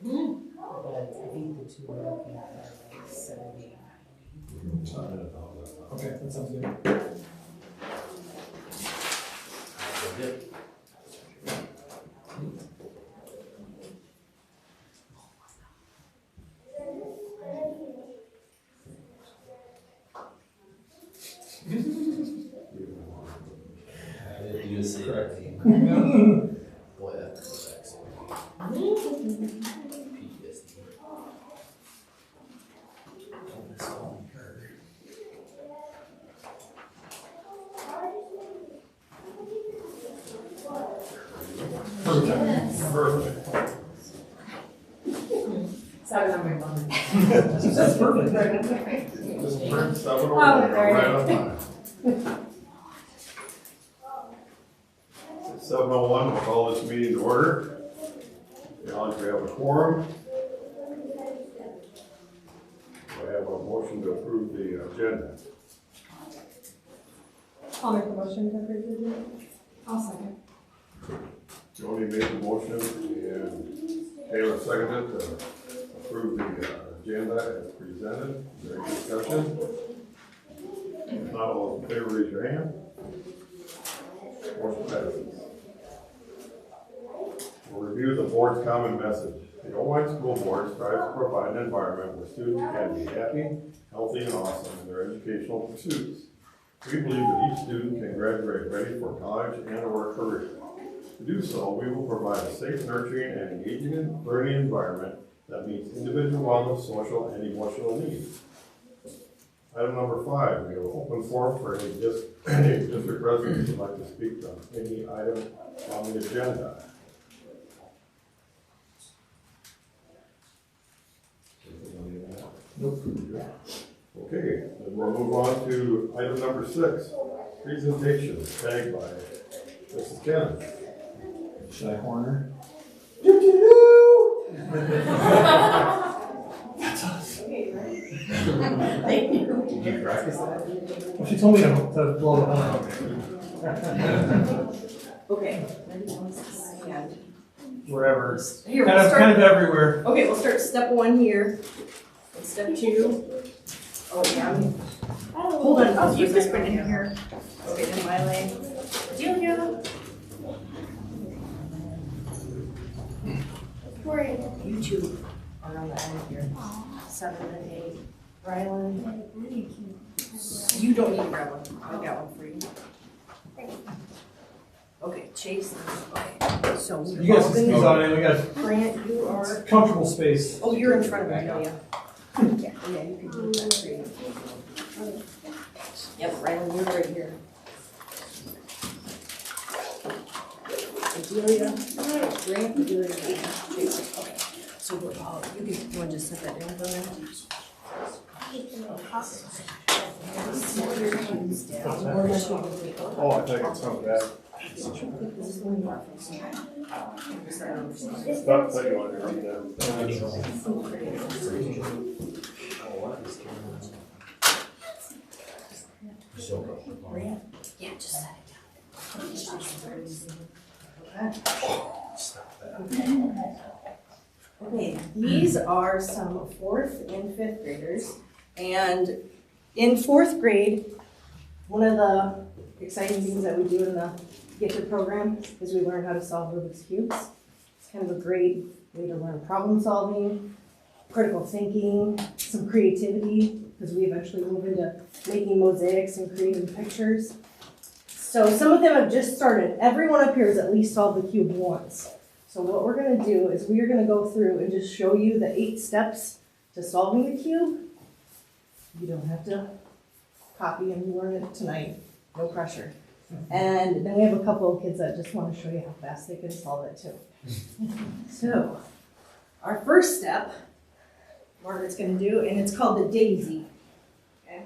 But I think the two we're looking at are like 70. Okay, that sounds good. You see that? Boy, that's PTSD. Don't miss on her. Perfect. Sorry, I'm very bummed. That's perfect. Just print 701, Oh, very right on time. 7:01, we'll call this meeting to order. Acknowledge we have a quorum. We have a motion to approve the agenda. I'll make the motion to approve the agenda. I'll second. Jody made the motion and Taylor seconded to approve the agenda as presented. Is there any discussion? If not, all those in favor, raise your hand. Motion passes. We'll review the board's common message. The Owine School Board strives to provide an environment where students can be happy, healthy, and awesome in their educational pursuits. We believe that each student can graduate ready for college and or career. To do so, we will provide a safe, nurturing, and engaging learning environment that meets individual wellness, social, and emotional needs. Item number 5, we have an open forum for any district residents who'd like to speak on any item on the agenda. Nope. Okay, then we'll move on to item number 6, presentation tagged by Mrs. Cannon. Should I horn her? Thank you. Did you practice that? Well, she told me to blow the horn. Okay, ready, wants to stand. Wherever. Here, Kind we'll of start, everywhere. okay, we'll start step 1 here. And step 2. Oh, yeah. Hold on, oh, you just put it in here. Okay, in my lane. Julia. You two are on the end here. 7 and 8. Rylan. You don't need to grab one. I got one for you. Okay, Chase. Okay, so You guys can squeeze on in. We got Grant, you are. comfortable space. Oh, you're in front of me, yeah. Yeah, you can do that for you. Yep, Rylan, you're right here. Adelia, Grant, Adelia, Chase. Okay, so we're all, you wanna just set that down for a minute? Oh, I think it's something bad. Stop thinking when you read that. Grant? Yeah, just set it down. Okay, these are some 4th and 5th graders. And in 4th grade, one of the exciting things that we do in the gifted program is we learn how to solve Rubik's Cubes. It's kind of a great way to learn problem solving, critical thinking, some creativity, because we eventually move into making mosaics and creating pictures. So some of them have just started. Everyone up here has at least solved the cube once. So what we're gonna do is we are gonna go through and just show you the 8 steps to solving the cube. You don't have to copy and learn it tonight, no pressure. And then we have a couple of kids that just wanna show you how fast they can solve it too. So, our first step, Margaret's gonna do, and it's called the daisy. Okay.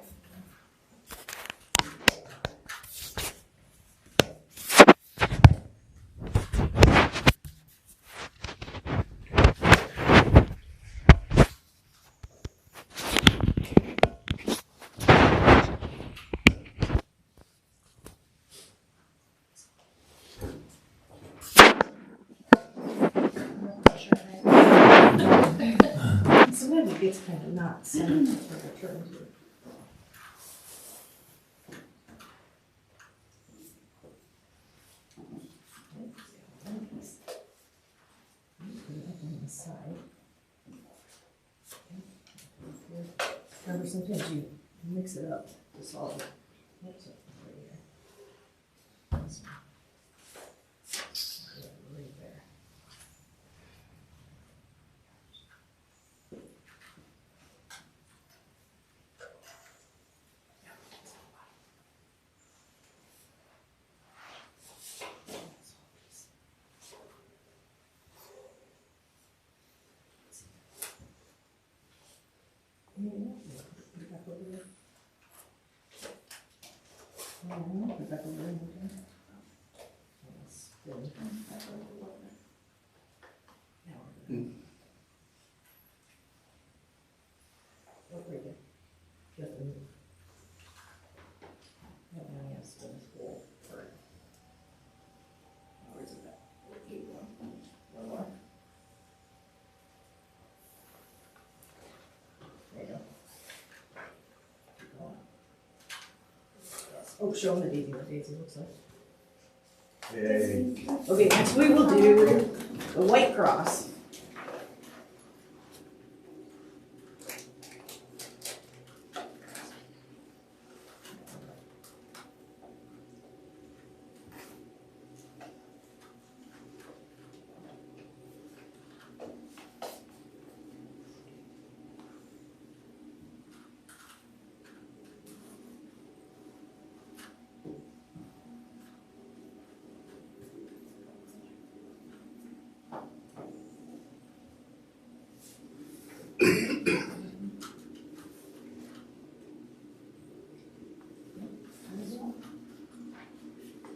sometimes it gets kind of not centered for the turns here. Put it up on the side. Remember, sometimes you mix it up to solve it. Oops, right here. This one. Right there. Put it back over there. Put it back over there. Spin back over there. Now we're gonna. Oh, right there. You have to move. That one you have to spin this whole part. Where's it at? Keep going. One more. There you go. Keep going. Oh, show them the daisy, what daisy looks like. Yay. Okay, next we will do the white cross.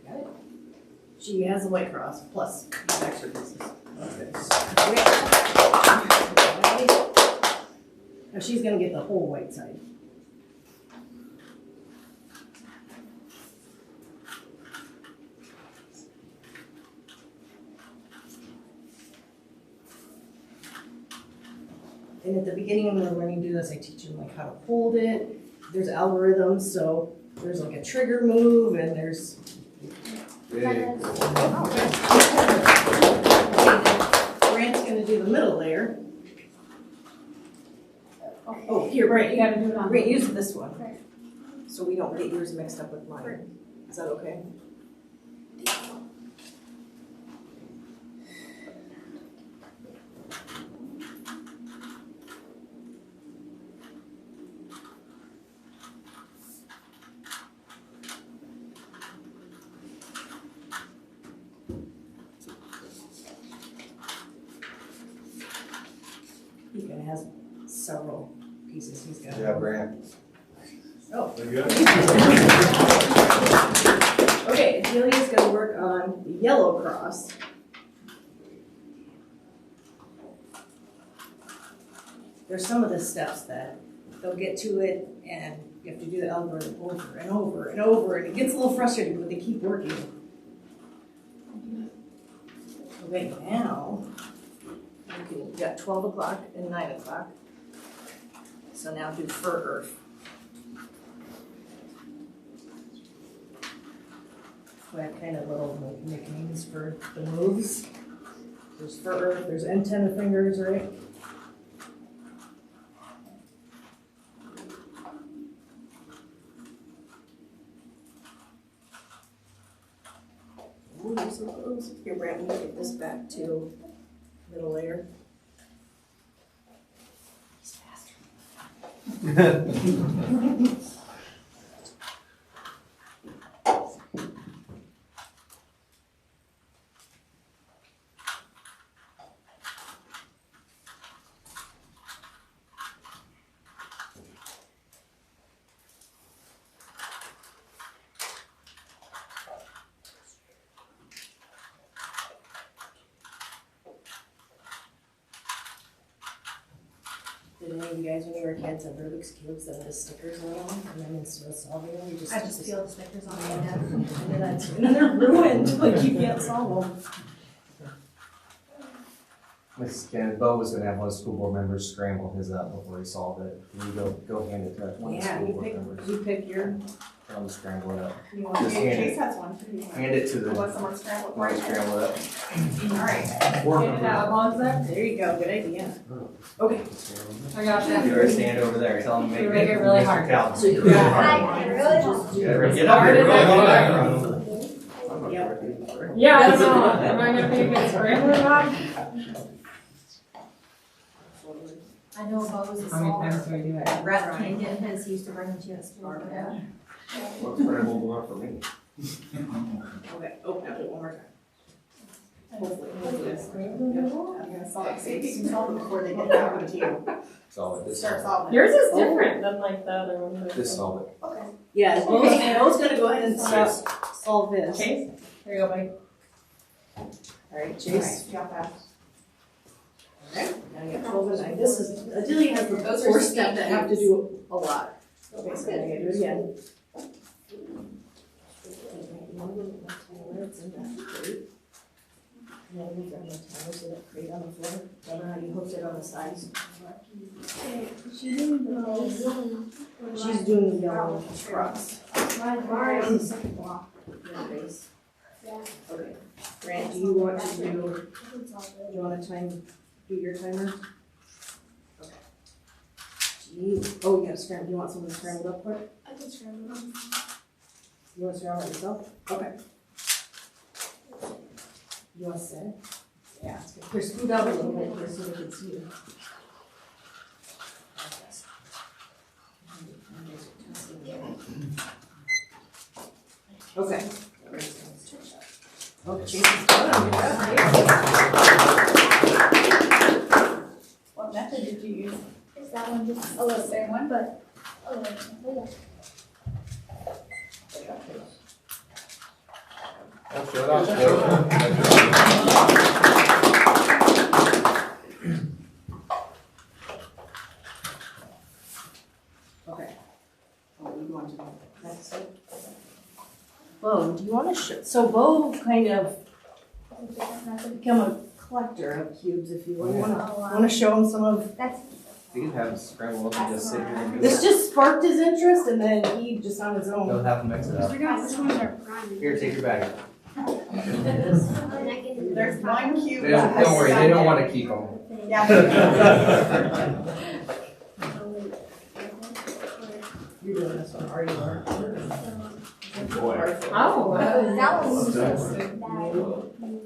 Got it? She has a white cross plus these extra pieces. Now she's gonna get the whole white side. And at the beginning when we're learning to do this, I teach them like how to hold it. There's algorithms, so there's like a trigger move and there's. Yay. Grant's gonna do the middle layer. Oh, here, Brant, You gotta do it on. Grant, use this one. Okay. So we don't get yours mixed up with mine. Is that okay? He kind of has several pieces he's got. Yeah, Brant. Oh. Very good. Okay, Delia's gonna work on the yellow cross. There's some of the steps that they'll get to it and you have to do the algorithm over and over and over and it gets a little frustrating, but they keep working. Okay, now, you got 12 o'clock and 9 o'clock. So now do fur earth. So I have kind of little like nicknames for the moves. There's fur earth, there's antenna fingers, right? Ooh, there's some clothes. Here, Brant, we get this back to middle layer. He's faster. Did any of you guys, when you were kids, have Rubik's Cubes that had the stickers on them? And then instead of solving them, you just. I just peel the stickers off my head. And then they're ruined, like you can't solve them. Mrs. Cannon, Bo was gonna have one of the school board members scramble his up before he solved it. Can you go hand it to one of the Yeah, school you board pick, members? you pick your, Tell him to scramble it up. you want Just hand Chase it, has one too. hand it to the, Let someone scramble it. want to scramble it up. All right. Board Get it members. out, Bonds there. there you go, good idea. Okay. I got you. You already stand over there, tell him to You make make it really Mr. hard. Calvin. So you- Really hard. I really Get up here, really Hard hard. Yeah, I don't know. Am I gonna be a good scrambler, Bob? I know Bo was a How many small times do I do it? rat king in his, he used to bring him to us. What's scramble going for me? Okay, oh, now do it one more time. Hopefully. I'm gonna solve it. See if you can solve it before they get back with you. Solve it, this Start solve solving. Yours is different than like the other one. it. Just solve it. Yeah, Bo's gonna go ahead and solve this. Chase, here you go, buddy. Alright, Chase. Jump out. Alright, now you got 12 and 9. This is, Adelia has the Those are four speed steps that have to cubes. do a lot. Okay, so now you gotta do it again. And then we grab the timer so that crate on the floor. Don't know how you hooked it on the sides. She's doing the yellow cross. My bar is the second block. Your base. Yeah. Okay. Grant, do you want to do, you want to do your timer? Okay. Gee, oh, you gotta scramble, you want someone to scramble up quick? I can scramble them. You want to scramble it yourself? Okay. You want to sit? Yeah. Here, scoot out a little bit here so they can see you. Okay. Oh, Jason's done. What method did you use? Is that one just a little Same one? but a little bit. Oh, show it off, show it Okay. Oh, you want to do next step? Bo, do you want to show, so Bo kind of become a collector of cubes, if you will. You want to show him some of, That's You can have them scramble up and just sit here and do this it. just sparked his interest and then he just on his own. They'll have them mix it up. which ones are prime. Here, take your bag. There's one cube. They don't worry, they don't want to keep them. Yeah. You're doing this one, are you? Boy. Oh, That one's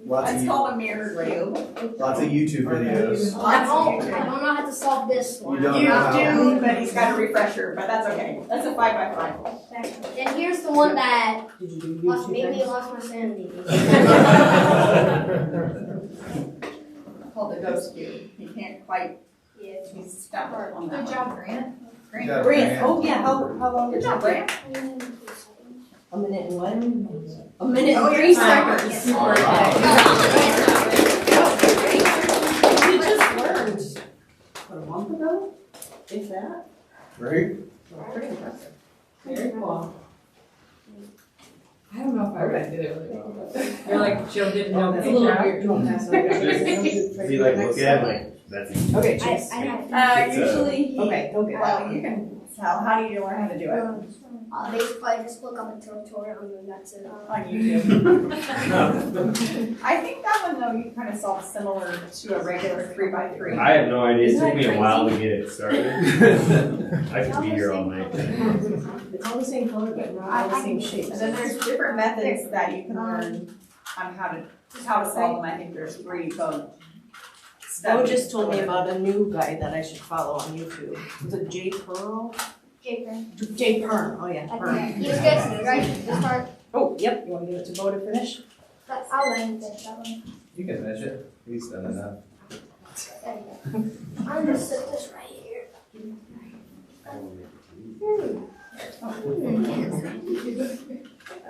Lots It's of, called a mirror cube. lots of YouTube videos. I don't know how to solve this one. You don't You know how. do, but he's got a refresher, but that's okay. That's a 5x5. And here's the one that Did you do made me YouTube? lost my sanity. Called the ghost cube. He can't quite, Yeah. he's stuck on that. Good job, Grant. Great. Good job, Grant, oh yeah, how long? Good job, Grant. A minute and what? A minute Oh, and you're 3 fine. seconds. All right. You just learned, what, a month ago? If that? Right? Pretty impressive. Very cool. I don't know if I really did it really well. You're like, Jill didn't know It's the a little job. weird, don't pass it around. Does he like look at it like, that's easy? Okay, I Chase. have Usually he, Okay, don't get that. well, you can tell, how do you learn how to do it? basically just look up a tutorial and then that's it. On YouTube. I think that one though, you kind of solve similar to a regular 3x3. I have no idea. It Isn't took me that a while to get it started. I could be here all night. It's all the same color, but not all the same shape. And then there's different methods that you can learn on how to solve them. I think there's 3 both. Bo just told me about a new guy that I should follow on YouTube. Was it Jay Pearl? Jaker. Jay Pern, oh yeah, Pern. You guys, right? This part. Oh, yep, you wanna give it to Bo to finish? But I'll let him finish that one. You can finish it. He's done enough. There you go. I'm gonna sit this right here.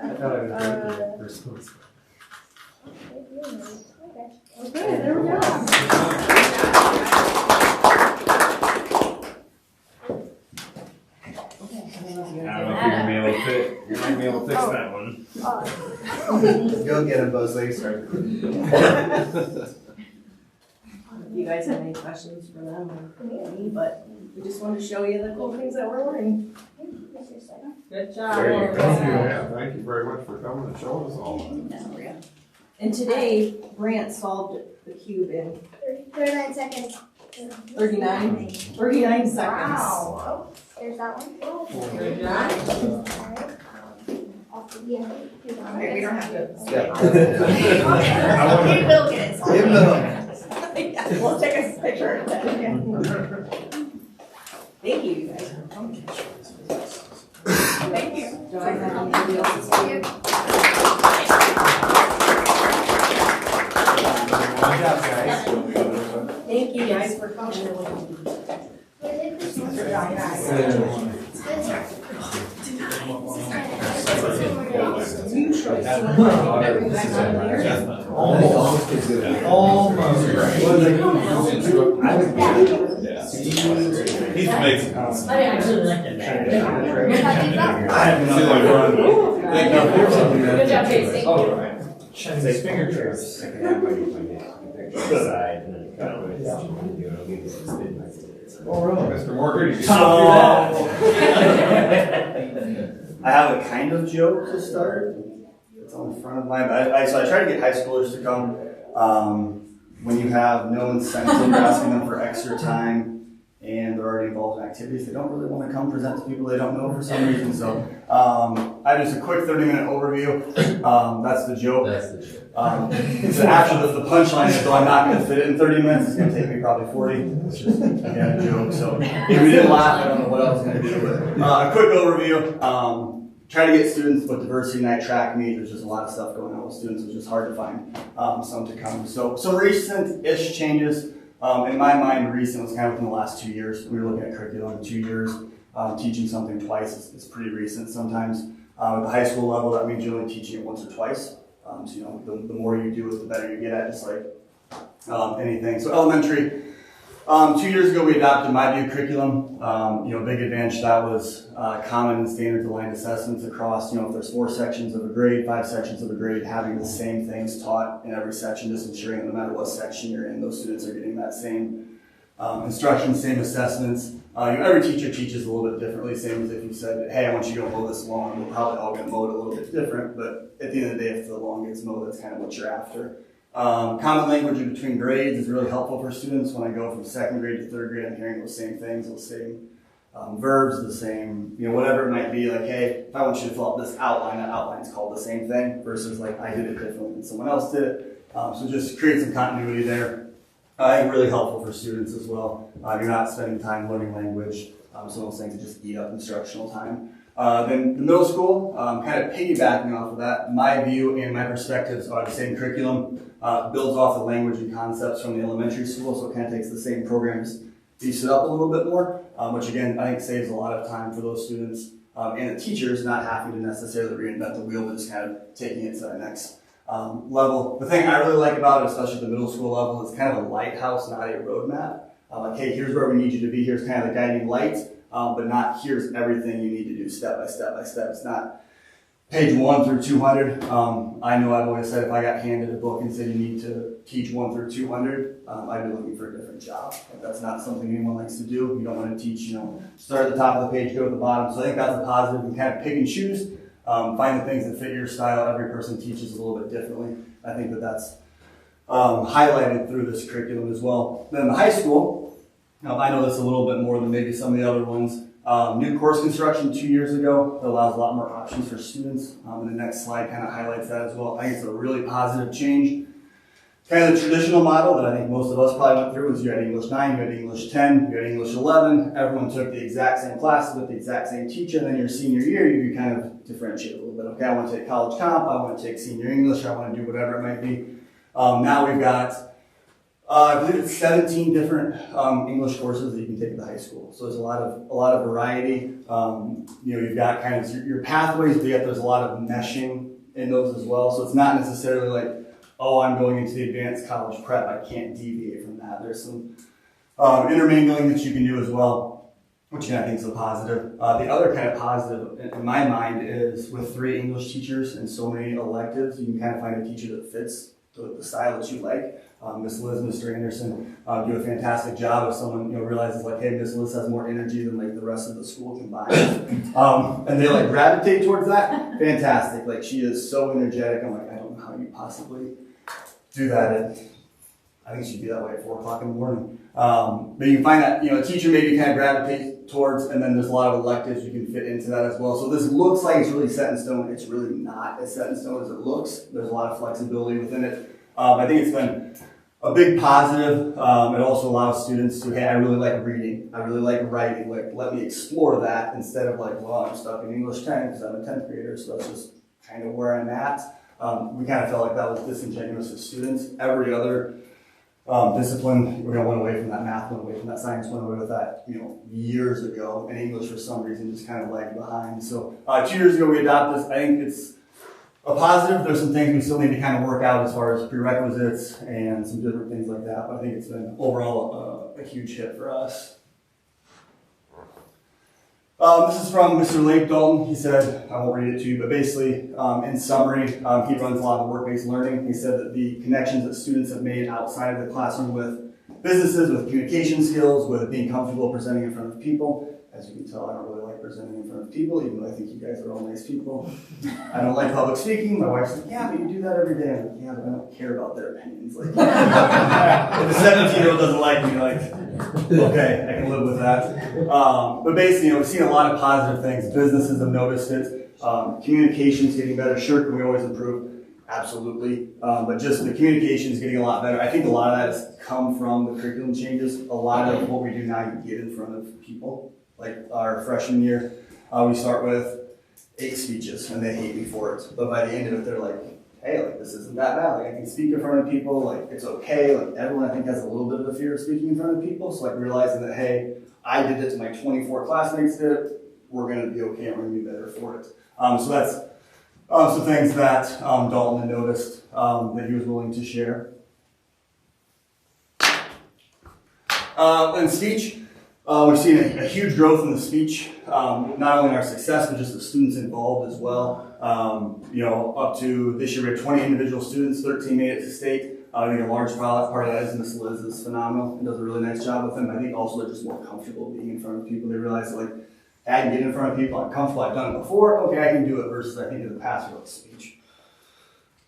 I thought I was doing the first one. Okay, there we go. I don't know if you're gonna be able to fit. You're not gonna be able to fix that one. Go get him, Bo's legs started. if you guys have any questions for them or me, but we just wanted to show you the cool things that we're learning. Good job. There you go. Yeah, thank you very much for coming and showing us all that. And today, Brant solved the cube in 39 seconds. 39 seconds. Wow. There's that one. Good job. Okay, we don't have to. Yeah. We will get it. Give them Yeah, we'll take a picture. Thank you, you guys. for coming. Thank you. Do I have anybody else to say? Good job, guys. Thank you guys for coming. He's amazing. I actually like that. I have no idea. Good job, Chase, thank you. Say finger trips. I can have my picture side and then cut it. Mr. Morgan, you I have a kind of joke to start. It's on the front of my. So I try to get high schoolers to come. When you have no incentive, asking them for extra time, and they're already involved in activities, they don't really want to come present to people they don't know for some reason. So I have just a quick 30-minute overview. That's the joke. That's the joke. So actually, the punchline is, though I'm not going to fit it in 30 minutes, it's going to take me probably 40. It's just, again, a joke. So if we didn't laugh, I don't know what else I was going to do. But a quick overview. Try to get students with diversity night track meet. There's just a lot of stuff going on with students. It's just hard to find some to come. So recent-ish changes. In my mind, recent was kind of within the last 2 years. We were looking at curriculum in 2 years. Teaching something twice is pretty recent sometimes. At the high school level, that means you're only teaching it once or twice. So the more you do it, the better you get at, just like anything. So elementary. 2 years ago, we adopted My View curriculum. Big advantage that was common and standards aligned assessments across, if there's 4 sections of a grade, 5 sections of a grade, having the same things taught in every section, just ensuring that no matter what section you're in, those students are getting that same instruction, same assessments. Every teacher teaches a little bit differently, same as if you said, hey, I want you to go mow this lawn. We're probably all going to mow it a little bit different, but at the end of the day, if the lawn gets mowed, that's kind of what you're after. Common language in between grades is really helpful for students. When I go from 2nd grade to 3rd grade, I'm hearing those same things, those same verbs, the same, whatever it might be. Like, hey, if I want you to fill out this outline, that outline is called the same thing versus like I did it differently than someone else did it. So just create some continuity there. I think really helpful for students as well. You're not spending time learning language. Some of those things that just eat up instructional time. Then the middle school, kind of piggybacking off of that, my view and my perspectives are the same curriculum, builds off the language and concepts from the elementary school, so it kind of takes the same programs, beefs it up a little bit more, which again, I think saves a lot of time for those students and the teachers not having to necessarily reinvent the wheel, but just kind of taking it to the next level. The thing I really like about it, especially at the middle school level, is kind of a lighthouse, not a roadmap. Like, hey, here's where we need you to be, here's kind of the guiding light. But not here's everything you need to do step by step by step. It's not page 1 through 200. I know I've always said if I got handed a book and said you need to teach 1 through 200, I'd be looking for a different job. Like, that's not something anyone likes to do. You don't want to teach, start at the top of the page, go to the bottom. So I think that's a positive. You kind of pick and choose, find the things that fit your style. Every person teaches a little bit differently. I think that's highlighted through this curriculum as well. Then the high school. I know this a little bit more than maybe some of the other ones. New course construction 2 years ago that allows a lot more options for students. And the next slide kind of highlights that as well. I think it's a really positive change. Kind of the traditional model that I think most of us probably went through was you had English 9, you had English 10, you had English 11. Everyone took the exact same classes with the exact same teacher. And then your senior year, you could kind of differentiate a little bit. Okay, I want to take college comp, I want to take senior English, I want to do whatever it might be. Now we've got I believe it's 17 different English courses that you can take at the high school. So there's a lot of variety. You've got kind of your pathways, but yet there's a lot of meshing in those as well. So it's not necessarily like, oh, I'm going into the advanced college prep, I can't deviate from that. There's some intermingling that you can do as well, which I think is a positive. The other kind of positive in my mind is with 3 English teachers and so many electives, you can kind of find a teacher that fits the style that you like. Miss Liz, Mr. Anderson do a fantastic job. If someone realizes like, hey, Miss Liz has more energy than like the rest of the school combined, and they like gravitate towards that, fantastic. Like she is so energetic. I'm like, I don't know how you possibly do that. I think she'd be that way at 4 o'clock in the morning. But you can find that a teacher maybe kind of gravitate towards, and then there's a lot of electives you can fit into that as well. So this looks like it's really set in stone. It's really not as set in stone as it looks. There's a lot of flexibility within it. I think it's been a big positive. It also allows students to, hey, I really like reading. I really like writing. Like, let me explore that instead of like, well, I'm stuck in English 10 because I'm a 10th grader, so that's just kind of where I'm at. We kind of felt like that was disingenuous with students. Every other discipline, went away from that. Math went away from that. Science went away with that, years ago. And English, for some reason, just kind of lagged behind. So 2 years ago, we adopted this. I think it's a positive. There's some things we still need to kind of work out as far as prerequisites and some different things like that. But I think it's been overall a huge hit for us. This is from Mr. Lake Dalton. He said, I won't read it to you, but basically, in summary, he runs a lot of work-based learning. He said that the connections that students have made outside of the classroom with businesses, with communication skills, with being comfortable presenting in front of people. As you can tell, I don't really like presenting in front of people, even though I think you guys are all nice people. I don't like public speaking. My wife's like, yeah, but you do that every day. I'm like, yeah, but I don't care about their opinions. Like, if a 17-year-old doesn't like me, like, okay, I can live with that. But basically, we've seen a lot of positive things. Businesses have noticed it. Communication's getting better. Sure, can we always improve? Absolutely. But just the communication is getting a lot better. I think a lot of that has come from the curriculum changes. A lot of what we do now, you get in front of people. Like our freshman year, we start with 8 speeches, and they hate me for it. But by the end of it, they're like, hey, like this isn't that bad. Like I can speak in front of people. Like it's okay. Like everyone, I think, has a little bit of a fear of speaking in front of people. So like realizing that, hey, I did it, my 24 classmates did it. We're going to be okay, and we're going to be better for it. So that's some things that Dalton had noticed that he was willing to share. And speech. We've seen a huge growth in the speech, not only in our success, but just the students involved as well. Up to this year we had 20 individual students, 13 made it to state. I think a large part of that is Miss Liz is phenomenal and does a really nice job with them. I think also they're just more comfortable being in front of people. They realize that, like, I can get in front of people, I'm comfortable, I've done it before, okay, I can do it, versus I think in the past, you're like, speech.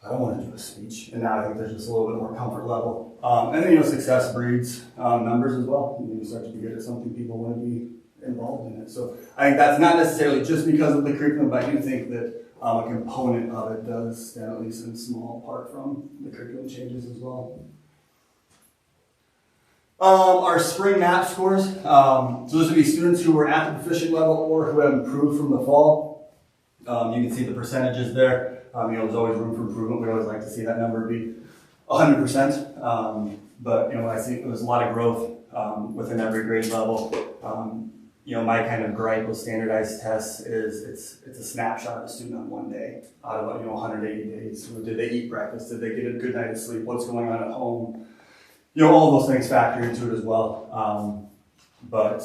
I don't want to do a speech. And now I think there's just a little bit more comfort level. And then, success breeds numbers as well. You start to be good at something, people want to be involved in it. So I think that's not necessarily just because of the curriculum, but I do think that a component of it does stand at least in a small part from the curriculum changes as well. Our spring MAP scores. So this would be students who were at the proficient level or who have improved from the fall. You can see the percentages there. There's always room for improvement. We always like to see that number be 100%. But I see there's a lot of growth within every grade level. My kind of gripe with standardized tests is it's a snapshot of a student on one day out of 180 days. Did they eat breakfast? Did they get a good night of sleep? What's going on at home? All those things factor into it as well. But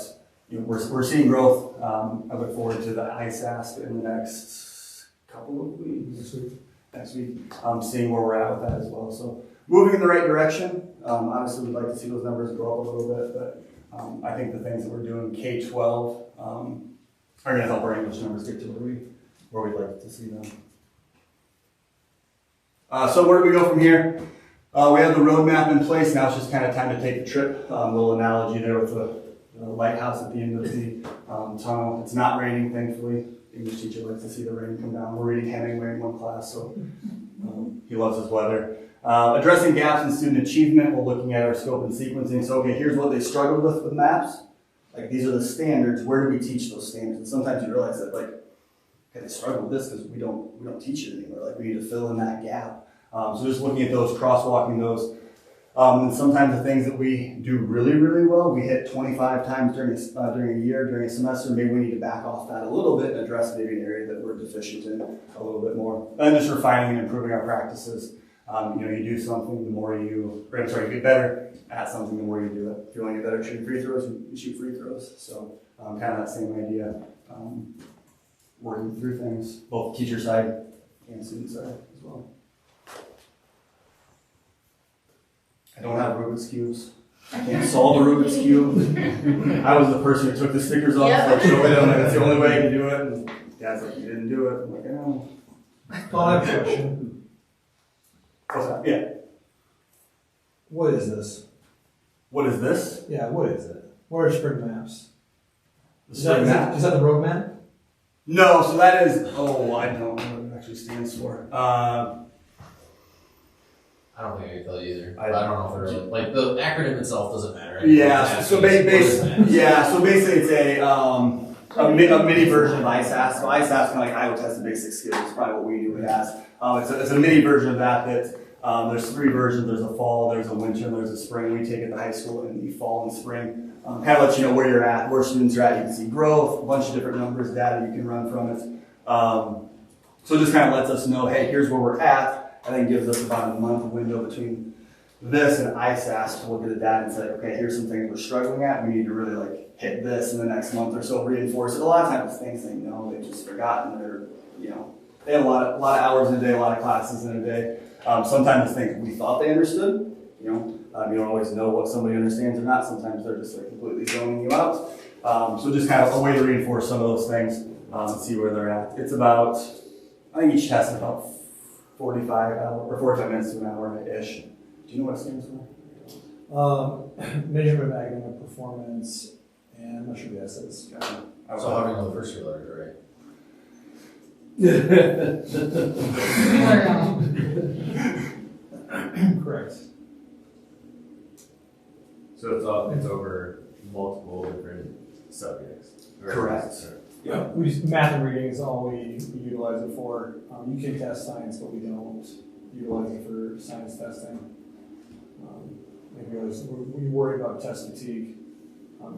we're seeing growth. I look forward to the ISASP in the next couple of weeks. Next week, seeing where we're at with that as well. So moving in the right direction. Obviously, we'd like to see those numbers go up a little bit, but I think the things that we're doing K-12 are going to help our English numbers get to where we'd like to see them. So where do we go from here? We have the roadmap in place. Now it's just kind of time to take the trip. A little analogy there with the lighthouse at the end of the tunnel. It's not raining, thankfully. English teacher likes to see the rain come down. We're reading Hemingway in one class, so he loves his weather. Addressing gaps in student achievement, we're looking at our scope and sequencing. So, okay, here's what they struggled with MAPS. Like, these are the standards. Where do we teach those standards? And sometimes you realize that, like, okay, they struggle with this because we don't teach it anymore. Like, we need to fill in that gap. So just looking at those, crosswalking those. And sometimes the things that we do really, really well, we hit 25 times during a year, during a semester. Maybe we need to back off that a little bit and address maybe an area that we're deficient in a little bit more. And just refining and improving our practices. You do something, you get better at something, the more you do it. If you want to get better at shooting free throws, you shoot free throws. So kind of that same idea, working through things, both teacher side and student side as well. I don't have Rubik's Cubes. I can't solve a Rubik's Cube. I was the person who took the stickers off, like showed them, like, that's the only way I can do it. And Dad's like, you didn't do it. I'm like, oh. Well, I have a question. What's that? Yeah. What is this? What is this? Yeah, what is it? What are spring maps? The Is that, spring map? is that the road map? No, so that is, I don't know what it actually stands for. I don't think I can tell you either. I I don't know if they're really, like the acronym itself doesn't matter. Right? Yeah, so basically it's a mini version of ISAS. So ISAS is kind of like Iowa Test of Basic Skills, is probably what we do it as. It's a mini version of that there's 3 versions. There's a fall, there's a winter, and there's a spring. We take it to high school in the fall and spring. Kind of let you know where you're at, where students are at. You can see growth, a bunch of different numbers, data you can run from it. So it just kind of lets us know, hey, here's where we're at. And then gives us about a month window between this and ISAS to look at the data and say, okay, here's some things we're struggling at. We need to really like hit this in the next month or so, reinforce it. A lot of times things they know, they've just forgotten. They have a lot of hours in a day, a lot of classes in a day. Sometimes it's things we thought they understood. You don't always know what somebody understands or not. Sometimes they're just like completely zoning you out. So just kind of a way to reinforce some of those things and see where they're at. It's about, I think each test is about 45 minutes to an hour-ish. Do you know what it stands for? Measurement of academic performance, and I'm not sure what the S is. So how do you know the first 3 letters, right? Correct. So it's over multiple different subjects. Correct. Yeah. Math and reading is all we utilize it for. You can test science, but we don't utilize it for science testing. Because we worry about test fatigue,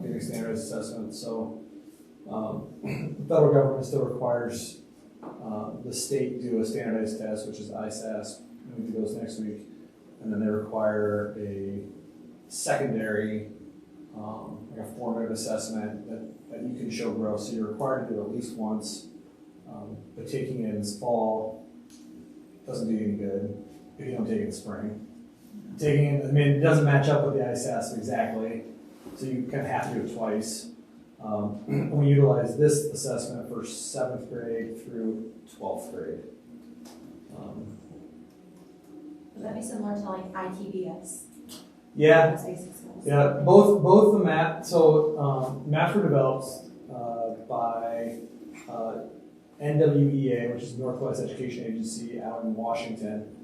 getting standardized assessments. So the federal government still requires the state do a standardized test, which is ISAS, and we do those next week. And then they require a secondary, like a formative assessment that you can show growth. So you're required to do it at least once. But taking it in the fall doesn't do you any good if you don't take it in the spring. It doesn't match up with the ISAS exactly, so you kind of have to do it twice. We utilize this assessment for 7th grade through 12th grade. Would that be similar to like ITBS? Yeah, That's basic skills. yeah. Both the map. So maps were developed by NWEA, which is Northwest Education Agency out in Washington.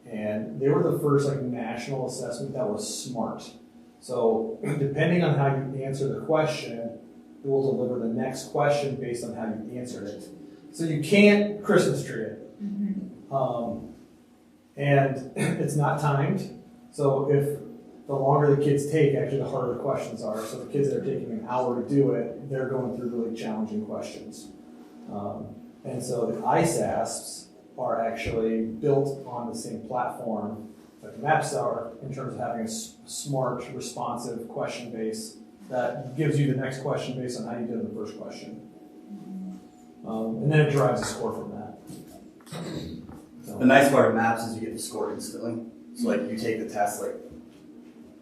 And they were the first like national assessment that was smart. So depending on how you answer the question, it will deliver the next question based on how you answered it. So you can't Christmas tree it. And it's not timed. So if the longer the kids take, actually the harder the questions are. So the kids that are taking an hour to do it, they're going through really challenging questions. And so the ISASs are actually built on the same platform that the maps are in terms of having a smart, responsive question base that gives you the next question based on how you did in the first question. And then it derives a score from that. So. The nice part of maps is you get the score instantly. So like you take the test, like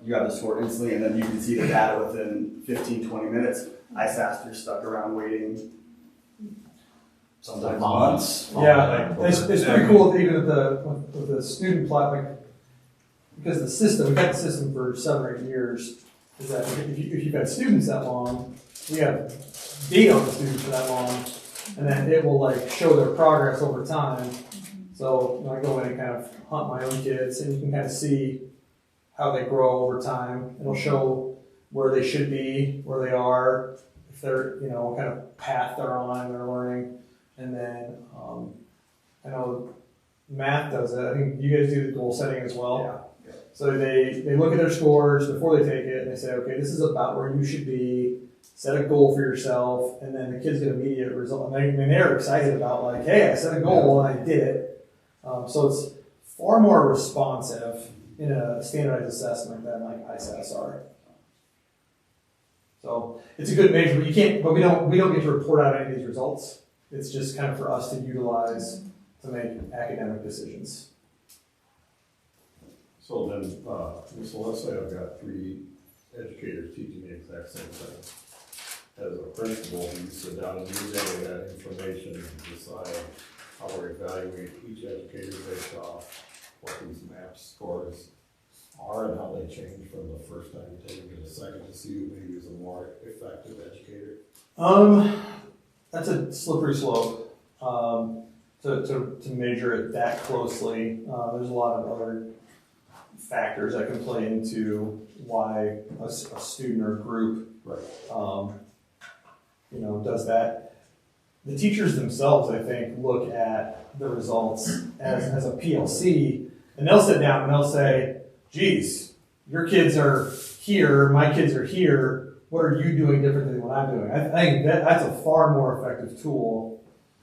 you have the score instantly, and then you can see the data within 15, 20 minutes. ISAS, you're stuck around waiting sometimes months. Yeah, it's pretty cool even with the student plot, like, because the system, we've had the system for 7 or 8 years, is that if you've had students that long, we have data on the students for that long, and then it will like show their progress over time. So I go in and kind of hunt my own kids, and you can kind of see how they grow over time. It'll show where they should be, where they are, if they're, what kind of path they're on in their learning. And then I know math does it. I think you guys do the goal setting as well. Yeah. So they look at their scores before they take it, and they say, okay, this is about where you should be. Set a goal for yourself, and then the kids get immediate result. And they're excited about like, hey, I set a goal and I did it. So it's far more responsive in a standardized assessment than like ISAS are. So it's a good measure, but we don't get to report out any of these results. It's just kind of for us to utilize to make academic decisions. So then, so let's say I've got 3 educators teaching the exact same thing. As a principal, you sit down and use any of that information and decide how we evaluate each educator based off what these MAP scores are and how they change from the first time you take it to the second to see who maybe is a more effective educator. That's a slippery slope, to measure it that closely. There's a lot of other factors that can play into why a student or group, does that. The teachers themselves, I think, look at the results as a PLC, and they'll sit down and they'll say, geez, your kids are here, my kids are here, what are you doing differently than what I'm doing? I think that's a far more effective tool,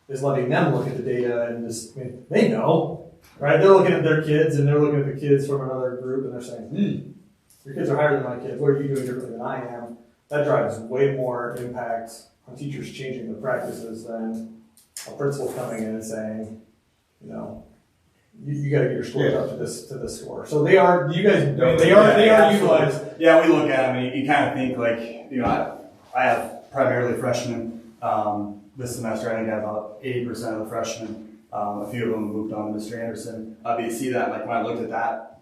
is letting them look at the data and just, they know, right? They're looking at their kids and they're looking at the kids from another group and they're saying, your kids are higher than my kids, what are you doing differently than I am? That drives way more impact on teachers changing the practices than a principal coming in and saying, you gotta get your scores up to this score. So they are utilized. Yeah, we look at them and you kind of think I have primarily freshmen. This semester I think I have about 80% of the freshmen. A few of them moved on to Mr. Anderson. But you see that, when I looked at that,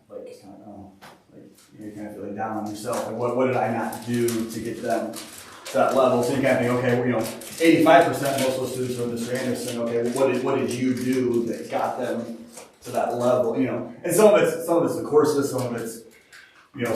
you kind of feeling down on yourself. What did I not do to get them to that level? So you kind of think, 85% most of those students are Mr. Anderson. Okay, what did you do that got them to that level? And some of it's the courses, some of it's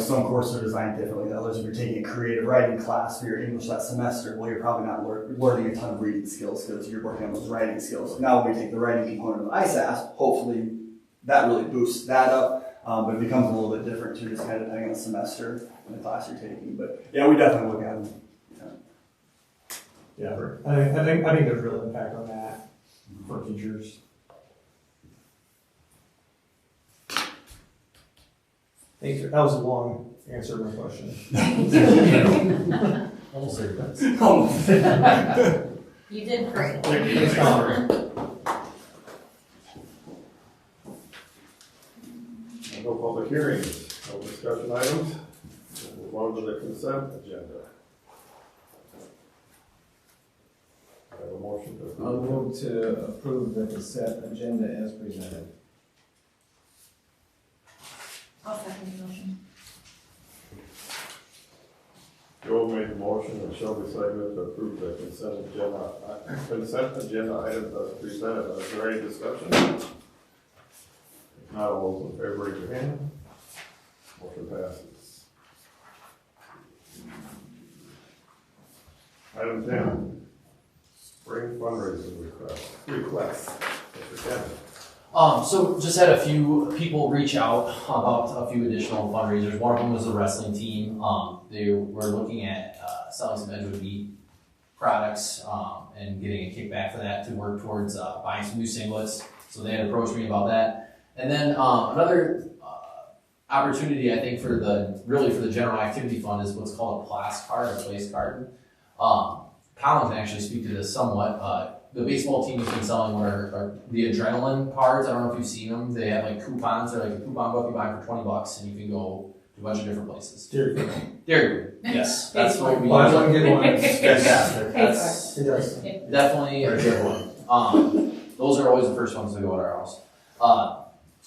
some courses are designed differently than others. If you're taking a creative writing class for your English that semester, well, you're probably not learning a ton of reading skills because you're working on those writing skills. Now, when we take the writing component of ISASS, hopefully that really boosts that up. But it becomes a little bit different too, just kind of depending on the semester and the class you're taking. But yeah, we definitely look at them. Yeah, I think there's real impact on that for teachers. Thank you. That was a long answer to my question. Almost 30 minutes. You did great. Thanks, Tom. No public hearings, no discussion items. We'll move on to the consent agenda. I have a motion to I'll approve. move to approve the consent agenda as presented. I'll second the motion. Joel made the motion and Shelby seconded to approve the consent agenda items as presented. Is there any discussion? If not, all those in favor, raise your hand. Motion passes. Item 10, spring fundraising request. Mr. Kevin. So just had a few people reach out about a few additional fundraisers. One of them was the wrestling team. They were looking at selling some Edgewood meat products and getting a kickback for that to work towards buying some new singlets. So they had approached me about that. And then another opportunity, I think, for the general activity fund is what's called a PLAS card, a place card. Colin can actually speak to this somewhat. The baseball team has been selling what are the adrenaline cards. I don't know if you've seen them. They have coupons. They're a coupon book you buy for $20 and you can go to a bunch of different places. Dairy Queen. Yes, that's what we Buy one, get one. It's fantastic. It does. Definitely a good one. Those are always the first ones to go at our house.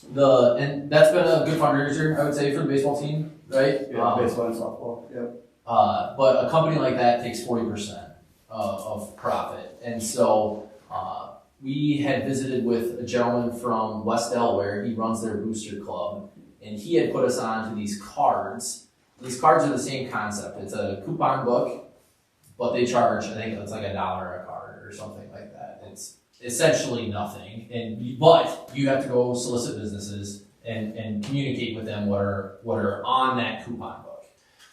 And that's been a good fundraiser, I would say, for the baseball team, right? Yeah, baseball and softball. Yep. But a company like that takes 40% of profit. And so we had visited with a gentleman from West Delaware. He runs their booster club. And he had put us on to these cards. These cards are the same concept. It's a coupon book, but they charge, I think it's like $1 a card or something like that. It's essentially nothing. But you have to go solicit businesses and communicate with them what are on that coupon book.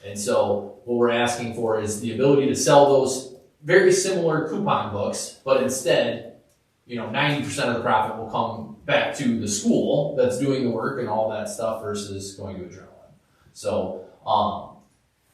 And so what we're asking for is the ability to sell those very similar coupon books, but instead, 90% of the profit will come back to the school that's doing the work and all that stuff versus going to Adrenaline. So,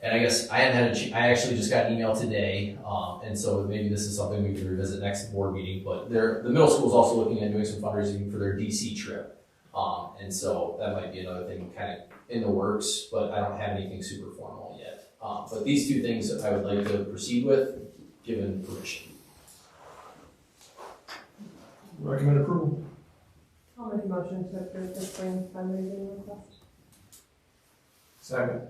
and I guess I actually just got an email today, and so maybe this is something we can revisit next board meeting, but the middle school is also looking at doing some fundraising for their DC trip. And so that might be another thing kind of in the works, but I don't have anything super formal yet. But these two things I would like to proceed with, given permission. Recommend approval. I'll make a motion to approve the spring fundraising request. Second.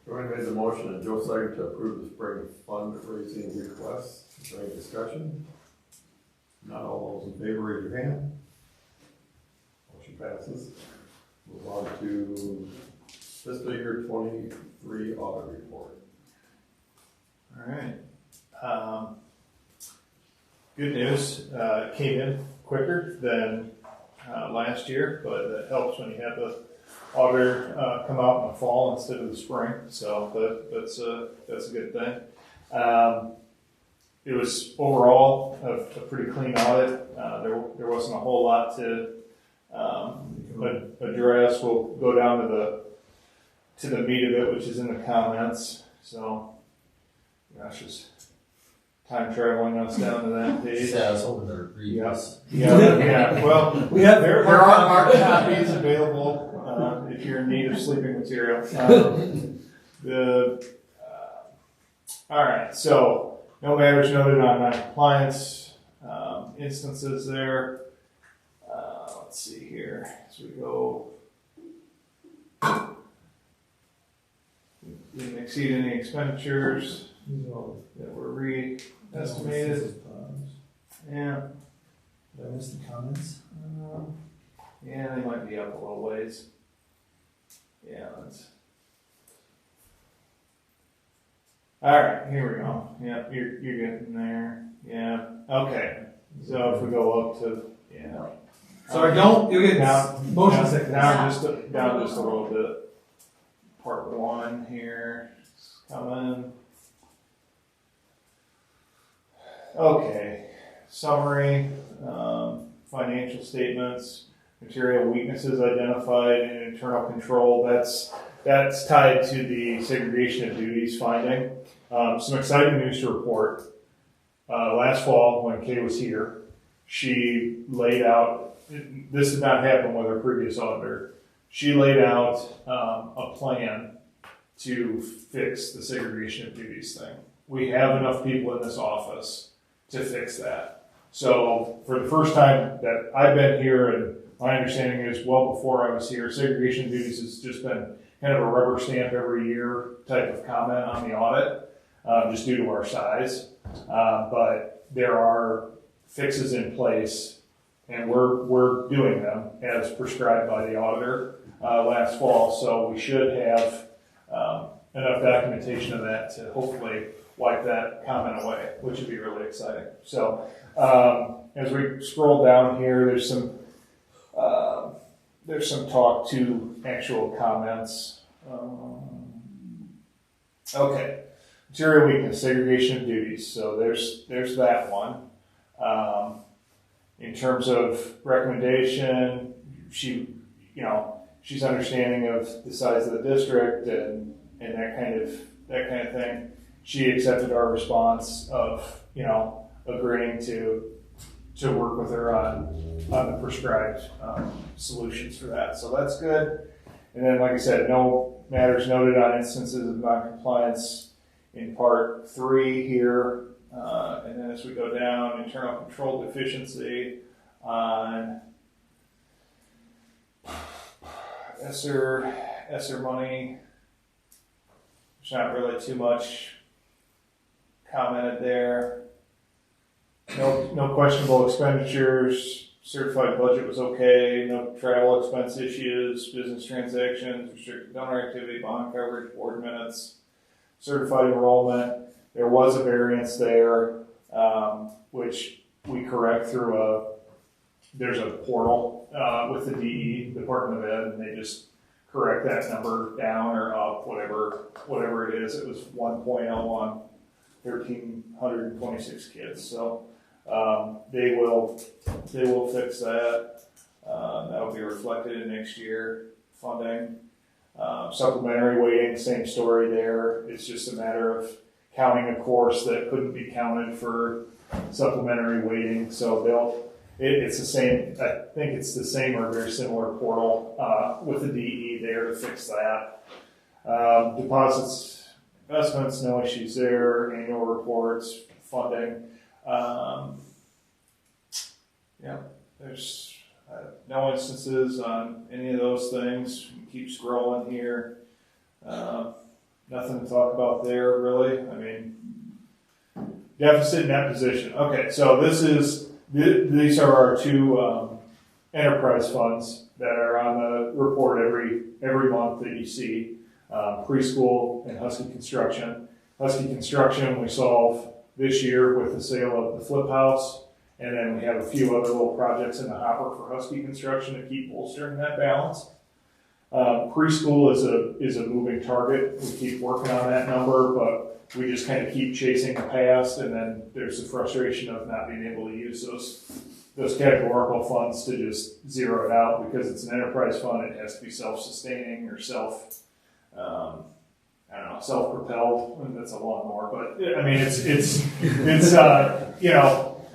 Joey made the motion and Joe seconded to approve the spring fundraising request. Is there any discussion? Not all those in favor, raise your hand. Motion passes. Move on to fiscal year 23 audit report. All right. Good news, it came in quicker than last year, but that helps when you have the auditor come out in the fall instead of the spring, so that's a good thing. It was overall a pretty clean audit. There wasn't a whole lot to address. We'll go down to the meat of it, which is in the comments. So, gosh, just time traveling us down to that page. Yeah, I was hoping to read this. Yeah. Well, there are hard copies available if you're in need of sleeping material. All right. So no matters noted on non-compliance instances there. Let's see here as we go. Didn't exceed any expenditures that were re-estimated. Yeah. Did I miss the comments? Yeah, they might be up a little ways. Yeah, that's. All right, here we go. Yeah, you're getting there. Yeah. Okay. So if we go up to Sorry, don't. You'll get down. Motion down, second. down just a little bit. Part 1 here is coming. Okay. Summary. Financial statements. Material weaknesses identified in internal control. That's tied to the segregation of duties finding. Some exciting news to report. Last fall, when Kay was here, she laid out. This did not happen with her previous auditor. She laid out a plan to fix the segregation of duties thing. We have enough people in this office to fix that. So for the first time that I've been here, and my understanding is well before I was here, segregation of duties has just been kind of a rubber stamp every year type of comment on the audit, just due to our size. But there are fixes in place, and we're doing them as prescribed by the auditor last fall. So we should have enough documentation of that to hopefully wipe that comment away, which would be really exciting. So as we scroll down here, there's some talk to actual comments. Okay, material weakness, segregation of duties. So there's that one. In terms of recommendation, she's understanding of the size of the district and that kind of thing. She accepted our response of agreeing to work with her on the prescribed solutions for that. So that's good. And then, like I said, no matters noted on instances of noncompliance in part 3 here. And then as we go down, internal control deficiency on ESSER money. There's not really too much commented there. No questionable expenditures. Certified budget was okay. No travel expense issues. Business transactions, restricted donor activity, bond coverage, board minutes, certified enrollment. There was a variance there, which we correct through there's a portal with the DE, Department of Ed, and they just correct that number down or up, whatever it is. It was 1.01, 1,326 kids. So they will fix that. That'll be reflected in next year funding. Supplementary weighting, same story there. It's just a matter of counting a course that couldn't be counted for supplementary weighting. So it's the same, I think it's the same or very similar portal, with the DE there to fix that. Deposits, investments, no issues there, annual reports, funding. Yeah, there's no instances on any of those things. Keep scrolling here. Nothing to talk about there, really. I mean, deficit net position. Okay, so these are our two enterprise funds that are on the report every month that you see. Preschool and Husky Construction. Husky Construction we solve this year with the sale of the flip house, and then we have a few other little projects in the hopper for Husky Construction to keep bolstering that balance. Preschool is a moving target. We keep working on that number, but we just kind of keep chasing the past, and then there's the frustration of not being able to use those categorical funds to just zero it out because it's an enterprise fund. It has to be self-sustaining or self-propelled. And that's a lawnmower, but I mean, it's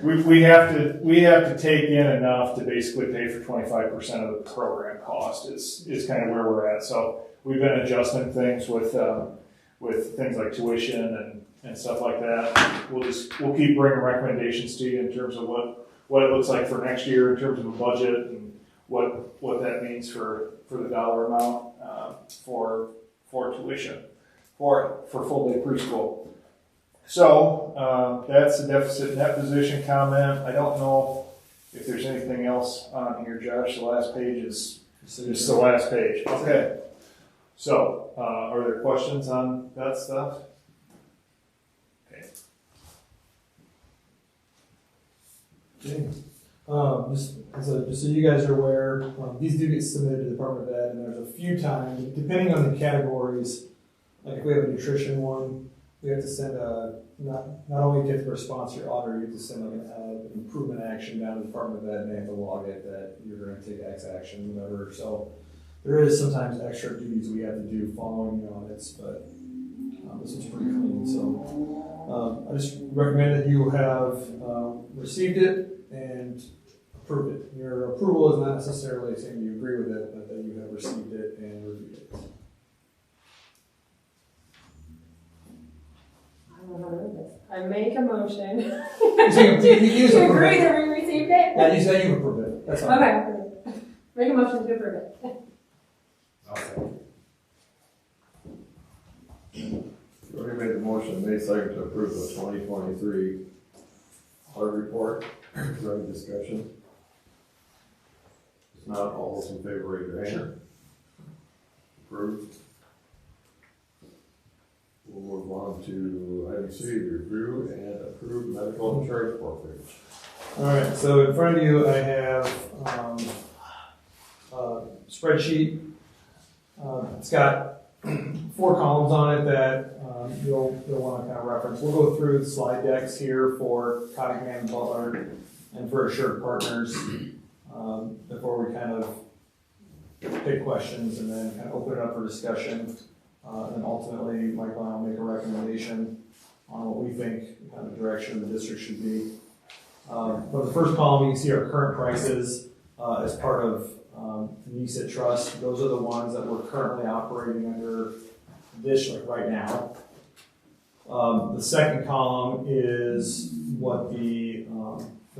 we have to take in enough to basically pay for 25% of the program cost is kind of where we're at. So we've been adjusting things with things like tuition and stuff like that. We'll keep bringing recommendations to you in terms of what it looks like for next year in terms of a budget and what that means for the dollar amount for tuition for full day preschool. So that's the deficit net position comment. I don't know if there's anything else on here, Josh. The last page is just the last page. Okay. So are there questions on that stuff? Okay. Just so you guys are aware, these do get submitted to the Department of Ed, and there's a few times, depending on the categories, like if we have a nutrition one, we have to send not only get the sponsor auditor, you have to send an improvement action down to the Department of Ed, and they have to log it that you're going to take X action, whatever. So there is sometimes extra duties we have to do following the audits, but this is pretty clean. So I just recommend that you have received it and approved it. Your approval is not necessarily saying you agree with it, but that you have received it and reviewed it. I make a motion. You To agree that we received it? Yeah, you say you approve it. That's all. Okay. Make a motion to approve it. Already made the motion, May 2nd, to approve the 2023 audit report. Is there any discussion? If not, all those in favor, raise your hand. Approved. We'll move on to item C, review and approve medical insurance brokerage. All right, so in front of you, I have a spreadsheet. It's got 4 columns on it that you'll want to kind of reference. We'll go through the slide decks here for Cottingham and Butler and for Assured Partners before we kind of pick questions and then kind of open it up for discussion. And ultimately, Michael and I will make a recommendation on what we think kind of direction the district should be. But the first column, you can see our current prices as part of NESA Trust. Those are the ones that we're currently operating under the district right now. The second column is what the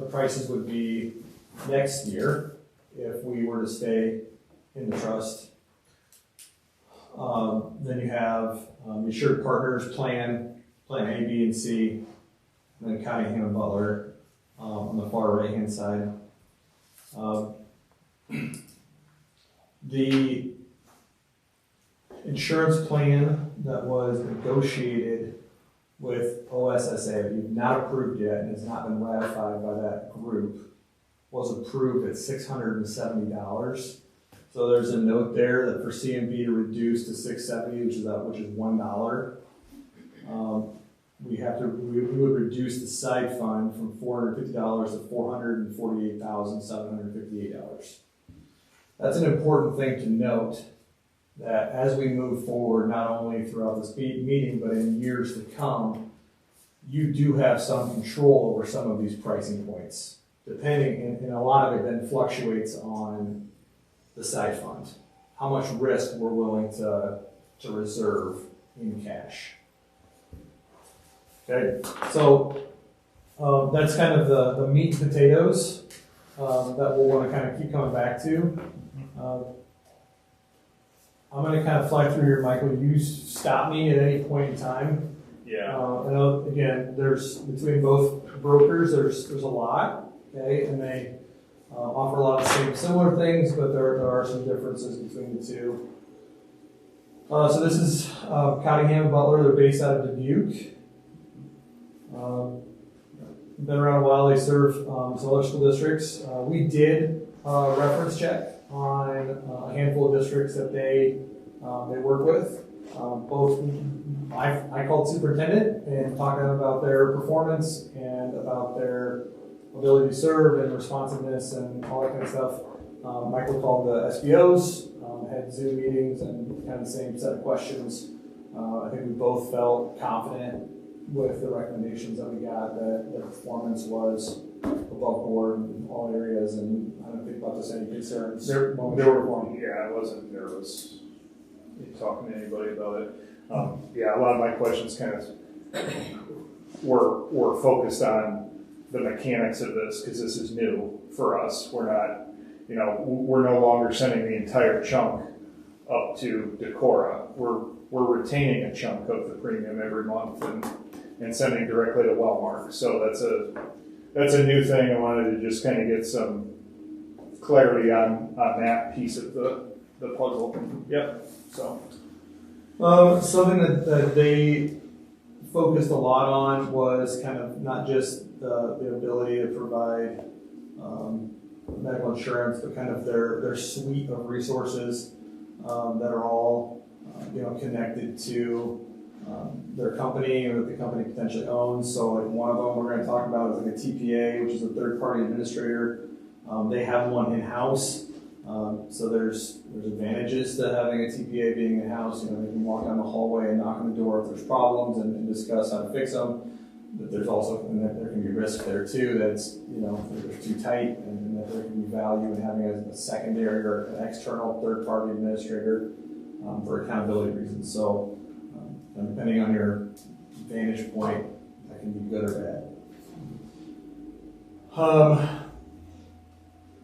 prices would be next year if we were to stay in the trust. Then you have the Assured Partners plan A, B, and C, and then Cottingham and Butler on the far right-hand side. The insurance plan that was negotiated with OSSA, that you've not approved yet and has not been ratified by that group, was approved at $670. So there's a note there that for CMB to reduce to $670, which is $1. We would reduce the side fund from $450 to $448,758. That's an important thing to note, that as we move forward, not only throughout this meeting, but in years to come, you do have some control over some of these pricing points. depending, and a lot of it then fluctuates on the side fund. How much risk we're willing to reserve in cash. Okay, so that's kind of the meat and potatoes that we'll want to kind of keep coming back to. I'm going to kind of fly through here, Michael. You stop me at any point in time. Yeah. I know, again, there's between both brokers, there's a lot, okay, and they offer a lot of similar things, but there are some differences between the two. So this is Cottingham Butler. They're based out of Dubuque. Been around a while. They serve some other school districts. We did a reference check on a handful of districts that they work with. Both I called superintendent and talked to them about their performance and about their ability to serve and responsiveness and all that kind of stuff. Michael called the SBOs, had Zoom meetings and kind of the same set of questions. I think we both felt confident with the recommendations that we got that the performance was above board in all areas, and I don't think about this any concerns. There were, yeah, I wasn't nervous talking to anybody about it. Yeah, a lot of my questions kind of were focused on the mechanics of this, because this is new for us. We're not, we're no longer sending the entire chunk up to Decorah. We're retaining a chunk of the premium every month and sending directly to Wellmark. So that's a new thing. I wanted to just kind of get some clarity on that piece of the puzzle. Yep. So something that they focused a lot on was kind of not just the ability to provide medical insurance, but kind of their suite of resources that are all connected to their company or that the company potentially owns. So like one of them we're going to talk about is like a TPA, which is a third-party administrator. They have one in-house. So there's advantages to having a TPA being in-house. They can walk down the hallway and knock on the door if there's problems and discuss how to fix them. But there's also, and there can be risk there too, that it's, if they're too tight, and that there can be value in having a secondary or an external third-party administrator for accountability reasons. So depending on your vantage point, that can be good or bad.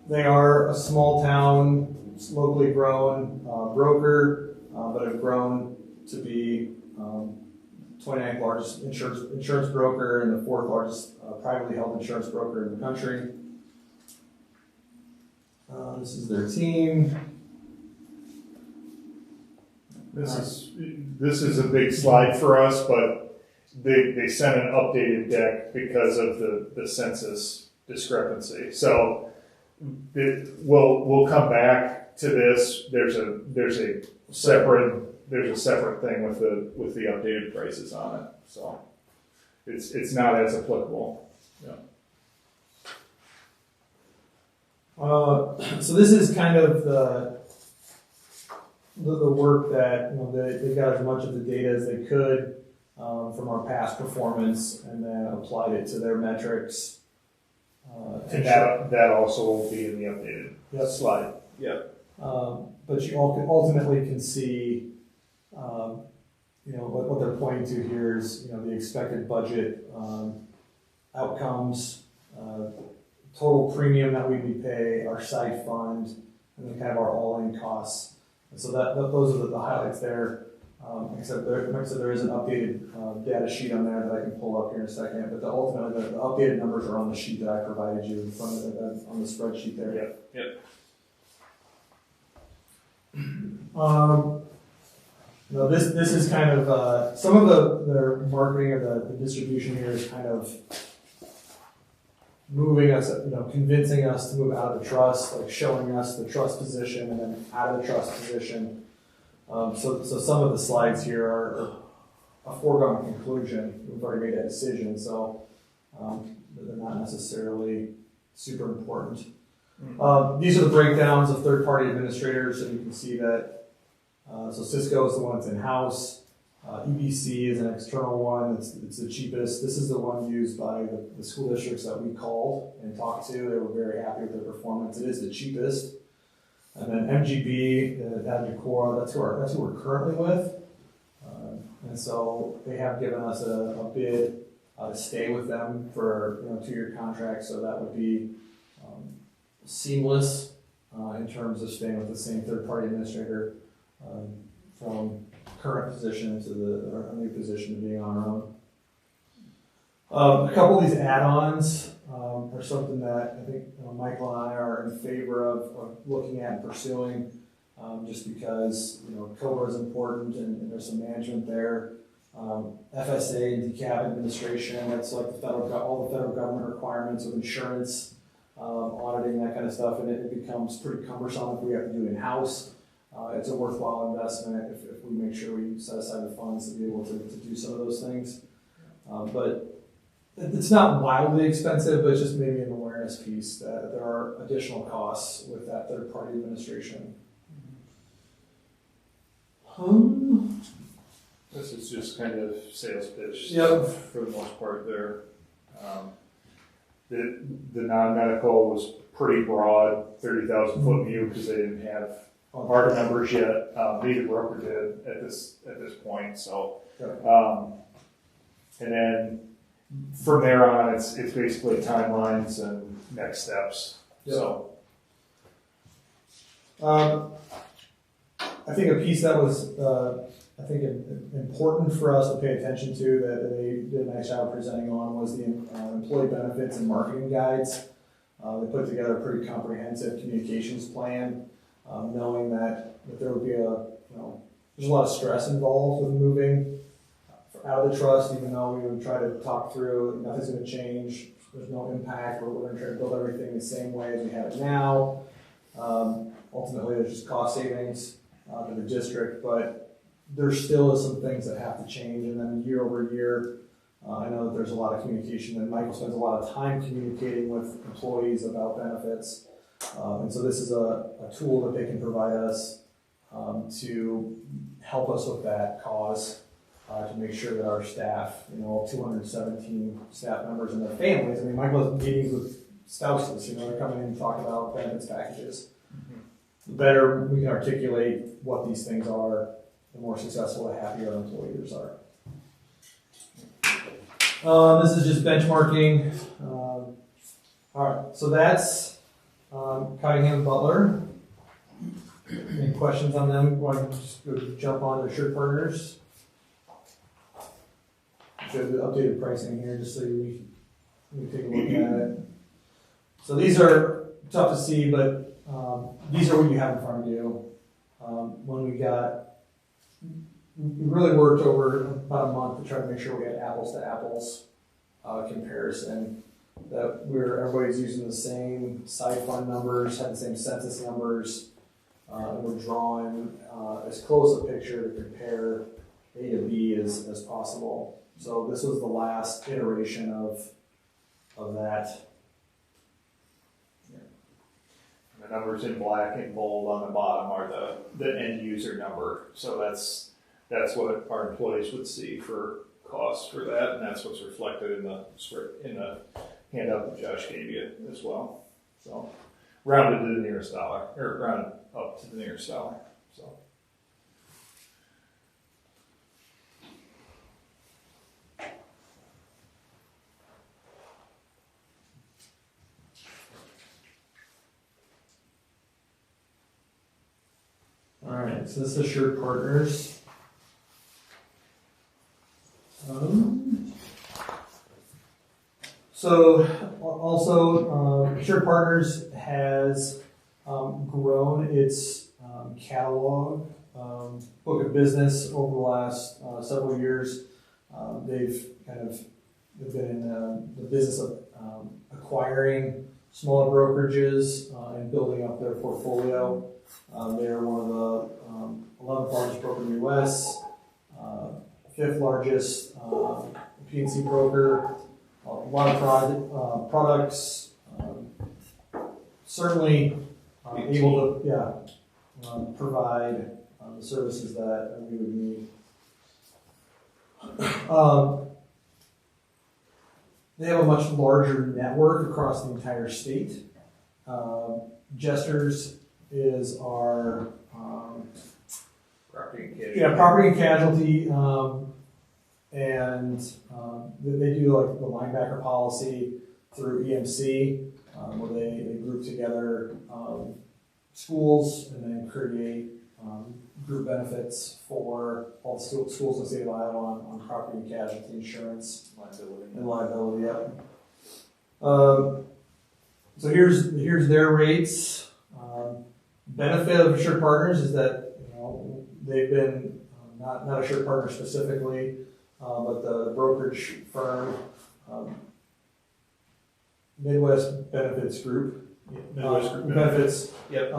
They are a small town, locally grown broker, but have grown to be 29th largest insurance broker and the 4th largest privately held insurance broker in the country. This is their team. This is a big slide for us, but they sent an updated deck because of the census discrepancy. So we'll come back to this. There's a separate thing with the updated prices on it. So it's not as applicable. Yeah. So this is kind of the work that they got as much of the data as they could from our past performance, and then applied it to their metrics. And that also will be in the updated slide. Yeah. But you ultimately can see, what they're pointing to here is, the expected budget outcomes, total premium that we'd pay, our side fund, and then kind of our all-in costs. And so those are the highlights there. Like I said, there is an updated data sheet on there that I can pull up here in a second. But ultimately, the updated numbers are on the sheet that I provided you in front of on the spreadsheet there. Yep. This is kind of some of their marketing or the distribution here is kind of moving us, convincing us to move out of the trust, like showing us the trust position and then out of the trust position. So some of the slides here are a foregone conclusion. We've already made that decision, so they're not necessarily super important. These are the breakdowns of third-party administrators, so you can see that. So Cisco is the one that's in-house. EBC is an external one. It's the cheapest. This is the one used by the school districts that we called and talked to. They were very happy with their performance. It is the cheapest. And then MGB, Decorah, that's who we're currently with. And so they have given us a bid to stay with them for 2-year contract. So that would be seamless in terms of staying with the same third-party administrator from current position to our new position to being on our own. A couple of these add-ons are something that I think Michael and I are in favor of looking at and pursuing, just because COBRA is important and there's some management there. FSA and DCAP administration, that's like all the federal government requirements of insurance, auditing, that kind of stuff, and it becomes pretty cumbersome if we have to do it in-house. It's a worthwhile investment if we make sure we set aside the funds to be able to do some of those things. But it's not wildly expensive, but it's just maybe an awareness piece that there are additional costs with that third-party administration. This is just kind of sales pitch. Yep. For the most part there. The non-medical was pretty broad, 30,000 foot view, because they didn't have market numbers yet. Neither broker did at this point. So, and then from there on, it's basically timelines and next steps. Yep. So, I think a piece that was important for us to pay attention to that they did a nice job presenting on was the employee benefits and marketing guides. They put together a pretty comprehensive communications plan, knowing that there would be there's a lot of stress involved with moving out of the trust, even though we would try to talk through, nothing's going to change, there's no impact, we're going to try to build everything the same way as we have it now. Ultimately, there's just cost savings to the district, but there still is some things that have to change, and then year over year, I know that there's a lot of communication, and Michael spends a lot of time communicating with employees about benefits, and so this is a tool that they can provide us to help us with that cause, to make sure that our staff, 217 staff members and their families, Michael has meetings with spouses, they're coming in and talking about benefits packages. The better we can articulate what these things are, the more successful, the happier our employees are. This is just benchmarking. All right, so that's Cottingham Butler. Any questions on them? Want to just go jump on to Shirt Partners? Show the updated pricing here, just so we take a look at it. So these are tough to see, but these are what you have in front of you. When we really worked over about a month to try to make sure we had apples to apples comparison, that everybody's using the same side fund numbers, had the same census numbers, and we're drawing as close a picture to compare A to B as possible. So this was the last iteration of that. the numbers in black and bold on the bottom are the end user number. So that's what our employees would see for costs for that, and that's what's reflected in the handout that Josh gave you as well. So rounded to the nearest dollar, or rounded up to the nearest dollar. So. All right, so this is Shirt Partners. So also, Shirt Partners has grown its catalog, book of business over the last several years. They've been in the business of acquiring smaller brokerages and building up their portfolio. They're one of the 11th largest broker in the U.S., 5th largest P&C broker. A lot of products. Certainly able to provide the services that we would need. They have a much larger network across the entire state. Jesters is our Property and casualty. yeah, property and casualty, and they do like the linebacker policy through EMC, where they group together schools and then create group benefits for all the schools in the state of Iowa on property and casualty insurance and liability. Yep. So here's their rates. Benefit of Assured Partners is that they've been not Assured Partners specifically, but the brokerage firm Midwest Benefits Group. Midwest Group Benefits. Yep.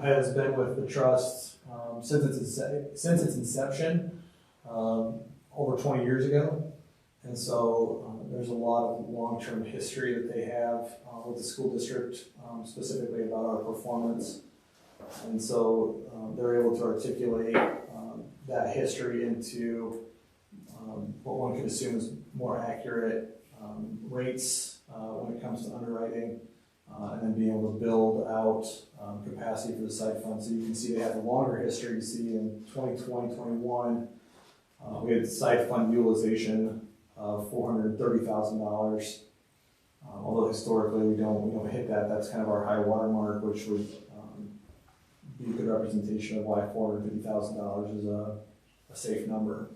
Has been with the trust since its inception over 20 years ago, and so there's a lot of long-term history that they have with the school district, specifically about our performance, and so they're able to articulate that history into what one could assume is more accurate rates when it comes to underwriting. And then being able to build out capacity for the side fund. So you can see they have a longer history. You see in 2020, 21, we had side fund utilization of $430,000. Although historically we don't hit that. That's kind of our high water mark, which would be a good representation of why $450,000 is a safe number.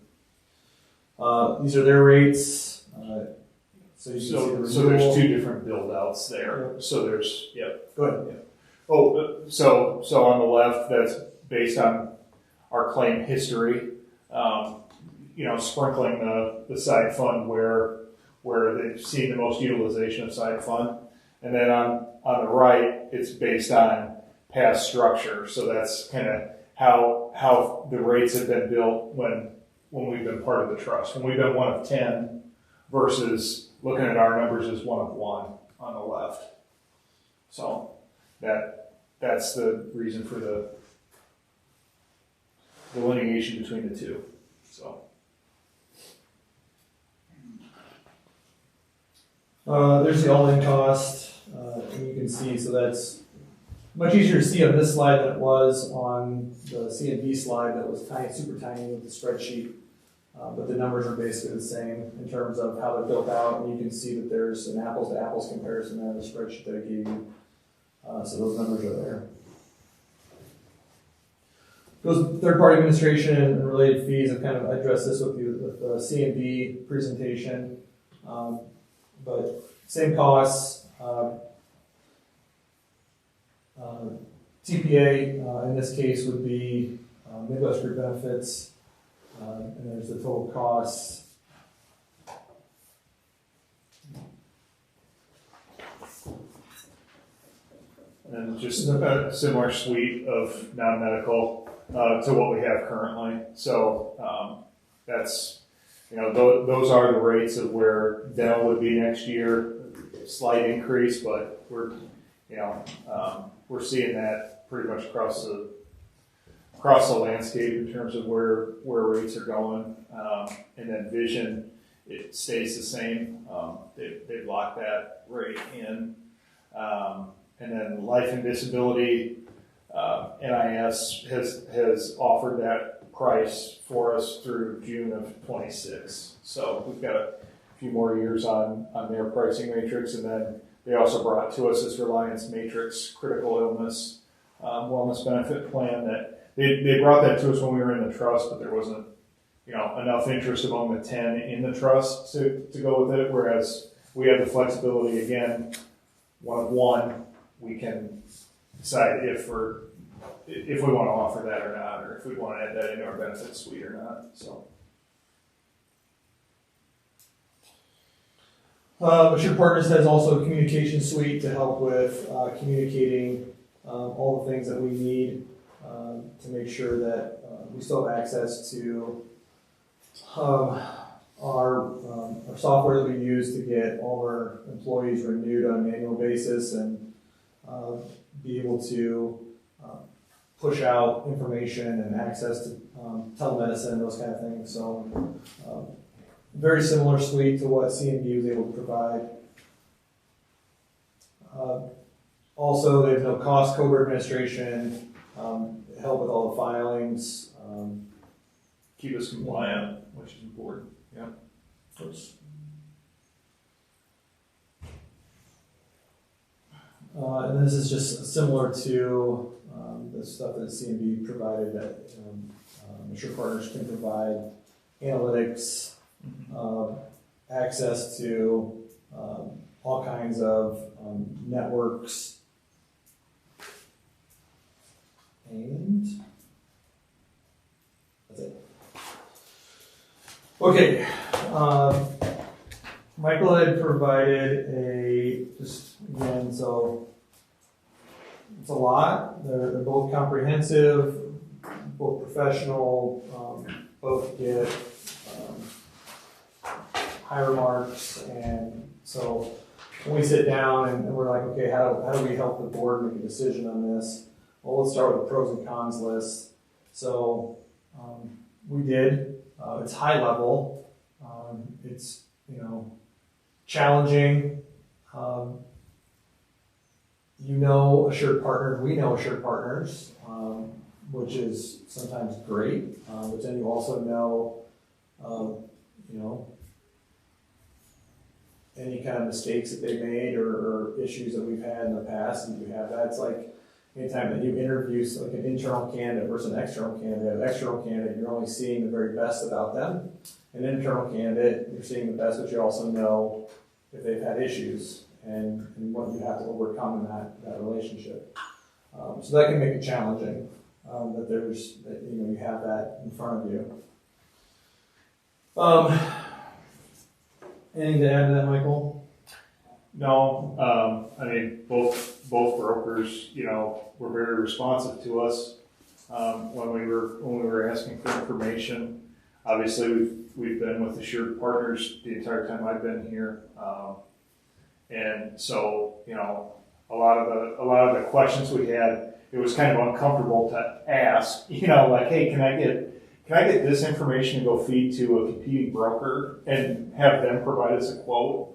These are their rates. So there's two different build outs there. Yep. So there's, yep. Go ahead. Yep. Oh, so on the left, that's based on our claim history. Sprinkling the side fund where they've seen the most utilization of side fund. And then on the right, it's based on past structure. So that's kind of how the rates have been built when we've been part of the trust. When we've been one of 10 versus looking at our numbers as one of 1 on the left. So that's the reason for the delineation between the two. So there's the all-in cost, and you can see, so that's much easier to see on this slide than it was on the C&D slide that was tiny, super tiny with the spreadsheet. But the numbers are basically the same in terms of how they're built out, and you can see that there's an apples-to-apples comparison there in the spreadsheet that I gave you. So those numbers are there. Those third-party administration and related fees, I've kind of addressed this with you with the C&D presentation, but same costs. TPA in this case would be Midwest Group Benefits. And there's the total costs. and just a similar suite of non-medical to what we have currently. So those are the rates of where dental would be next year. Slight increase, but we're seeing that pretty much across the landscape in terms of where rates are going. And then vision, it stays the same. They've locked that rate in. And then life and disability, NIS has offered that price for us through June of 26. So we've got a few more years on their pricing matrix. And then they also brought to us this Reliance Matrix critical illness wellness benefit plan that they brought that to us when we were in the trust, but there wasn't enough interest among the 10 in the trust to go with it. Whereas we have the flexibility, again, one, we can decide if we want to offer that or not, or if we want to add that into our benefit suite or not. So. Assured Partners has also a communication suite to help with communicating all the things that we need to make sure that we still have access to our software that we use to get all of our employees renewed on an annual basis and be able to push out information and access to telemedicine and those kind of things. So very similar suite to what CMB was able to provide. Also, there's no cost COBRA administration, help with all the filings. Keep us compliant, which is important. Yeah. And this is just similar to the stuff that CMB provided that Assured Partners can provide analytics, access to all kinds of networks, and that's it. Okay. Michael had provided just again, so it's a lot. They're both comprehensive, both professional, both get high remarks, and so when we sit down and we're like, okay, how do we help the board make a decision on this? Well, let's start with the pros and cons list. So we did. It's high level. It's challenging. Assured Partners. We know Assured Partners, which is sometimes great. But then you also know, any kind of mistakes that they made or issues that we've had in the past. And you have that. It's like anytime that you interview like an internal candidate versus an external candidate. An external candidate, you're only seeing the very best about them. An internal candidate, you're seeing the best, but you also know if they've had issues and what you have to overcome in that relationship. So that can make it challenging, that you have that in front of you. Anything to add to that, Michael? No, I mean, both brokers, were very responsive to us when we were asking for information. Obviously, we've been with Assured Partners the entire time I've been here, and so a lot of the questions we had, it was kind of uncomfortable to ask. Like, hey, can I get this information to go feed to a competing broker and have them provide us a quote?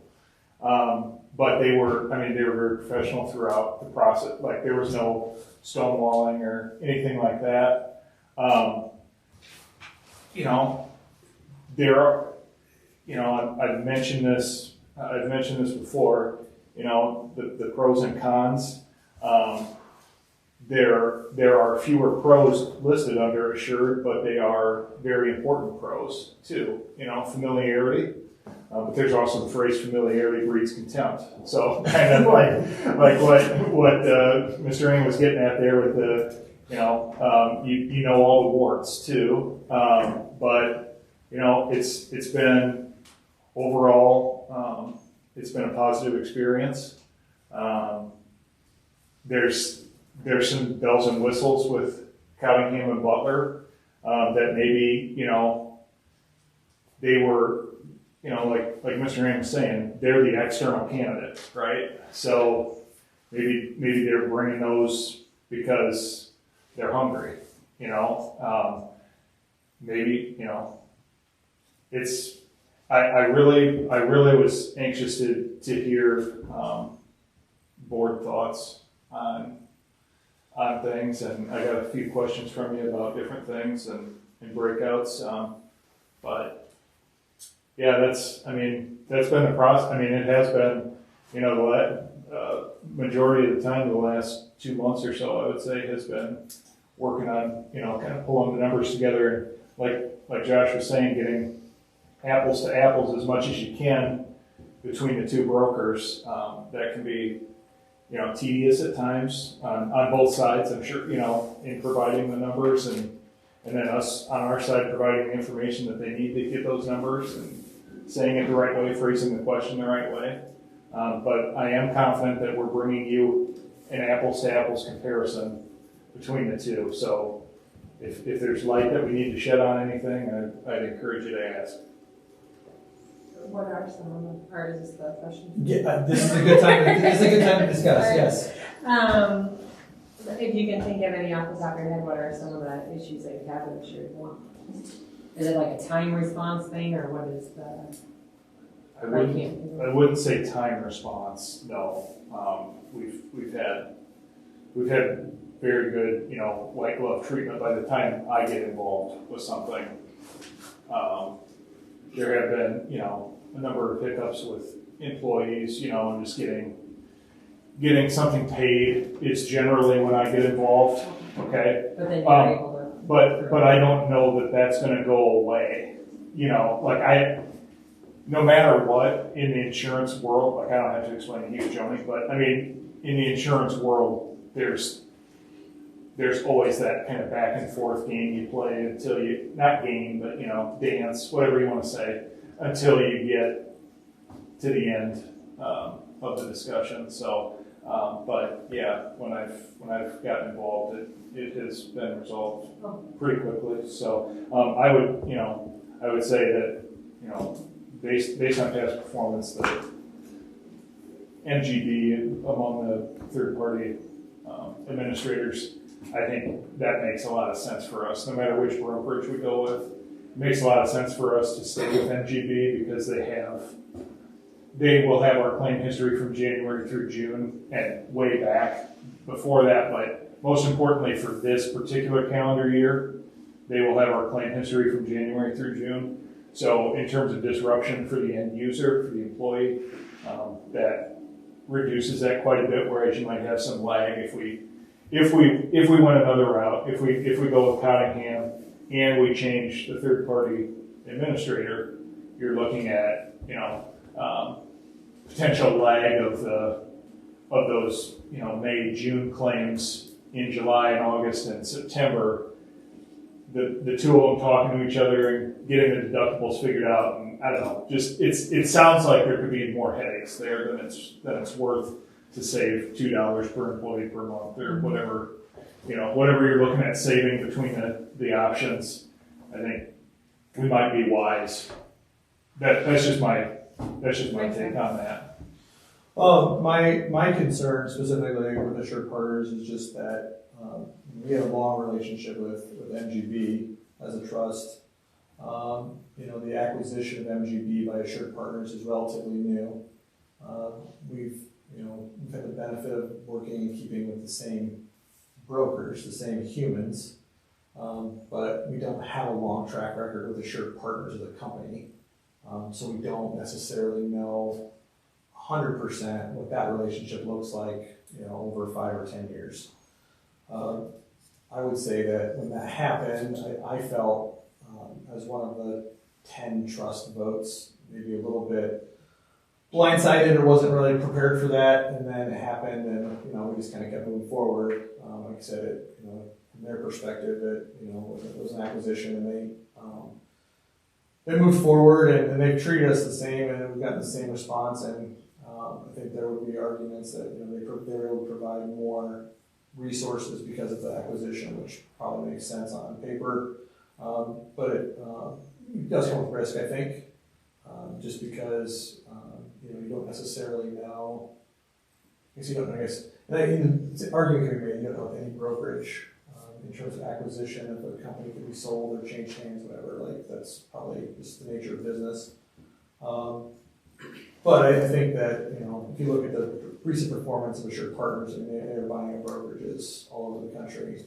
But they were very professional throughout the process. Like, there was no stonewalling or anything like that. I've mentioned this before, the pros and cons. There are fewer pros listed under Assured, but they are very important pros too. Familiarity. But there's also the phrase "familiarity breeds contempt." So kind of like what Mr. Ng was getting at there with the you know all the warts too. But it's been overall it's been a positive experience. There's some bells and whistles with Cottingham and Butler that maybe they were. Like Mr. Ng was saying, they're the external candidate, right? So maybe they're bringing those because they're hungry, maybe, it's, I really was anxious to hear board thoughts on things, and I got a few questions from you about different things and breakouts, but yeah, that's been the process. It has been, the majority of the time, the last 2 months or so, I would say, has been working on, kind of pulling the numbers together. Like Josh was saying, getting apples to apples as much as you can between the two brokers. That can be, tedious at times on both sides, I'm sure, in providing the numbers and then us on our side providing the information that they need to get those numbers and saying it the right way, phrasing the question the right way. But I am confident that we're bringing you an apples to apples comparison between the two. So if there's light that we need to shed on anything, I'd encourage you to ask. What are some of the, or is this the question? Yeah, this is a good time. This is a good time to discuss. Yes. If you can think of any off the top of your head, what are some of the issues that you have with the shared one? Is it like a time response thing, or what is the? I wouldn't say time response, no. We've had very good, white glove treatment by the time I get involved with something. There have been, a number of hiccups with employees, and just getting something paid is generally when I get involved, okay? But then you're able to. But I don't know that that's gonna go away. No matter what, in the insurance world, I don't have to explain to you, Joni, but I mean, in the insurance world, there's always that kind of back and forth game you play until you, not game, but dance, whatever you want to say, until you get to the end of the discussion. So, but yeah, when I've gotten involved, it has been resolved pretty quickly. So, I would say that, based on past performance, the MGB among the third-party administrators, I think that makes a lot of sense for us. No matter which brokerage we go with, it makes a lot of sense for us to stay with MGB because they will have our claim history from January through June and way back before that. But most importantly, for this particular calendar year, they will have our claim history from January through June. So in terms of disruption for the end user, for the employee, that reduces that quite a bit, whereas you might have some lag if we went another route, if we go with Cottingham and we change the third party administrator, you're looking at, potential lag of those, May, June claims in July and August and September. The two of them talking to each other and getting the deductibles figured out, and I don't know, just it sounds like there could be more headaches there than it's worth to save $2 per employee per month or whatever you're looking at saving between the options. I think we might be wise. That's just my take on that. My concern specifically with Assured Partners is just that we have a long relationship with MGB as a trust. The acquisition of MGB by Assured Partners is relatively new. We've had the benefit of working and keeping with the same brokers, the same humans, but we don't have a long track record with Assured Partners as a company. So we don't necessarily know 100% what that relationship looks like, over 5 or 10 years. I would say that when that happened, I felt as one of the 10 trust votes, maybe a little bit blindsided or wasn't really prepared for that, and then it happened, and we just kind of kept moving forward. Like I said, from their perspective, it was an acquisition, and they moved forward, and they've treated us the same, and we've gotten the same response. And I think there would be arguments that they were able to provide more resources because of the acquisition, which probably makes sense on paper, but it does come with risk, I think, just because you don't necessarily know. The argument can be made, you don't know with any brokerage in terms of acquisition, if a company could be sold or change hands, whatever. That's probably just the nature of business. But I think that if you look at the recent performance of Assured Partners, they're buying up brokerages all over the country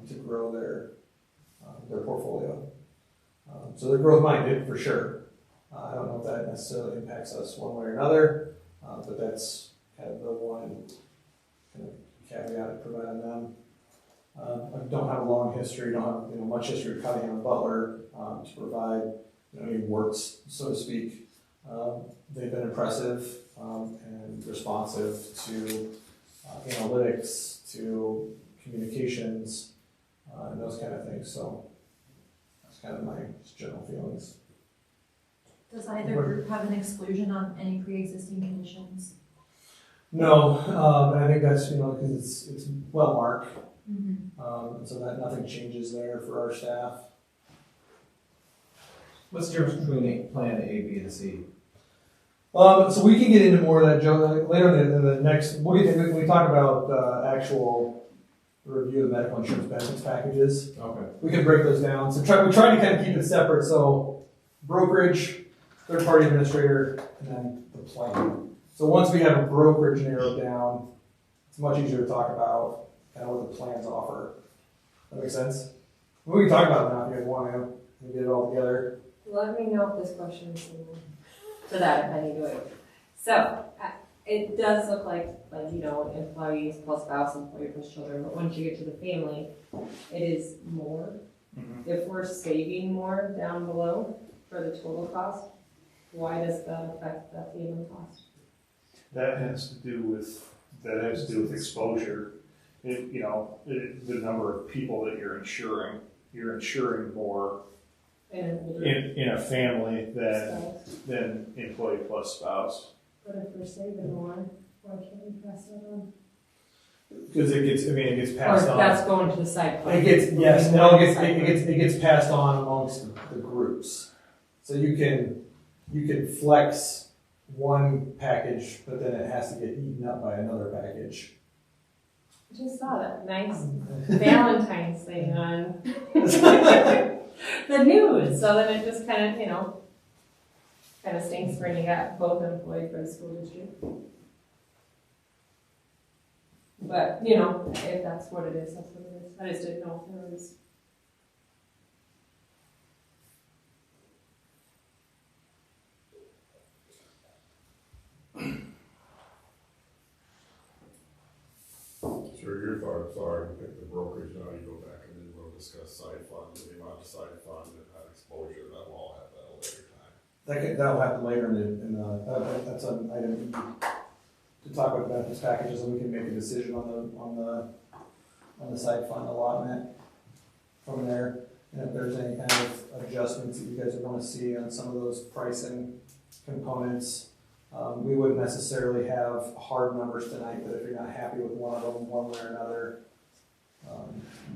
to grow their portfolio. So they're growth minded for sure. I don't know if that necessarily impacts us one way or another, but that's kind of the one kind of caveat I provide on them. I don't have a long history, don't have much history of Cottingham and Butler to provide any warts, so to speak. They've been impressive and responsive to analytics, to communications, and those kind of things. So that's kind of my general feelings. Does either group have an exclusion on any pre-existing conditions? No, I think that's because it's well marked, so that nothing changes there for our staff. What's the difference between plan A, B, and C? So we can get into more of that, Joe, later in the next. We talk about actual review of the medical insurance benefits packages. Okay. We can break those down. So we try to kind of keep it separate. So brokerage, third-party administrator, and then the plan. So once we have a brokerage narrowed down, it's much easier to talk about kind of what the plans offer. That makes sense? We can talk about it now if you guys want to. We get it all together. Let me know if this question is similar to that, if I need to wait. So, it does look like, employees plus spouse, employee plus children, but once you get to the family, it is more. Mhm. If we're saving more down below for the total cost, why does that affect the family cost? That has to do with exposure. The number of people that you're insuring. You're insuring more in a family than employee plus spouse. But if we're saving more, why can't we pass that on? Because it gets passed Or on. that's going to the side fund? It gets passed on amongst the groups. So you can flex one package, but then it has to get eaten up by another package. I just saw that nice Valentine's thing on the news, so then it just kind of stinks when you got both employed for the school district. But, if that's what it is, that's what it is. I just didn't know if there was. Sure, your thoughts are, you pick the brokerage, now you go back and then we'll discuss side funds, and the amount of side fund and that exposure, that will all have that at a later time. That'll happen later that's an item to talk about benefits packages, and we can make a decision on the side fund allotment from there. And if there's any kind of adjustments that you guys would want to see on some of those pricing components, we wouldn't necessarily have hard numbers tonight, but if you're not happy with one of them, one way or another,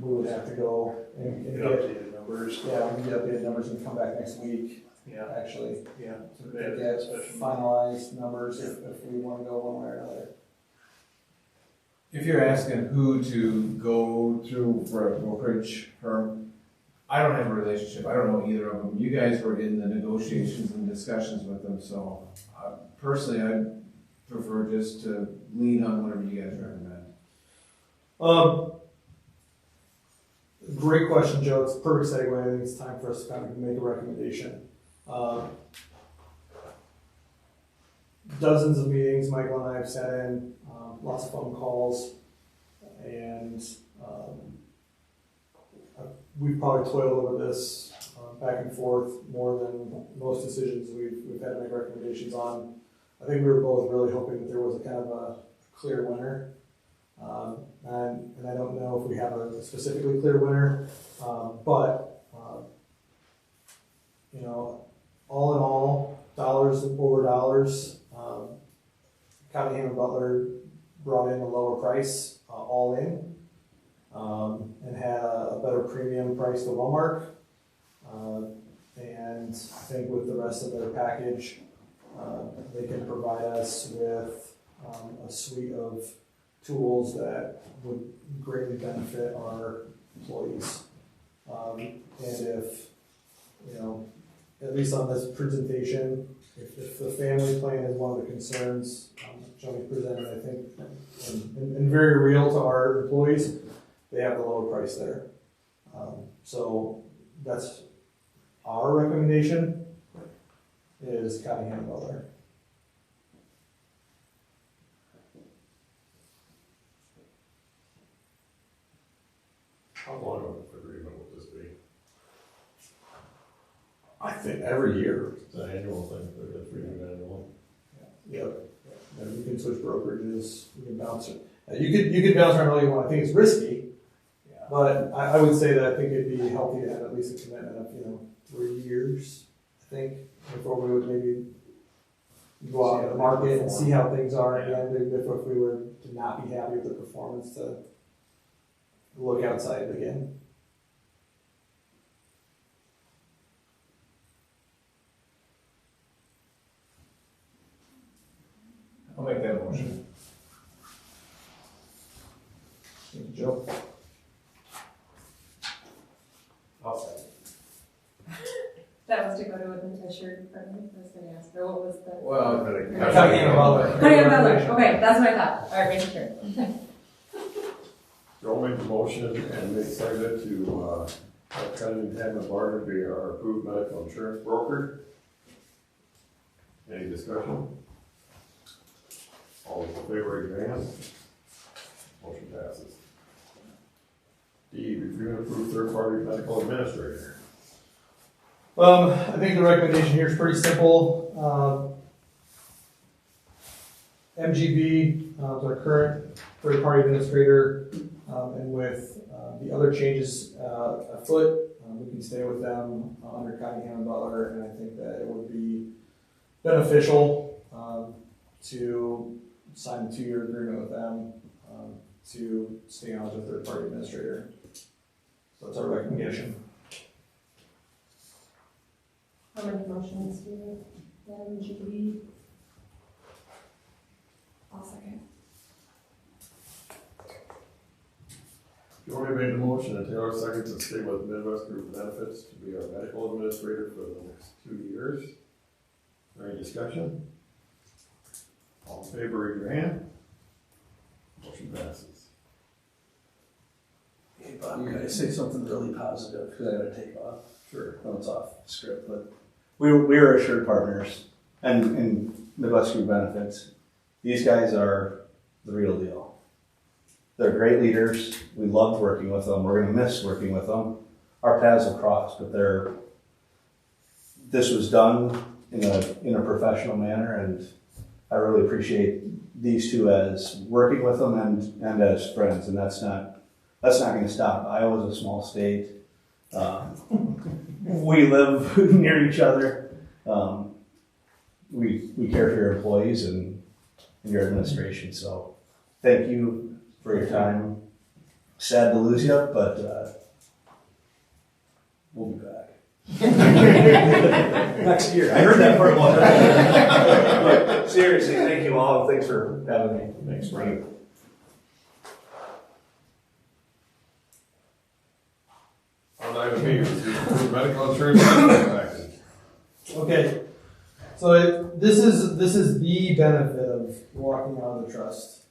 we would have to go and Get get updated numbers. Yeah, we can get updated numbers and come back next week, Yeah. actually. Yeah. To get finalized numbers if we want to go one way or another. If you're asking who to go through for a brokerage firm, I don't have a relationship. I don't know either of them. You guys were in the negotiations and discussions with them, so personally, I'd prefer just to lean on whatever you guys recommend. Great question, Joe. It's a perfect segue. I think it's time for us to kind of make a recommendation. Dozens of meetings Michael and I have sat in, lots of phone calls, and we've probably toiled over this back and forth more than most decisions we've had to make recommendations on. I think we were both really hoping that there was a kind of a clear winner. And I don't know if we have a specifically clear winner, but all in all, dollars over dollars, Cottingham and Butler brought in a lower price, all in, and had a better premium price to Walmart. And I think with the rest of their package, they can provide us with a suite of tools that would greatly benefit our employees. And if, at least on this presentation, if the family plan is one of the concerns Johnny presented, I think, and very real to our employees, they have the lower price there. So that's our recommendation, is Cottingham and Butler. How long of an agreement would this be? I think every year. It's an annual thing, but it's renewed annually. Yep. You can switch brokerages, you can bounce it. You could bounce around all you want. I think it's risky, but I would say that I think it'd be healthy to have at least a commitment of 3 years, I think, before we would maybe go out to the market and see how things are again. If we were to not be happy with the performance, to look outside again. I'll make that motion. Thank you, Joe. That was to go to a shared department, I was gonna ask her, what was the? Well, Cunningham Butler. Cunningham Butler, okay, that's what I thought, alright, making sure. Joe made the motion and they seconded to, have Cunningham and Barter be our approved medical insurance broker. Any discussion? All those in favor, raise your hand. Motion passes. D, review and approve third-party medical administrator. I think the recommendation here is pretty simple. MGB is our current third-party administrator, and with the other changes afoot, we can stay with them under Cunningham and Butler, and I think that it would be beneficial to sign a 2-year agreement with them to stay on as a third-party administrator. So that's our recommendation. How many motions do you have, MGB? I'll second. Joey made the motion and Taylor seconds to stay with Midwest Group Benefits to be our medical administrator for the next 2 years. Is there any discussion? All in favor, raise your hand. Motion passes. Hey Bob, can I say something really positive, because I gotta take off? Sure. No, it's off script, but we are assured partners, and in Midwest Group Benefits, these guys are the real deal. They're great leaders. We loved working with them. We're gonna miss working with them. Our paths have crossed, but this was done in a professional manner, and I really appreciate these two as working with them and as friends, and that's not gonna stop. Iowa's a small state. We live near each other. We care for your employees and your administration, so thank you for your time. Sad to lose you, but we'll be back. Next year. I heard that part one time. Seriously, thank you all. Thanks for having me. Thanks, Brian. On item B, review medical insurance package. Okay, so this is the benefit of walking out of the trust.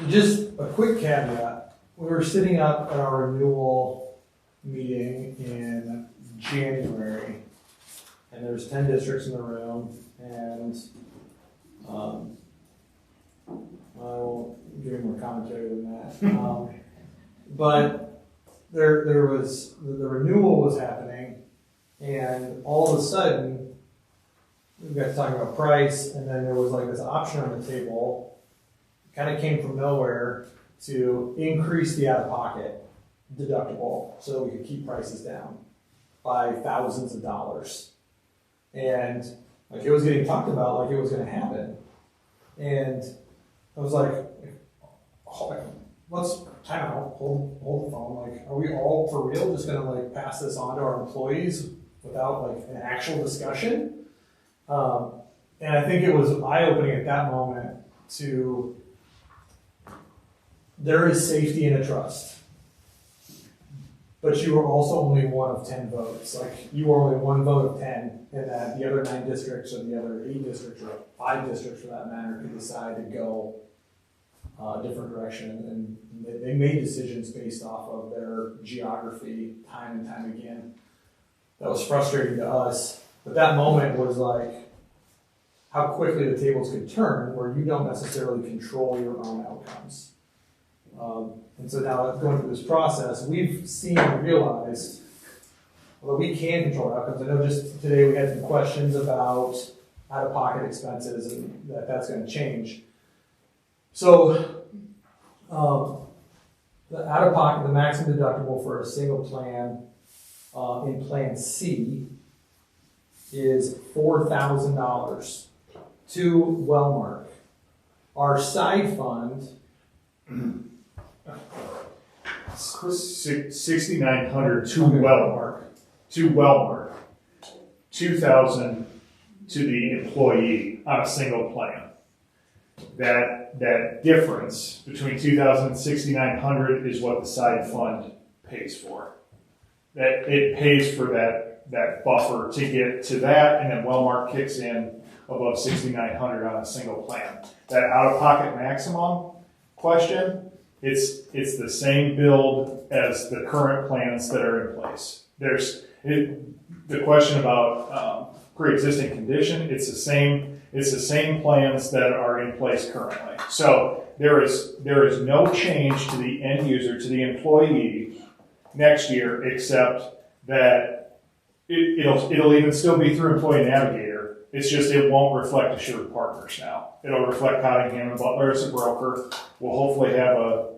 Just a quick caveat: we were sitting up at our renewal meeting in January, and there's 10 districts in the room, and I won't give you more commentary than that. But there was the renewal was happening, and all of a sudden we got to talking about price, and then there was like this option on the table, kind of came from nowhere, to increase the out-of-pocket deductible so that we could keep prices down by thousands of dollars. And like it was getting talked about like it was going to happen, and I was like, let's time out, hold the phone. Like, are we all for real just gonna like pass this on to our employees without like an actual discussion? And I think it was eye-opening at that moment to, there is safety in a trust, but you are also only one of 10 votes. Like, you are only one vote of 10, and that the other 9 districts or the other 8 districts or 5 districts for that matter could decide to go a different direction, and they made decisions based off of their geography time and time again. That was frustrating to us, but that moment was like how quickly the tables could turn where you don't necessarily control your own outcomes. And so now going through this process, we've seen and realized, although we can control outcomes, I know just today we had some questions about out-of-pocket expenses and that's going to change. So the out-of-pocket, the maximum deductible for a single plan in Plan C is $4,000 to Wellmark. Our side fund, $6,900 to Wellmark. To Wellmark. $2,000 to the employee on a single plan. That difference between $2,000 and $6,900 is what the side fund pays for. that it pays for that buffer to get to that, and then Wellmark kicks in above 6,900 on a single plan. That out-of-pocket maximum question, it's the same build as the current plans that are in place. The question about pre-existing condition, it's the same plans that are in place currently. So there is no change to the end user, to the employee next year, except that it'll even still be through Employee Navigator. It's just it won't reflect Assured Partners now. It'll reflect Cottingham and Butler as a broker. We'll hopefully have a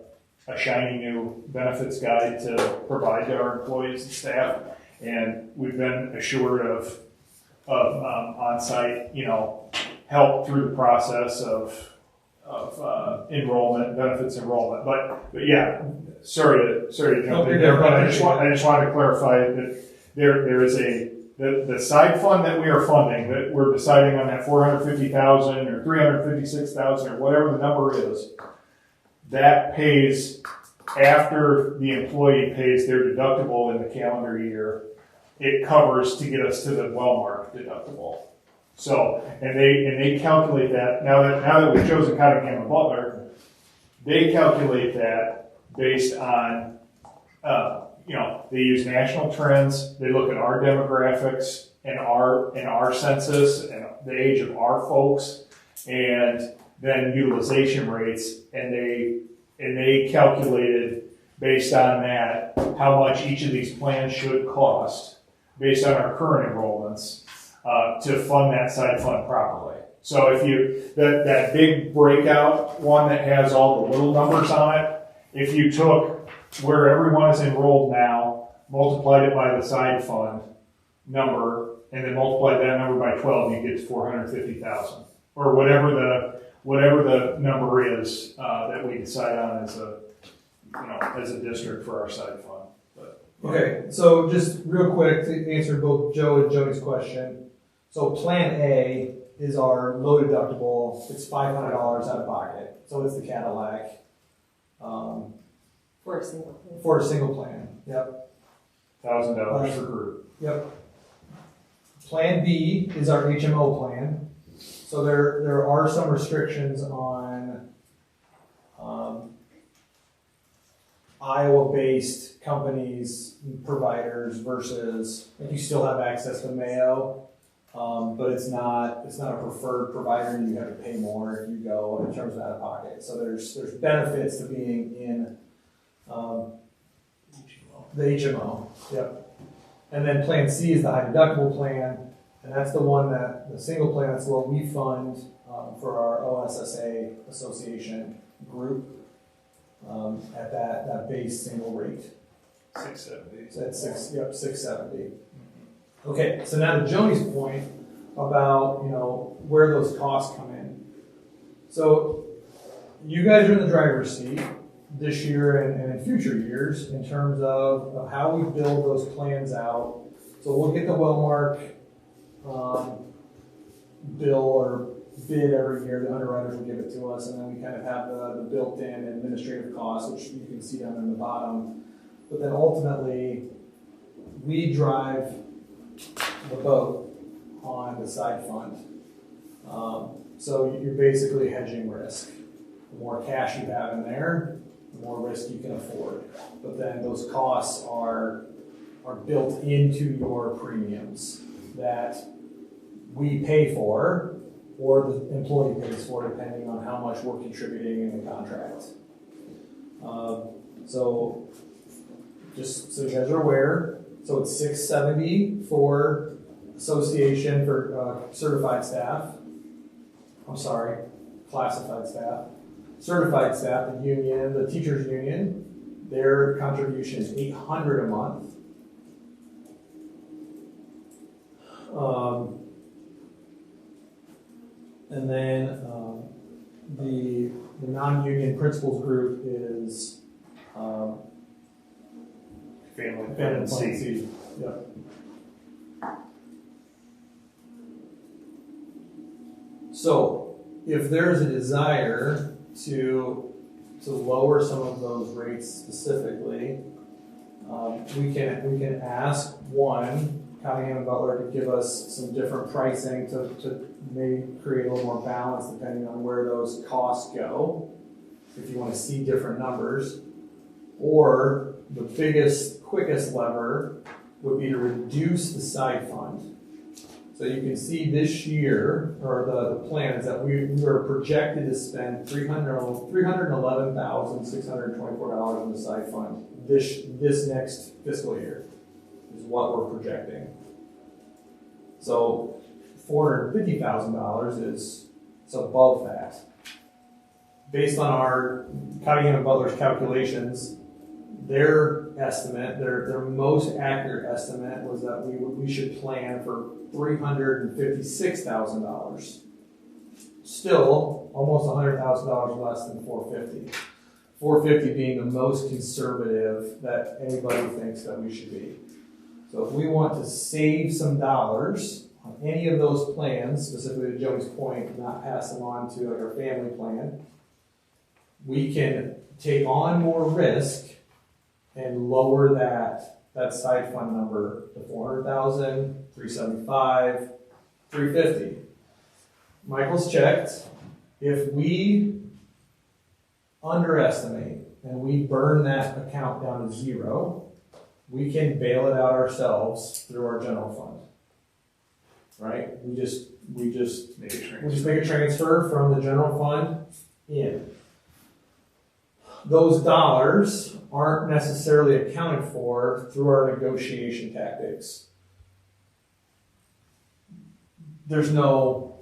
shiny new benefits guide to provide to our employees and staff. And we've been assured of on-site, help through the process of enrollment, benefits enrollment. But yeah, sorry to jump in there, but I just wanted to clarify that there is the side fund that we are funding, that we're deciding on that 450,000 or 356,000 or whatever the number is, that pays after the employee pays their deductible in the calendar year. It covers to get us to the Wellmark deductible. So, and they calculate that, now that we've chosen Cottingham and Butler, they calculate that based on, they use national trends, they look at our demographics and our census and the age of our folks, and then utilization rates, and they calculated based on that how much each of these plans should cost based on our current enrollments to fund that side fund properly. So if that big breakout one that has all the little numbers on it, if you took where everyone is enrolled now, multiplied it by the side fund number, and then multiplied that number by 12, you get to 450,000, or whatever the number is that we decide on as a district for our side fund. Okay, so just real quick to answer both Joe and Joni's question. So Plan A is our low deductible. It's $500 out of pocket. So it's the Cadillac. For a single plan. For a single plan, yep. $1,000 per group. Yep. Plan B is our HMO plan. So there are some restrictions on Iowa-based companies, providers versus, like, you still have access to Mayo, but it's not a preferred provider, and you have to pay more if you go in terms of out of pocket. So there's benefits to being in the HMO. Yep. And then Plan C is the high deductible plan, and that's the one the single plan, that's what we fund for our OSSA association group. At that base single rate. 670. So that's 670. Okay, so now to Joni's point about, where those costs come in. So you guys are in the driver's seat this year and in future years in terms of how we build those plans out. So we'll get the Wellmark bill or bid every year. The underwriters will give it to us, and then we kind of have the built-in administrative costs, which you can see down in the bottom. But then ultimately, we drive the boat on the side fund. So you're basically hedging risk. The more cash you have in there, the more risk you can afford. But then those costs are built into your premiums that we pay for, or the employee pays for, depending on how much we're contributing in the contract. So just so you guys are aware, so it's $670 for association for certified staff. I'm sorry, classified staff. Certified staff, the union, the teachers union, their contribution is $800 a month. And then the non-union principals group is Family Plan C. C. Yep. So if there's a desire to lower some of those rates specifically, we can ask one, Cottingham and Butler, to give us some different pricing to maybe create a little more balance depending on where those costs go, if you want to see different numbers. Or the biggest, quickest lever would be to reduce the side fund. So you can see this year, or the plan is that we are projected to spend $311,624 in the side fund this next fiscal year is what we're projecting. So $450,000 is above that. Based on our Cottingham and Butler's calculations, their estimate, their most accurate estimate was that we should plan for $356,000. Still, almost $100,000 less than $450,000. $450,000 being the most conservative that anybody thinks that we should be. So if we want to save some dollars on any of those plans, specifically to Joey's point, not pass them on to like our family plan, we can take on more risk and lower that side fund number to $400,000, $375,000, $350,000. Michael's checked. If we underestimate and we burn that account down to zero, we can bail it out ourselves through our general fund. Right? We just make a transfer from the general fund in. Those dollars aren't necessarily accounted for through our negotiation tactics. There's no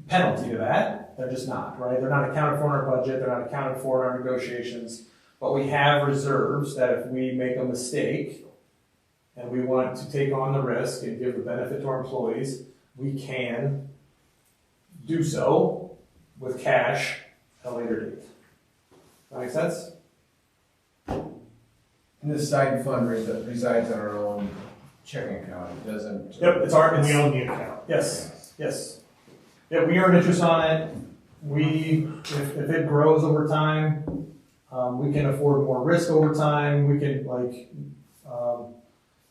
penalty to that. They're just not, right? They're not accounted for in our budget. They're not accounted for in our negotiations. But we have reserves that if we make a mistake and we want to take on the risk and give the benefit to our employees, we can do so with cash at a later date. That make sense? And this side fund resides on our own checking account, it doesn't. Yep, it's our, We own the account. yes. Yeah, we earn interest on it. If it grows over time, we can afford more risk over time. We can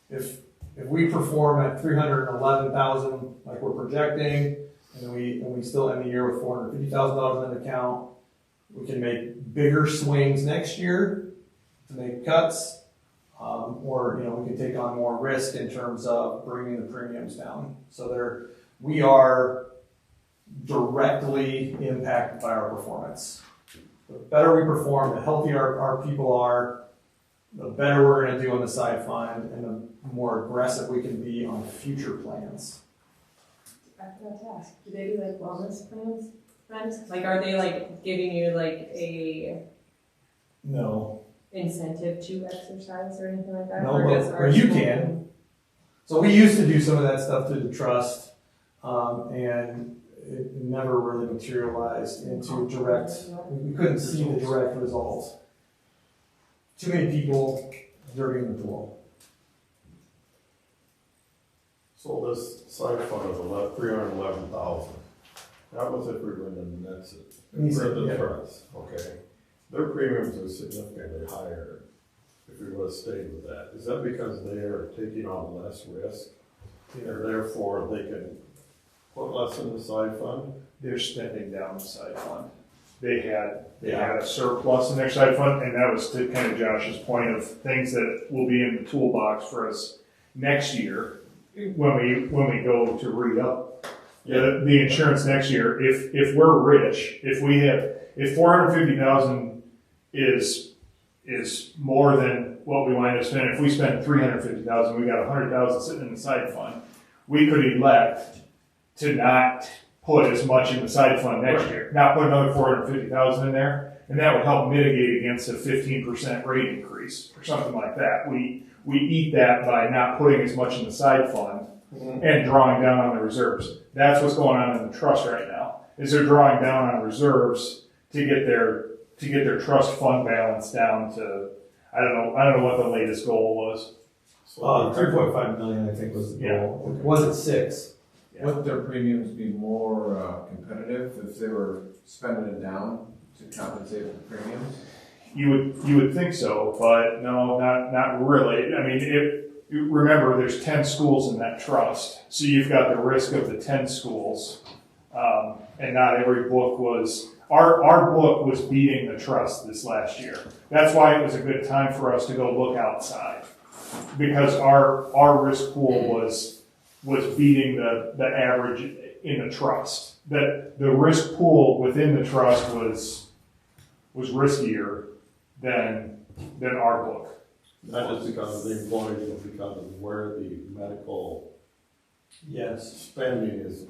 if we perform at $311,000 like we're projecting, and we still end the year with $450,000 in the account, we can make bigger swings next year to make cuts, or we can take on more risk in terms of bringing the premiums down. So we are directly impacted by our performance. The better we perform, the healthier our people are, the better we're going to do on the side fund, and the more aggressive we can be on future plans. I forgot to ask, do they do like wellness plans? Like, are they like giving you like a No. incentive to exercise or anything like that? No, or you can. So we used to do some of that stuff through the trust, and it never really materialized into direct. We couldn't see the direct results. Too many people dirtying the pool. So this side fund is $311,000. That was if we were in the nets, the trust, okay? Their premiums are significantly higher if we would have stayed with that. Is that because they are taking on less risk? And therefore they can put less in the side fund? They're spending down the side fund. They had a surplus in their side fund, and that was to kind of Josh's point of things that will be in the toolbox for us next year when we go to re-up the insurance next year. If we're rich, if $450,000 is more than what we wind up spending, if we spend $350,000, we got $100,000 sitting in the side fund, we could elect to not put as much in the side fund next year, not put another $450,000 in there, and that would help mitigate against a 15% rate increase or something like that. We eat that by not putting as much in the side fund and drawing down on the reserves. That's what's going on in the trust right now. Is they're drawing down on reserves to get their trust fund balance down to, I don't know what the latest goal was. 3.5 million, I think, was the goal. It wasn't 6. Would their premiums be more competitive if they were spending it down to compensate for the premiums? You would think so, but no, not really. I mean, remember, there's 10 schools in that trust, so you've got the risk of the 10 schools, and not every book was. Our book was beating the trust this last year. That's why it was a good time for us to go look outside, because our risk pool was beating the average in the trust. That the risk pool within the trust was riskier than our book. Not just because of the employees, but because of where the medical Yes. spending is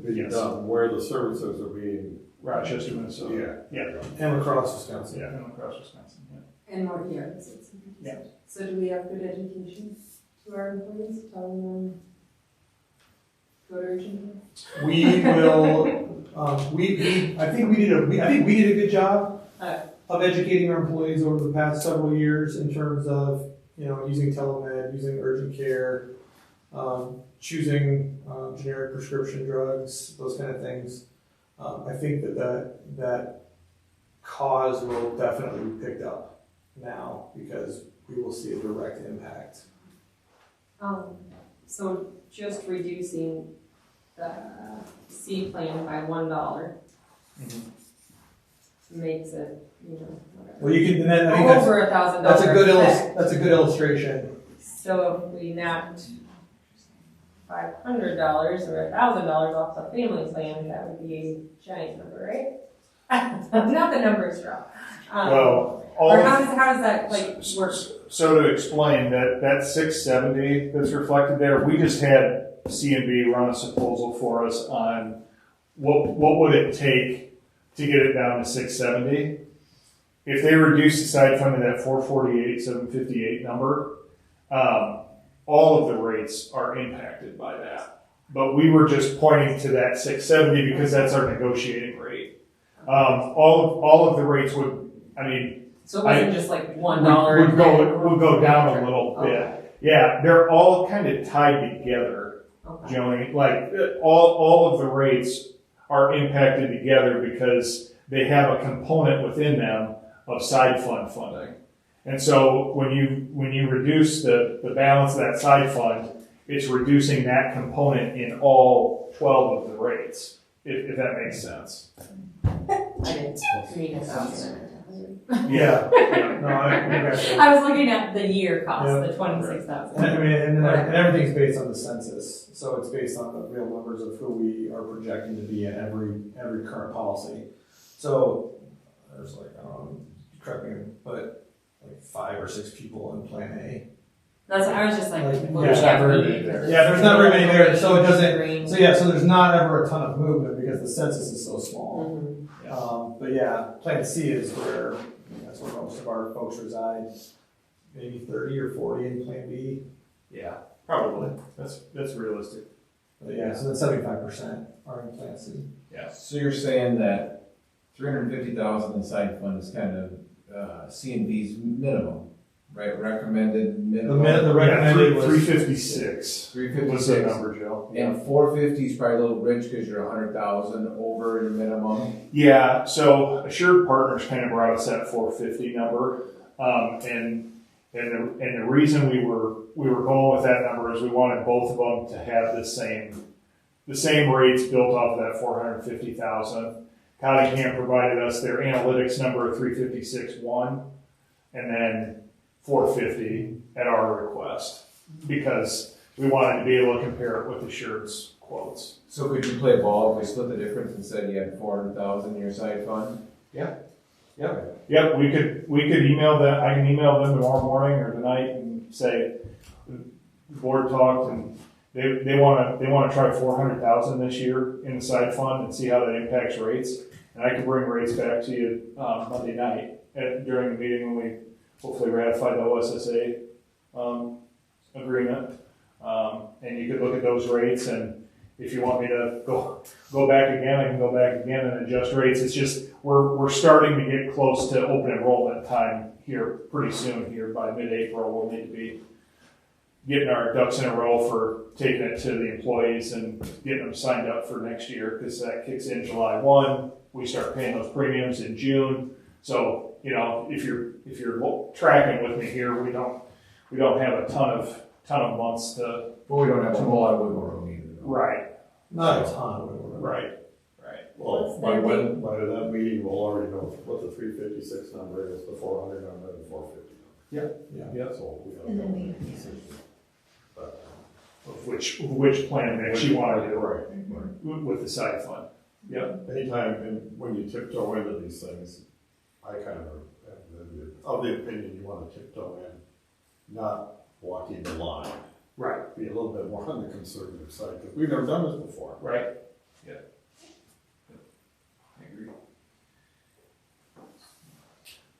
being Yes. done, where the services are being. Rochester, Minnesota. Yeah. And lacrosse, Wisconsin. Yeah, and across Wisconsin. Yeah. And more here. Yeah. So do we have good education to our employees, telling them go to urgent care? We will, I think we did a good job of educating our employees over the past several years in terms of, using telemed, using urgent care, choosing generic prescription drugs, those kind of things. I think that cause will definitely be picked up now because we will see a direct impact. So just reducing the C plan by $1 makes it, whatever. Well, you can, and then I think over $1,000. That's a good illustration. So if we knocked $500 or $1,000 off the family plan, that would be a giant number, right? Not the numbers drop. Well, or how does that work? So to explain that 670 that's reflected there, we just had CNB run a proposal for us on what would it take to get it down to 670. If they reduce the side fund to that 448, 758 number, all of the rates are impacted by that. But we were just pointing to that 670 because that's our negotiating rate. All of the rates would, so it wasn't just like $1. would go down a little bit. Okay. Yeah, they're all kind of tied together, Okay. Joni. Like all of the rates are impacted together because they have a component within them of side fund funding. And so when you reduce the balance of that side fund, it's reducing that component in all 12 of the rates, if that makes sense. I didn't mean $1,000. Yeah. No, I was looking at the year cost, Yeah. the 26,000. And everything's based on the census, so it's based on the real numbers of who we are projecting to be in every current policy. So there's correct me, but 5 or 6 people in Plan A. I was just like, there's not very many there, so it doesn't. So there's not ever a ton of movement because the census is so small. But yeah, Plan C is that's where most of our folks reside. Maybe 30 or 40 in Plan B. Yeah, probably. That's realistic. But yeah, so then 75% are in Plan C. Yeah. So you're saying that 350,000 in side fund is kind of C&B's minimum, right? Recommended minimum. The recommended was 356. 356 was the number, Joe. And 450 is probably a little rich because you're 100,000 over your minimum. Yeah, so Assured Partners kind of brought us that 450 number, and the reason we were going with that number is we wanted both of them to have the same rates built off of that 450,000. Cottingham provided us their analytics number of 356.1, and then 450 at our request because we wanted to be able to compare it with Assured's quotes. So could you play ball if we split the difference and said you had 400,000 in your side fund? Yep, we could email them. I can email them tomorrow morning or tonight and say the board talked and they want to try 400,000 this year in the side fund and see how that impacts rates. And I can bring rates back to you Monday night during the meeting when we hopefully ratify the OSSA agreement. And you could look at those rates, and if you want me to go back again, I can go back again and adjust rates. It's just we're starting to get close to open enrollment time here pretty soon. Here by mid-April, we'll need to be getting our ducks in a row for taking it to the employees and getting them signed up for next year because that kicks in July 1. We start paying those premiums in June. So you know, if you're tracking with me here, we don't have a ton of months to. But we don't have a whole lot of wiggle room either. Right. Not a ton of it. Right. Well, by that meeting, we'll already know what the 356 number is, the 400 number, and the 450 number. Yeah. So we And don't then know. we, Of which plan mix you want to do Right. with the side fund. Yep. Anytime, when you tiptoe into these things, I kind of the opinion you want to tiptoe in, not walking the line. Right. Be a little bit more on the conservative side, because we've never done this before. Right. Yeah. I agree.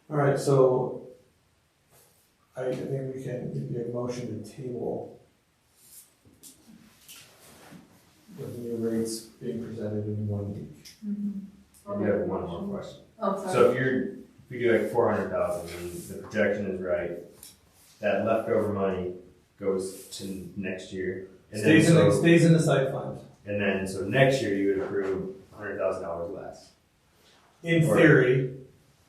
All right, so I think we can get a motion to table the new rates being presented in 1 week. Mm-hmm. I do have one more question. Oh, sorry. So if we do like 400,000, and the projection is right, that leftover money goes to next year. And Stays then in the side fund. And then, so next year you would approve $100,000 less. In theory,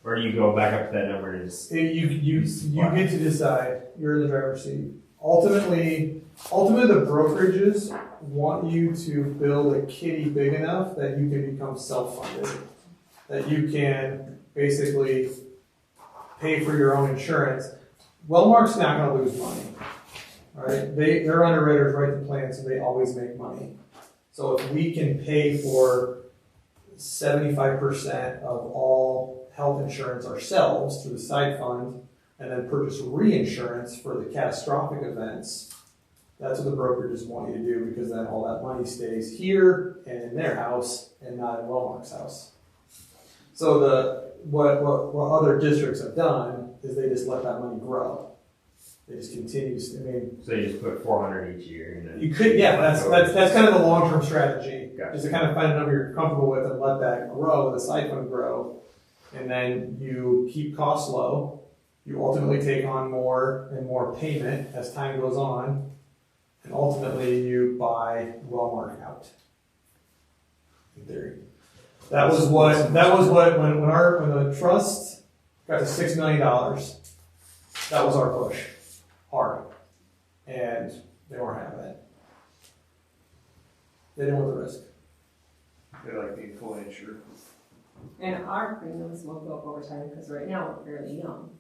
Or do you go back up to that number and just? you get to decide. You're in the driver's seat. Ultimately, the brokerages want you to build a kitty big enough that you can become self-funded, that you can basically pay for your own insurance. Wellmark's not going to lose money, right? Their underwriters write the plan, so they always make money. So if we can pay for 75% of all health insurance ourselves through the side fund, and then purchase reinsurance for the catastrophic events, that's what the brokerages want you to do, because then all that money stays here and in their house and not in Wellmark's house. So what other districts have done is they just let that money grow. They just continue. So you just put 400 each year, and then You could, yeah. That's kind of the long-term strategy. Gotcha. Is to kind of find a number you're comfortable with and let that grow, the side fund grow, and then you keep costs low. You ultimately take on more and more payment as time goes on, and ultimately you buy Wellmark out. In theory, that was what when the trust got to $6 million, that was our push, hard, and they weren't having it. They didn't want the risk. They like being fully insured. And our premiums will go up over time because right now we're fairly young.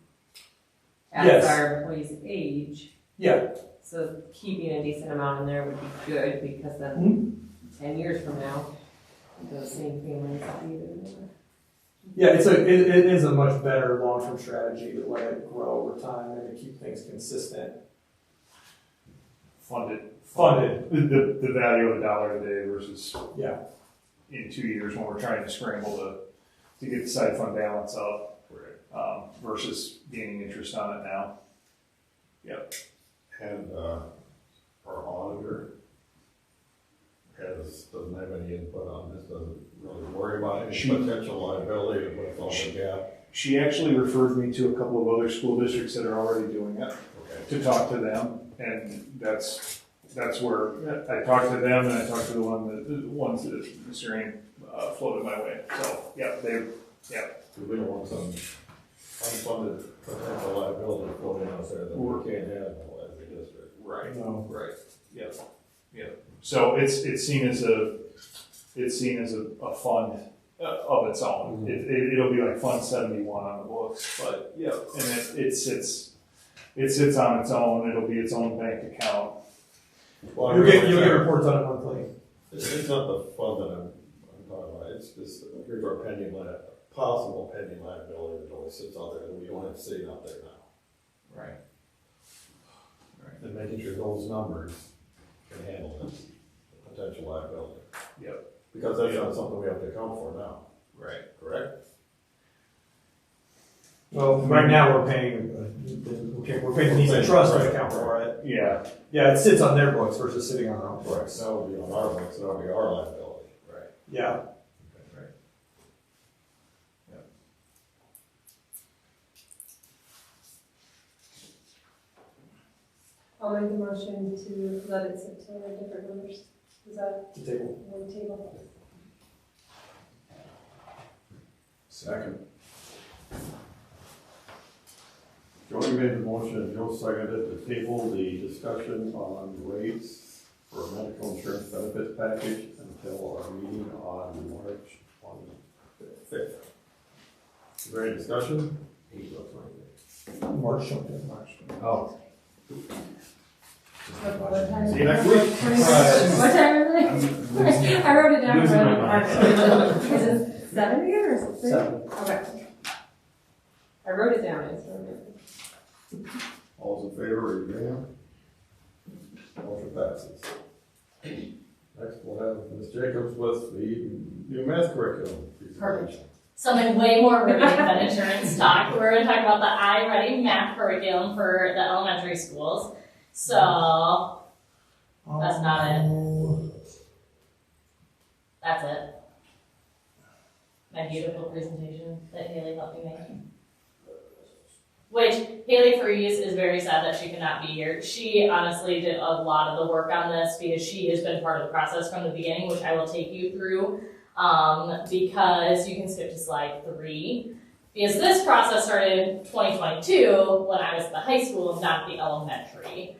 Yes. As our employees age, Yeah. so keeping a decent amount in there would be good because then 10 years from now, the same families will be there. Yeah, it is a much better long-term strategy to let it grow over time and to keep things consistent. Funded. Funded. The value of the dollar today versus Yeah. in 2 years when we're trying to scramble to get the side fund balance up, versus gaining interest on it now. Yep. And our auditor doesn't have any input on this, doesn't really worry about any potential liability with all the gap. She actually referred me to a couple of other school districts that are already doing it to talk to them, and that's where I talked to them and I talked to the ones that Mr. Rain floated my way. So We don't want some unfunded potential liability floating out there that we can't handle as a district. Right. No. Right. Yep. So it's seen as a fund of its own. It'll be like Fund 71 on the books, but and it sits on its own. It'll be its own bank account. Well, You'll get reports on it monthly. It's not the fund that I'm talking about. It's just here's our possible pending liability that always sits out there that we don't have sitting out there now. Right. And making sure those numbers can handle this potential liability. Yep. Because that's not something we have to account for now. Right. Correct? Well, right now we're paying the Nice Trust to account for it. Yeah. Yeah, it sits on their books versus sitting on our own books. That would be on our books, that would be our liability. Right. Yeah. I'll make the motion to let it sit to different numbers. Is that The table. one table? Jody made the motion and Joe seconded to table the discussion on rates for a medical insurance benefits package until our meeting on March 25th. Is there any discussion? March, okay, March. Oh. What time? See you next week. What time is it? I wrote it down. Losing my mind. Is it 7 here or something? 7. Okay. I wrote it down. It's right there. All those in favor, raise your hand. Motion passes. Next, we'll have Ms. Jacobs with the new math curriculum. Perfect. Something way more riveting than insurance talk. We're going to talk about the iReady math curriculum for the elementary schools. So, that's not it. That's it. My beautiful presentation that Haley helped me make. Which, Haley Freeze is very sad that she could not be here. She honestly did a lot of the work on this because she has been part of the process from the beginning, which I will take you through. Because you can skip to slide 3. Because this process started in 2022 when I was at the high school, not the elementary.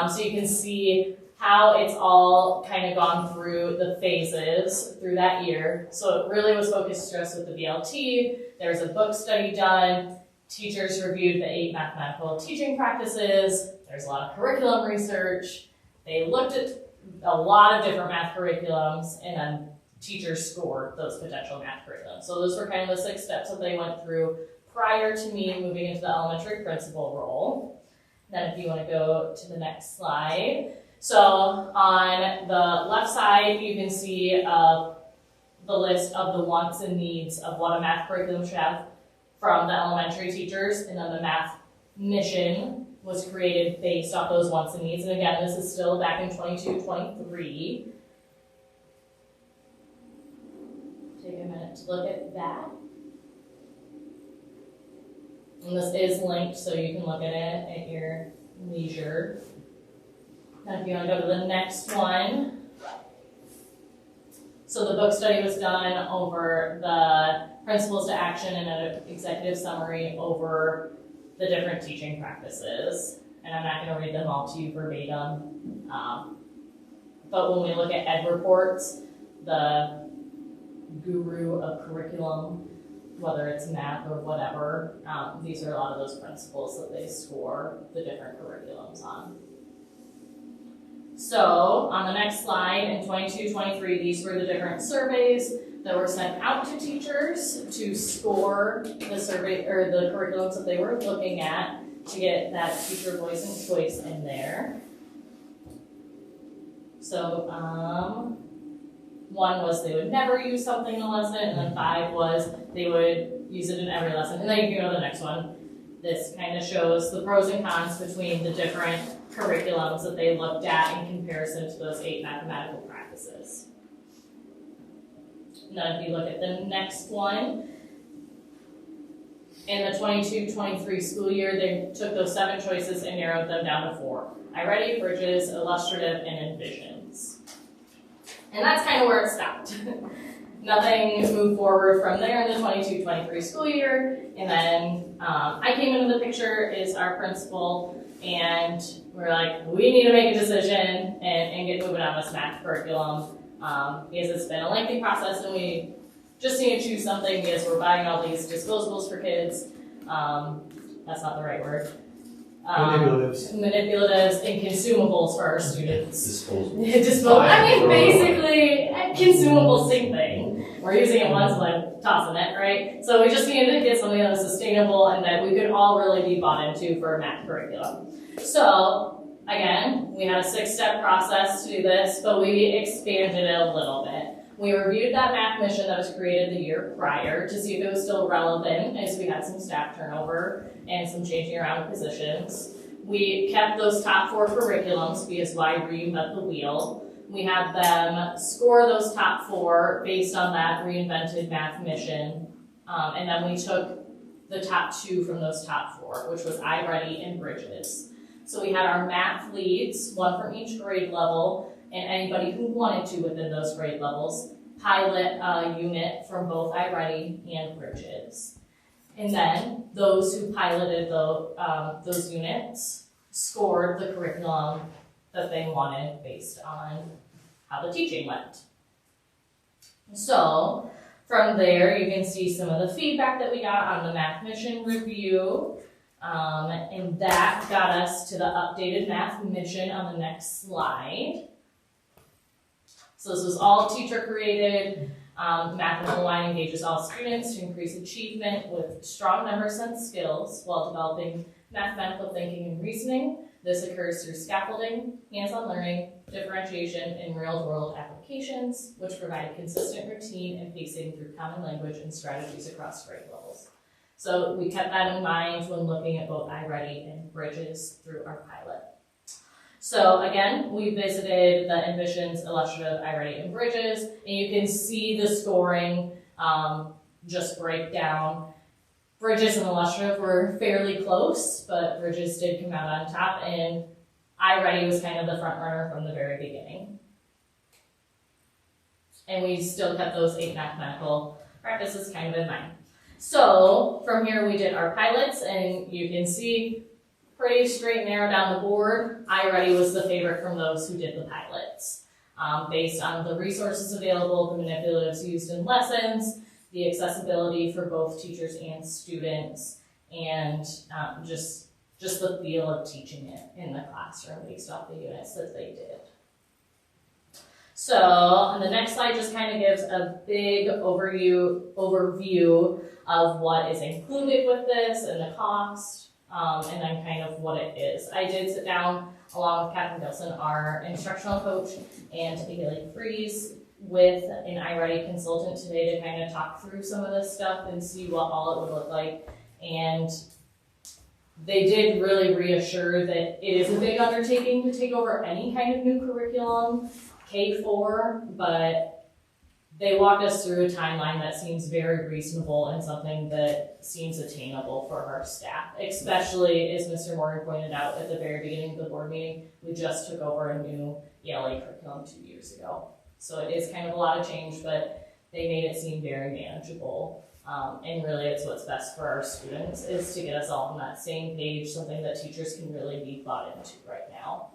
So you can see how it's all kind of gone through the phases through that year. So it really was focused just with the BLT. There was a book study done. Teachers reviewed the 8 mathematical teaching practices. There's a lot of curriculum research. They looked at a lot of different math curriculums, and then teachers scored those potential math curriculums. So those were kind of the 6 steps that they went through prior to me moving into the elementary principal role. Then if you want to go to the next slide. So on the left side, you can see the list of the wants and needs of what a math curriculum should have from the elementary teachers, and then the math mission was created based off those wants and needs. And again, this is still back in 22-23. Take a minute to look at that. And this is linked, so you can look at it at your leisure. Now if you want to go to the next one. So the book study was done over the principles to action and an executive summary over the different teaching practices. And I'm not going to read them all to you verbatim. But when we look at ed reports, the guru of curriculum, whether it's math or whatever, these are a lot of those principles that they score the different curriculums on. So on the next slide, in 22-23, these were the different surveys that were sent out to teachers to score the survey or the curriculums that they were looking at to get that teacher voice and choice in there. So one was they would never use something in a lesson, and then 5 was they would use it in every lesson. And then you can go to the next one. This kind of shows the pros and cons between the different curriculums that they looked at in comparison to those 8 mathematical practices. And then if you look at the next one, in the 22-23 school year, they took those 7 choices and narrowed them down to 4. iReady, Bridges, Illustrative, and Envisions. And that's kind of where it stopped. Nothing moved forward from there in the 22-23 school year. And then I came into the picture as our principal, and we're like, we need to make a decision and get moving on this math curriculum because it's been a lengthy process and we just need to choose something because we're buying all these disposables for kids. That's not the right word. Manipulatives and consumables for our students. Disposable. I mean, basically, consumable, same thing. We're using it once, like tossing it, right? So we just needed to get something that was sustainable and that we could all really be bought into for a math curriculum. So, again, we had a 6-step process to do this, but we expanded it a little bit. We reviewed that math mission that was created the year prior to see if it was still relevant, as we had some staff turnover and some changing around positions. We kept those top 4 curriculums because why reinvent the wheel? We had them score those top 4 based on that reinvented math mission. And then we took the top 2 from those top 4, which was iReady and Bridges. So we had our math leads, 1 from each grade level, and anybody who wanted to within those grade levels, pilot a unit from both iReady and Bridges. And then those who piloted those units scored the curriculum that they wanted based on how the teaching went. So from there, you can see some of the feedback that we got on the math mission review. And that got us to the updated math mission on the next slide. So this was all teacher created. Math 101 engages all students to increase achievement with strong number sense skills while developing mathematical thinking and reasoning. This occurs through scaffolding, hands-on learning, differentiation, and real-world applications, which provide a consistent routine and pacing through common language and strategies across grade levels. So we kept that in mind when looking at both iReady and Bridges through our pilot. So again, we visited the Envisions, Illustrative, iReady, and Bridges, and you can see the scoring just break down. Bridges and Illustrative were fairly close, but Bridges did come out on top, and iReady was kind of the front runner from the very beginning. And we still kept those 8 mathematical practices kind of in mind. So from here we did our pilots, and you can see pretty straight narrow down the board. iReady was the favorite from those who did the pilots. Based on the resources available, the manipulatives used in lessons, the accessibility for both teachers and students, and just the feel of teaching it in the classroom based off the units that they did. So on the next slide just kind of gives a big overview of what is included with this and the cost, and then kind of what it is. I did sit down along with Catherine Gilson, our instructional coach, and Haley Fries with an iReady consultant today to kind of talk through some of this stuff and see what all it would look like. And they did really reassure that it is a big undertaking to take over any kind of new curriculum, K-4, but they walked us through a timeline that seems very reasonable and something that seems attainable for our staff, especially as Mr. Morgan pointed out at the very beginning of the board meeting, we just took over a new ELA curriculum 2 years ago. So it is kind of a lot of change, but they made it seem very manageable. And really it's what's best for our students is to get us all on that same page, something that teachers can really be bought into right now.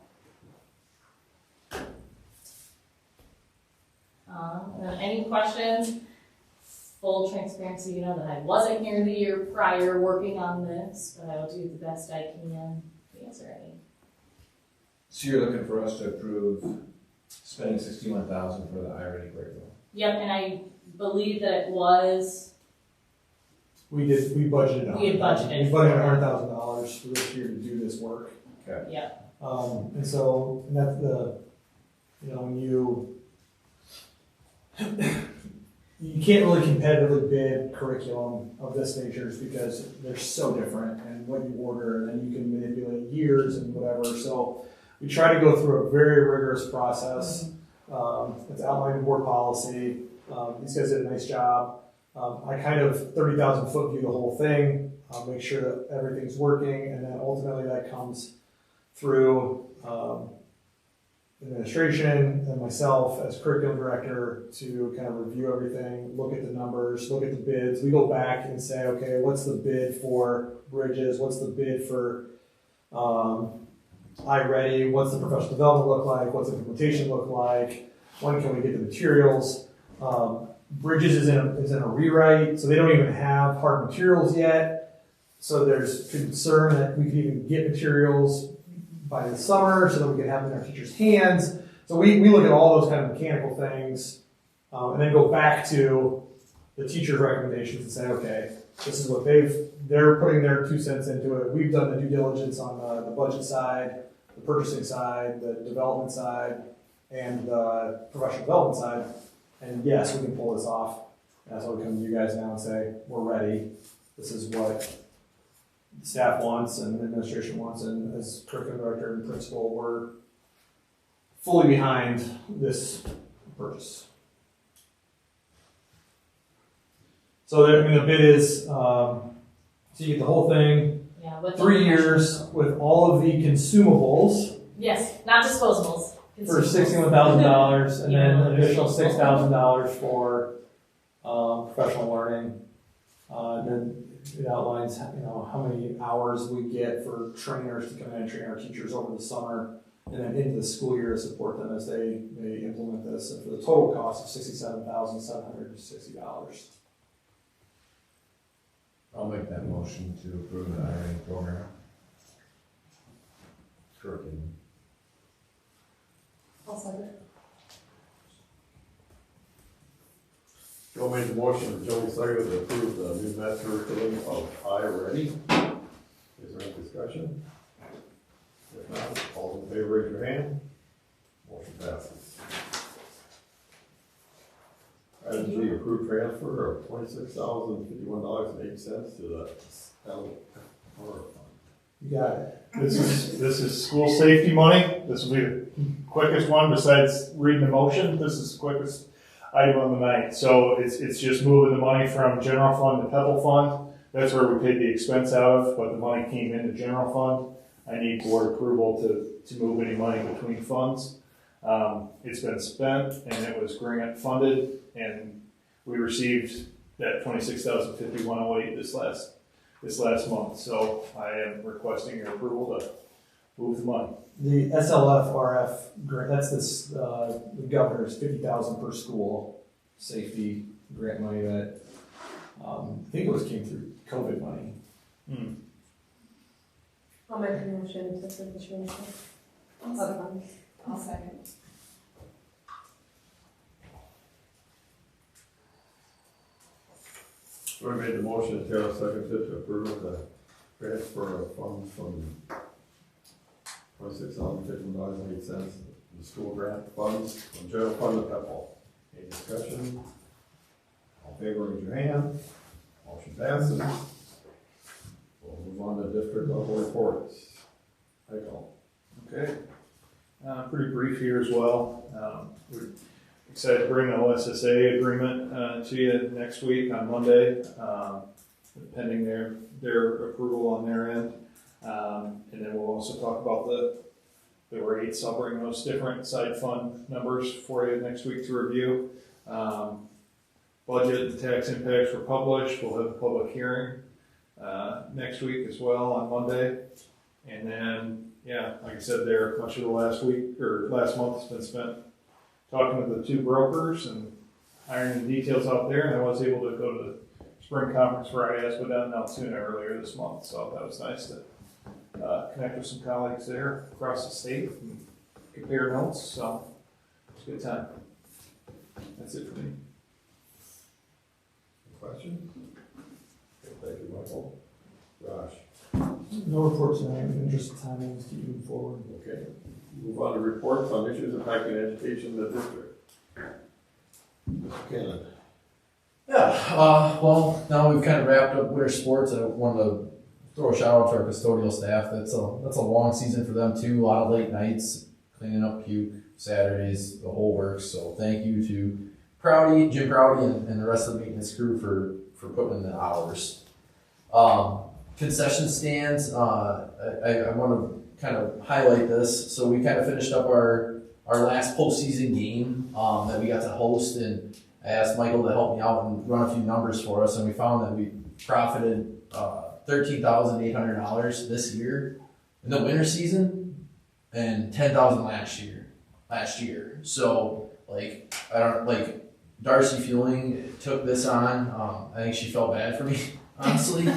Any questions? Full transparency, you know that I wasn't here the year prior working on this, but I will do the best I can to answer any. So you're looking for us to approve spending $61,000 for the iReady curriculum? Yep, and I believe that it was. We budgeted We had budgeted. We budgeted $100,000 for this year to do this work. Okay. Yeah. And so, and that's when you can't really competitively bid curriculum of this nature because they're so different, and what you order, and then you can manipulate years and whatever. So we try to go through a very rigorous process. It's outlined in board policy. These guys did a nice job. I kind of 30,000 foot view the whole thing, make sure that everything's working, and then ultimately that comes through administration and myself as curriculum director to kind of review everything, look at the numbers, look at the bids. We go back and say, okay, what's the bid for Bridges? What's the bid for iReady? What's the professional development look like? What's the implementation look like? When can we get the materials? Bridges is in a rewrite, so they don't even have hard materials yet. So there's concern that we could even get materials by the summer so that we can have them in our teachers' hands. So we look at all those kind of mechanical things and then go back to the teacher's recommendations and say, okay, this is what they're putting their 2 cents into it. We've done the due diligence on the budget side, the purchasing side, the development side, and the professional development side. And yes, we can pull this off. And that's why we come to you guys now and say, we're ready. This is what the staff wants and the administration wants, and as curriculum director and principal, we're fully behind this purchase. So the bid is, so you get the whole thing, Yeah, with 3 years with all of the consumables. Yes, not disposables. For $61,000, and then an additional $6,000 for professional learning. And then It outlines, how many hours we get for trainers to come in and train our teachers over the summer, and then into the school year to support them as they implement this, and for the total cost of $67,760. I'll make that motion to approve the hiring program. Curriculum. I'll second. Joe made the motion, and Joey seconded to approve the new math curriculum of iReady. Is there any discussion? If not, all in favor, raise your hand. Motion passes. Item G, approved transfer of $26,051.08 to the LFR fund. You got it. This is school safety money. This will be the quickest one besides reading the motion. This is the quickest item on the night. So it's just moving the money from general fund to Pebble fund. That's where we paid the expense out of, but the money came into general fund. I need board approval to move any money between funds. It's been spent and it was grant funded, and we received that $26,051.08 this last month. So I am requesting your approval to move the money. The SLFRF grant, that's the governor's $50,000 per school safety grant money that, I think came through COVID money. I'll make a motion to approve the transfer. I'll second. Joey made the motion, Tara seconded to approve the transfer of funds from $26,051.08, the school grant funds from general fund to Pebble. Any discussion? All in favor, raise your hand. Motion passes. We'll move on to district level reports. Michael. Okay. Pretty brief here as well. We're excited to bring the OSSA agreement to you next week on Monday, pending their approval on their end. And then we'll also talk about the rates. I'll bring those different side fund numbers for you next week to review. Budget and tax impacts were published. We'll have a public hearing next week as well on Monday. And then, like I said, much of the last month has been spent talking with the two brokers and ironing the details out there. And I was able to go to the spring conference for IASPA down in Altoona earlier this month. So that was nice to connect with some colleagues there across the state and compare notes. So it's a good time. That's it for me. Questions? Okay, thank you, Michael. Josh. No report tonight, in interest of timing, let's keep moving forward. Okay. Move on to reports on issues impacting education in the district. Mr. Cannon. Well, now we've kind of wrapped up winter sports. I wanted to throw a shout out to our custodial staff. That's a long season for them too. A lot of late nights, cleaning up puke, Saturdays, the whole works. So thank you to Jim Prouty and the rest of the maintenance crew for putting in the hours. Concession stands, I want to kind of highlight this. So we kind of finished up our last postseason game that we got to host, and I asked Michael to help me out and run a few numbers for us, and we found that we profited $13,800 this year in the winter season, and $10,000 last year. So Darcy Fueling took this on. I think she felt bad for me, honestly.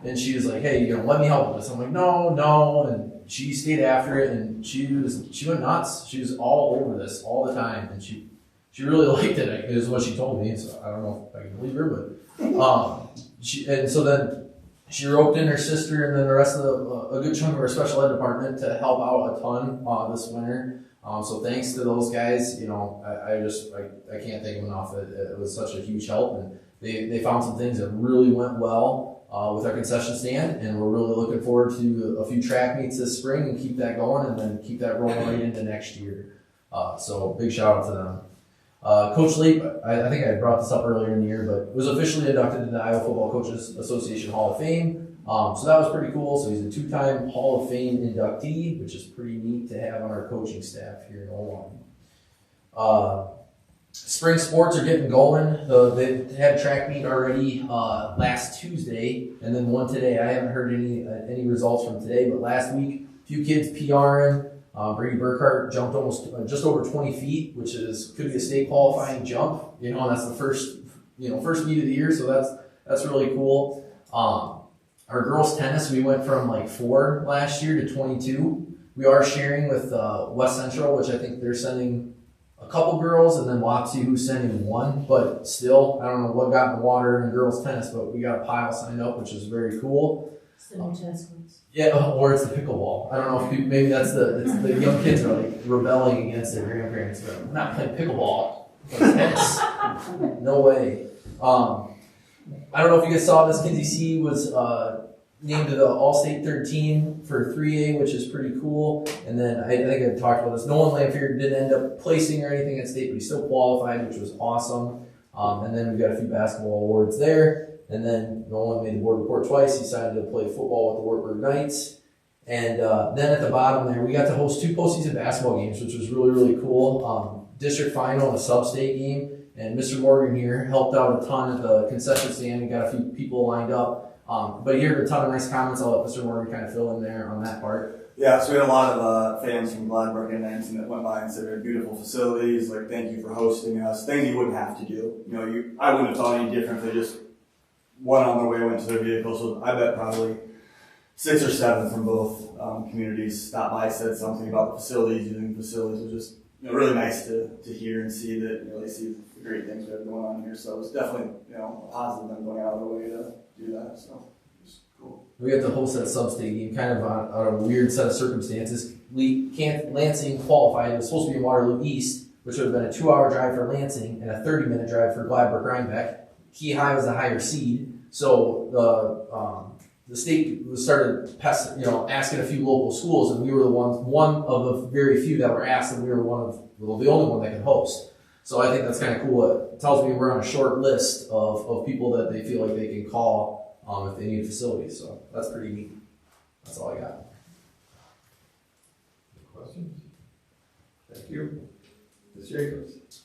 And she was like, hey, let me help with this. I'm like, no. And she stayed after it, and she went nuts. She was all over this all the time. And she really liked it, is what she told me. So I don't know if I can believe her, but so then she roped in her sister and then the rest of a good chunk of our special ed department to help out a ton this winter. So thanks to those guys, I can't thank them enough. It was such a huge help, and they found some things that really went well with our concession stand, and we're really looking forward to a few track meets this spring and keep that going, and then keep that rolling right into next year. So big shout out to them. Coach Leap, I think I brought this up earlier in the year, but was officially inducted into the Iowa Football Coaches Association Hall of Fame. So that was pretty cool. So he's a 2-time Hall of Fame inductee, which is pretty neat to have on our coaching staff here in Owan. spring sports are getting going. They had a track meet already last Tuesday, and then one today. I haven't heard any results from today, but last week, a few kids PRing. Brady Burkhart jumped just over 20 feet, which could be a state qualifying jump. And that's the first meet of the year, so that's really cool. Our girls tennis, we went from like 4 last year to 22. We are sharing with West Central, which I think they're sending a couple girls, and then Wapsie who's sending 1. But still, I don't know what got in the water in girls tennis, but we got a pile signed up, which is very cool. It's the new tennis courts. Yeah, or it's the pickleball. I don't know if maybe it's the young kids are like rebelling against their grandparents. But I'm not playing pickleball. Tennis. No way. I don't know if you guys saw this. Kinsey C was named to the All-State third team for 3A, which is pretty cool. And then I think I talked about this. Nolan Lanfear didn't end up placing or anything at state, but he still qualified, which was awesome. And then we've got a few basketball awards there. And then Nolan made the board report twice. He decided to play football with the Wartburg Knights. And then at the bottom there, we got to host 2 postseason basketball games, which was really, really cool. District final and a sub-state game. And Mr. Morgan here helped out a ton at the concession stand. We got a few people lined up. But he heard a ton of nice comments. I'll let Mr. Morgan kind of fill in there on that part. Yeah, so we had a lot of fans from Gladbrook and Lansing that went by and said they're beautiful facilities. Like, thank you for hosting us. Things you wouldn't have to do. I wouldn't have thought any different if they just went on their way, went to their vehicle. So I bet probably 6 or 7 from both communities stopped by, said something about the facilities, using the facilities. It was just really nice to hear and see that, they see the great things we have going on here. So it was definitely, a positive them going out of their way to do that. So it was cool. We got to host that sub-state game kind of on a weird set of circumstances. Lansing qualified. It was supposed to be in Waterloo East, which would have been a 2-hour drive for Lansing and a 30-minute drive for Gladbrook Rhinebeck. Key High was the higher seed, so the state started asking a few local schools, and we were one of the very few that were asked, and we were the only one that could host. So I think that's kind of cool. It tells me we're on a short list of people that they feel like they can call if they need facilities. So that's pretty neat. That's all I got. Questions? Thank you. Ms. Jacobs.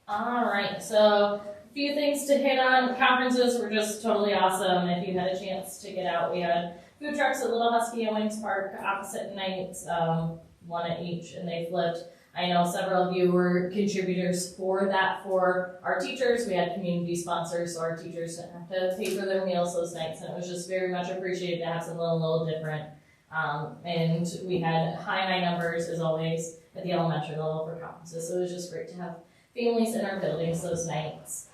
All right, so a few things to hit on. Conferences were just totally awesome. If you had a chance to get out, we had food trucks at Little Husky and Wings Park opposite nights, 1 at each, and they flipped. I know several of you were contributors for that for our teachers. We had community sponsors, so our teachers didn't have to pay for their meals those nights, and it was just very much appreciated to have something a little different. And we had high numbers, as always, at the elementary level for conferences, so it was just great to have families in our buildings those nights.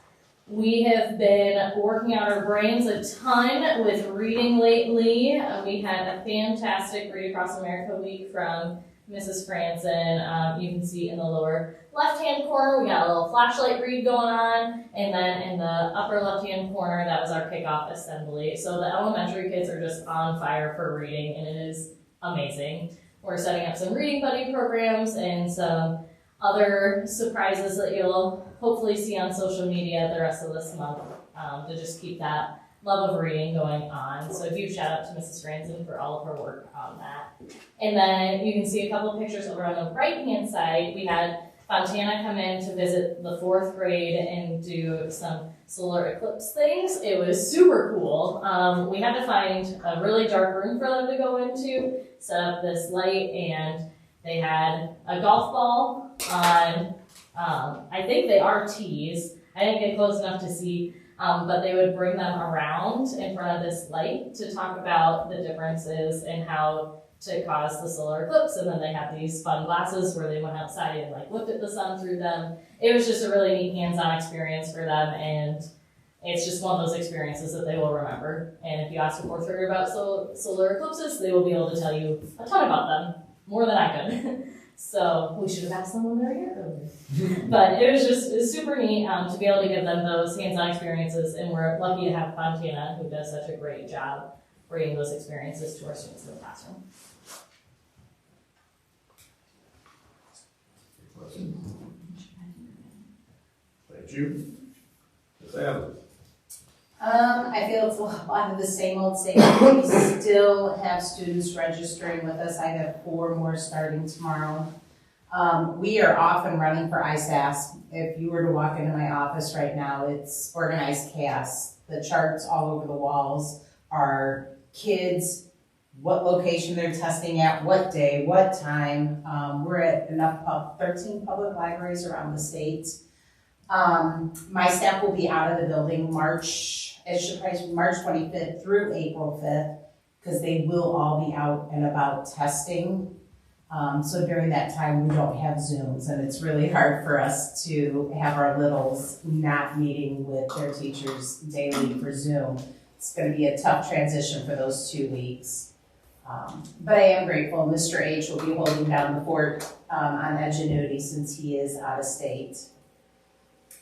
We have been working out our brains a ton with reading lately. We had a fantastic Read Across America week from Mrs. Franson. You can see in the lower left-hand corner, we got a little flashlight read going on, and then in the upper left-hand corner, that was our kickoff assembly. So the elementary kids are just on fire for reading, and it is amazing. We're setting up some reading buddy programs and some other surprises that you'll hopefully see on social media the rest of this month to just keep that love of reading going on. So a huge shout out to Mrs. Franson for all of her work on that. And then you can see a couple of pictures over on the right-hand side. We had Fontana come in to visit the 4th grade and do some solar eclipse things. It was super cool. We had to find a really dark room for them to go into, set up this light, and they had a golf ball on, I think they are tees. I didn't get close enough to see, but they would bring them around in front of this light to talk about the differences and how to cause the solar eclipse. And then they have these fun glasses where they went outside and looked at the sun through them. It was just a really neat hands-on experience for them, and it's just one of those experiences that they will remember. And if you ask a 4th grader about solar eclipses, they will be able to tell you a ton about them, more than I could. So we should have asked them when they were here earlier. But it was super neat to be able to give them those hands-on experiences, and we're lucky to have Fontana, who does such a great job bringing those experiences to our students in the classroom. Questions? Thank you. Ms. Adams. I feel it's a lot of the same old. We still have students registering with us. I have 4 more starting tomorrow. We are off and running for ISAS. If you were to walk into my office right now, it's organized chaos. The charts all over the walls are kids, what location they're testing at, what day, what time. We're at 13 public libraries around the state. My staff will be out of the building March 25th through April 5th, because they will all be out and about testing. So during that time, we don't have Zooms, and it's really hard for us to have our littles not meeting with their teachers daily for Zoom. It's going to be a tough transition for those 2 weeks. But I am grateful. Mr. H will be holding down the fort on Edgenuity since he is out of state.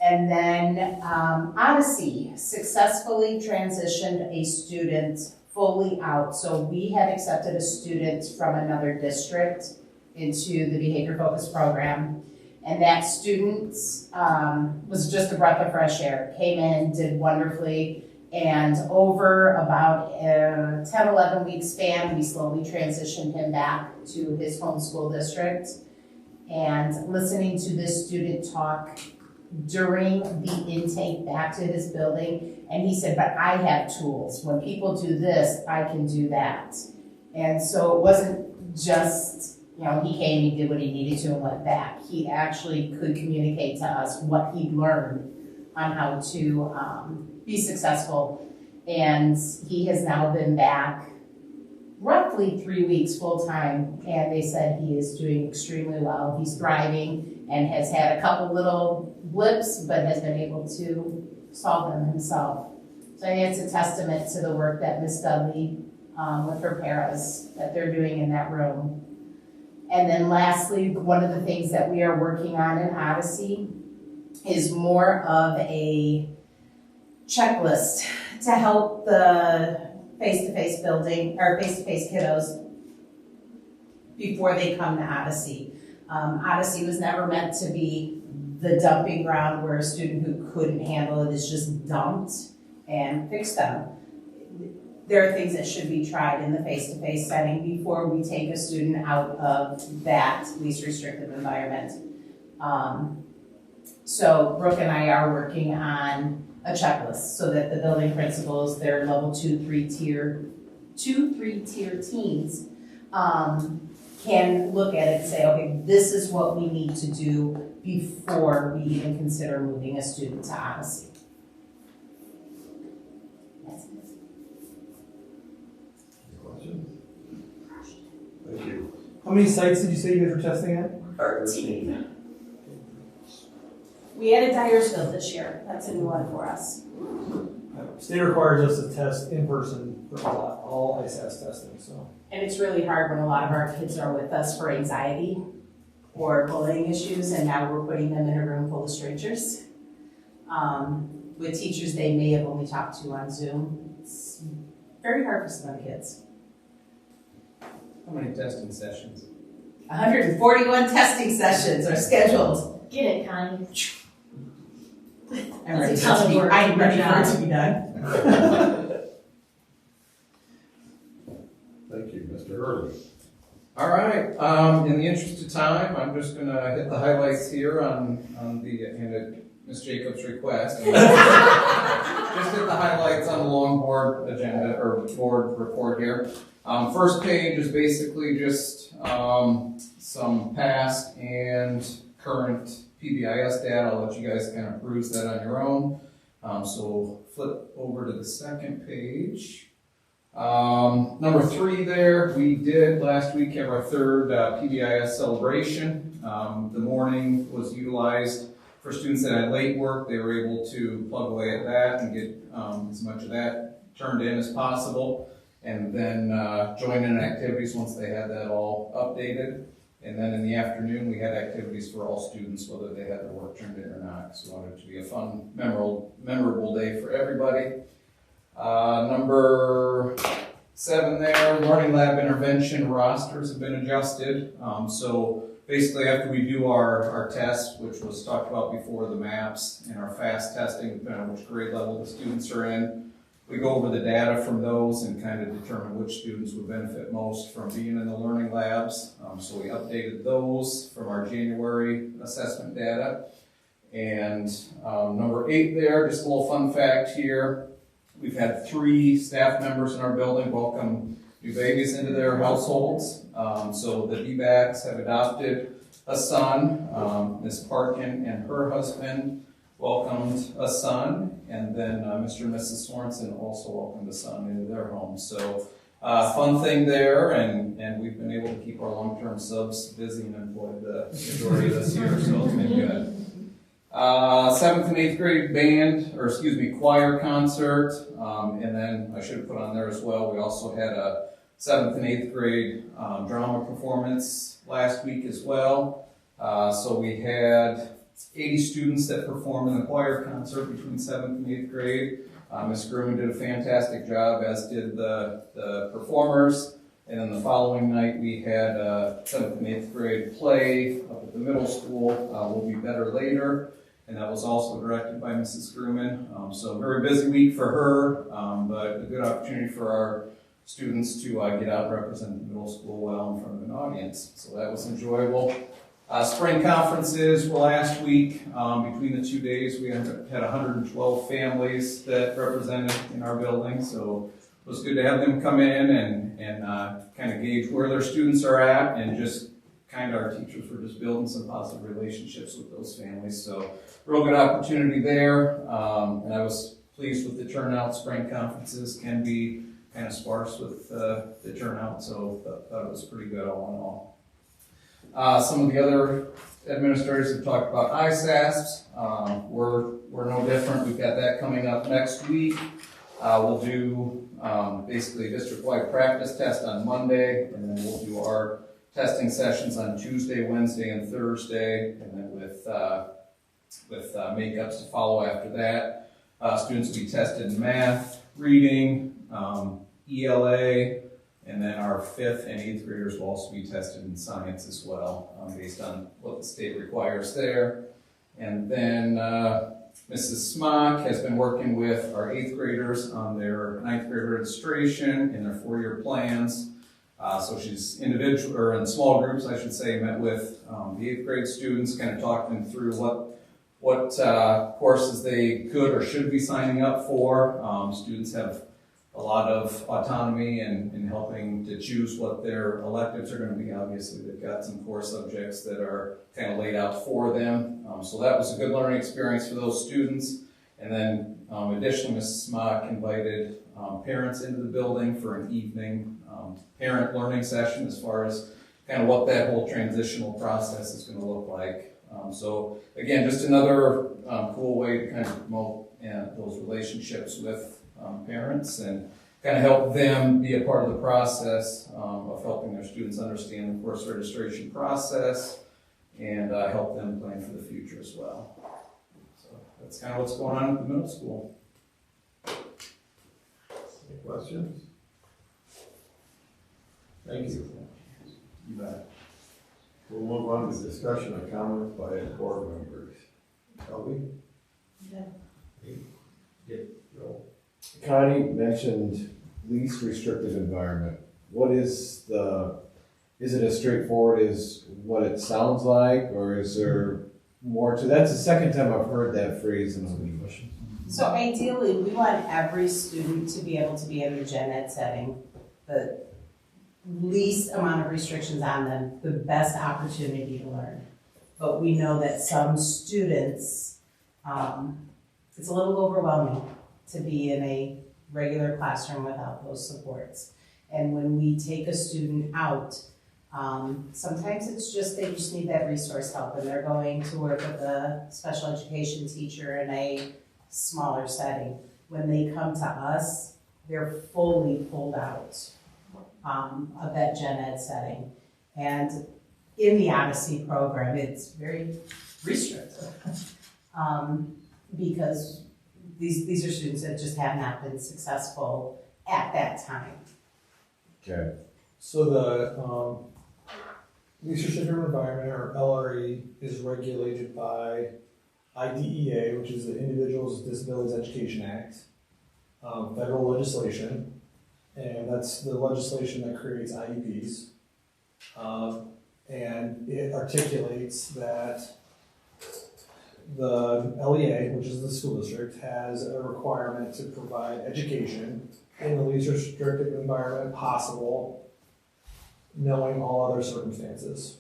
And then Odyssey successfully transitioned a student fully out. So we had accepted a student from another district into the behavior focused program. And that student was just a breath of fresh air, came in, did wonderfully. And over about a 10, 11 week span, we slowly transitioned him back to his home school district. And listening to this student talk during the intake back to his building, and he said, but I have tools. When people do this, I can do that. And so it wasn't just, he came, he did what he needed to and went back. He actually could communicate to us what he learned on how to be successful. And he has now been back roughly 3 weeks full time, and they said he is doing extremely well. He's thriving and has had a couple little blips, but has been able to solve them himself. So I think it's a testament to the work that Ms. Dudley with her paras that they're doing in that room. And then lastly, one of the things that we are working on in Odyssey is more of a checklist to help the face-to-face building or face-to-face kiddos before they come to Odyssey. Odyssey was never meant to be the dumping ground where a student who couldn't handle it is just dumped and fixed them. There are things that should be tried in the face-to-face setting before we take a student out of that least restrictive environment. So Brooke and I are working on a checklist so that the building principals, their level 2, 3 tier teams can look at it and say, okay, this is what we need to do before we even consider moving a student to Odyssey. That's it. Questions? Thank you. How many sites did you say you guys were testing at? 13. We added Dyersville this year. That's a new one for us. State requires us to test in person for all ISAS testing, so. And it's really hard when a lot of our kids are with us for anxiety or bullying issues, and now we're putting them in a room full of strangers. With teachers they may have only talked to on Zoom. It's very hard for some of the kids. How many testing sessions? 141 testing sessions are scheduled. Get it, Connie. I'm ready for it to be done. Thank you, Mr. Hurley. All right, in the interest of time, I'm just gonna hit the highlights here on the, and at Ms. Jacobs' request. Just hit the highlights on the long board agenda, or board report here. First page is basically just some past and current PBIS data. I'll let you guys kind of peruse that on your own. So flip over to the second page. Number 3 there, we did last week have our third PBIS celebration. The morning was utilized for students that had late work. They were able to plug away at that and get as much of that turned in as possible, and then join in activities once they had that all updated. And then in the afternoon, we had activities for all students, whether they had their work turned in or not. So we wanted it to be a fun, memorable day for everybody. Number 7 there, Learning Lab intervention rosters have been adjusted. So basically after we do our test, which was talked about before, the MAPS, and our FAST testing, depending on which grade level the students are in, we go over the data from those and kind of determine which students would benefit most from being in the learning labs. So we updated those from our January assessment data. And number 8 there, just a little fun fact here. We've had 3 staff members in our building welcome new babies into their households. So the D-backs have adopted a son. Ms. Parkin and her husband welcomed a son, and then Mr. and Mrs. Sorensen also welcomed a son into their home. So fun thing there, and we've been able to keep our long-term subs busy and employed the majority of this year, so it's been good. 7th and 8th grade choir concert, and then I should have put on there as well, we also had a 7th and 8th grade drama performance last week as well. So we had 80 students that performed in the choir concert between 7th and 8th grade. Ms. Grumman did a fantastic job, as did the performers. And then the following night, we had a 7th and 8th grade play up at the middle school, We'll Be Better Later. And that was also directed by Mrs. Grumman. So a very busy week for her, but a good opportunity for our students to get out and represent the middle school well in front of an audience. So that was enjoyable. Spring conferences were last week. Between the 2 days, we had 112 families that represented in our building. So it was good to have them come in and kind of gauge where their students are at, and just kind of our teachers were just building some positive relationships with those families. So real good opportunity there. And I was pleased with the turnout. Spring conferences can be kind of sparse with the turnout, so thought it was pretty good all in all. Some of the other administrators have talked about ISASPs. We're no different. We've got that coming up next week. We'll do basically a district-wide practice test on Monday, and then we'll do our testing sessions on Tuesday, Wednesday, and Thursday, and then with makeups to follow after that. Students will be tested in math, reading, ELA, and then our 5th and 8th graders will also be tested in science as well, based on what the state requires there. And then Mrs. Smock has been working with our 8th graders on their 9th grade registration and their 4-year plans. So she's individual, or in small groups, I should say, met with the 8th grade students, kind of talked them through what courses they could or should be signing up for. Students have a lot of autonomy in helping to choose what their electives are going to be. Obviously, they've got some core subjects that are kind of laid out for them. So that was a good learning experience for those students. And then additionally, Mrs. Smock invited parents into the building for an evening parent learning session as far as kind of what that whole transitional process is going to look like. So again, just another cool way to kind of promote those relationships with parents and kind of help them be a part of the process of helping their students understand the course registration process and help them plan for the future as well. So that's kind of what's going on at the middle school. Any questions? Thank you. You bet. We'll move on to discussion of comments by board members. Kelby? Yeah. Joe? Connie mentioned least restrictive environment. What is is it as straightforward as what it sounds like, or is there more to, that's the second time I've heard that phrase in a week. So ideally, we want every student to be able to be in a gen ed setting, the least amount of restrictions on them, the best opportunity to learn. But we know that some students, it's a little overwhelming to be in a regular classroom without those supports. And when we take a student out, sometimes it's just they just need that resource help, and they're going to work with a special education teacher in a smaller setting. When they come to us, they're fully pulled out of that gen ed setting. And in the Odyssey program, it's very restrictive because these are students that just have not been successful at that time. Okay. So the least restrictive environment, or LRE, is regulated by IDEA, which is the Individuals with Disabilities Education Act. federal legislation, and that's the legislation that creates IEPs. And it articulates that the LEA, which is the school district, has a requirement to provide education in the least restrictive environment possible, knowing all other circumstances.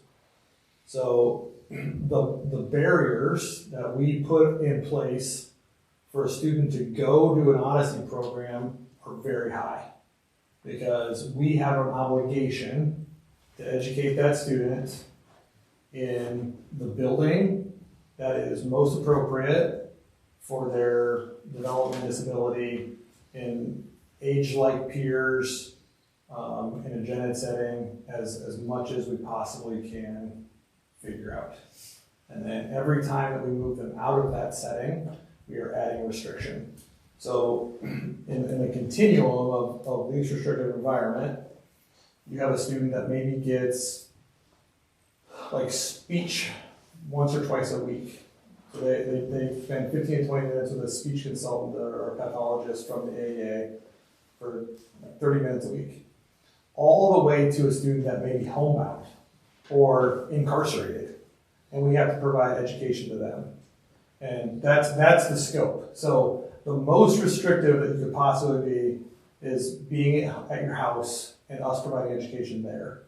So the barriers that we put in place for a student to go to an Odyssey program are very high, because we have an obligation to educate that student in the building that is most appropriate for their development disability, in age-like peers, in a gen ed setting, as much as we possibly can figure out. And then every time that we move them out of that setting, we are adding restriction. So in the continuum of least restrictive environment, you have a student that maybe gets like speech once or twice a week. So they spend 15 to 20 minutes with a speech consultant or a pathologist from the AEA for 30 minutes a week. All the way to a student that may be homebound or incarcerated, and we have to provide education to them. And that's the scope. So the most restrictive that you could possibly be is being at your house and us providing education there.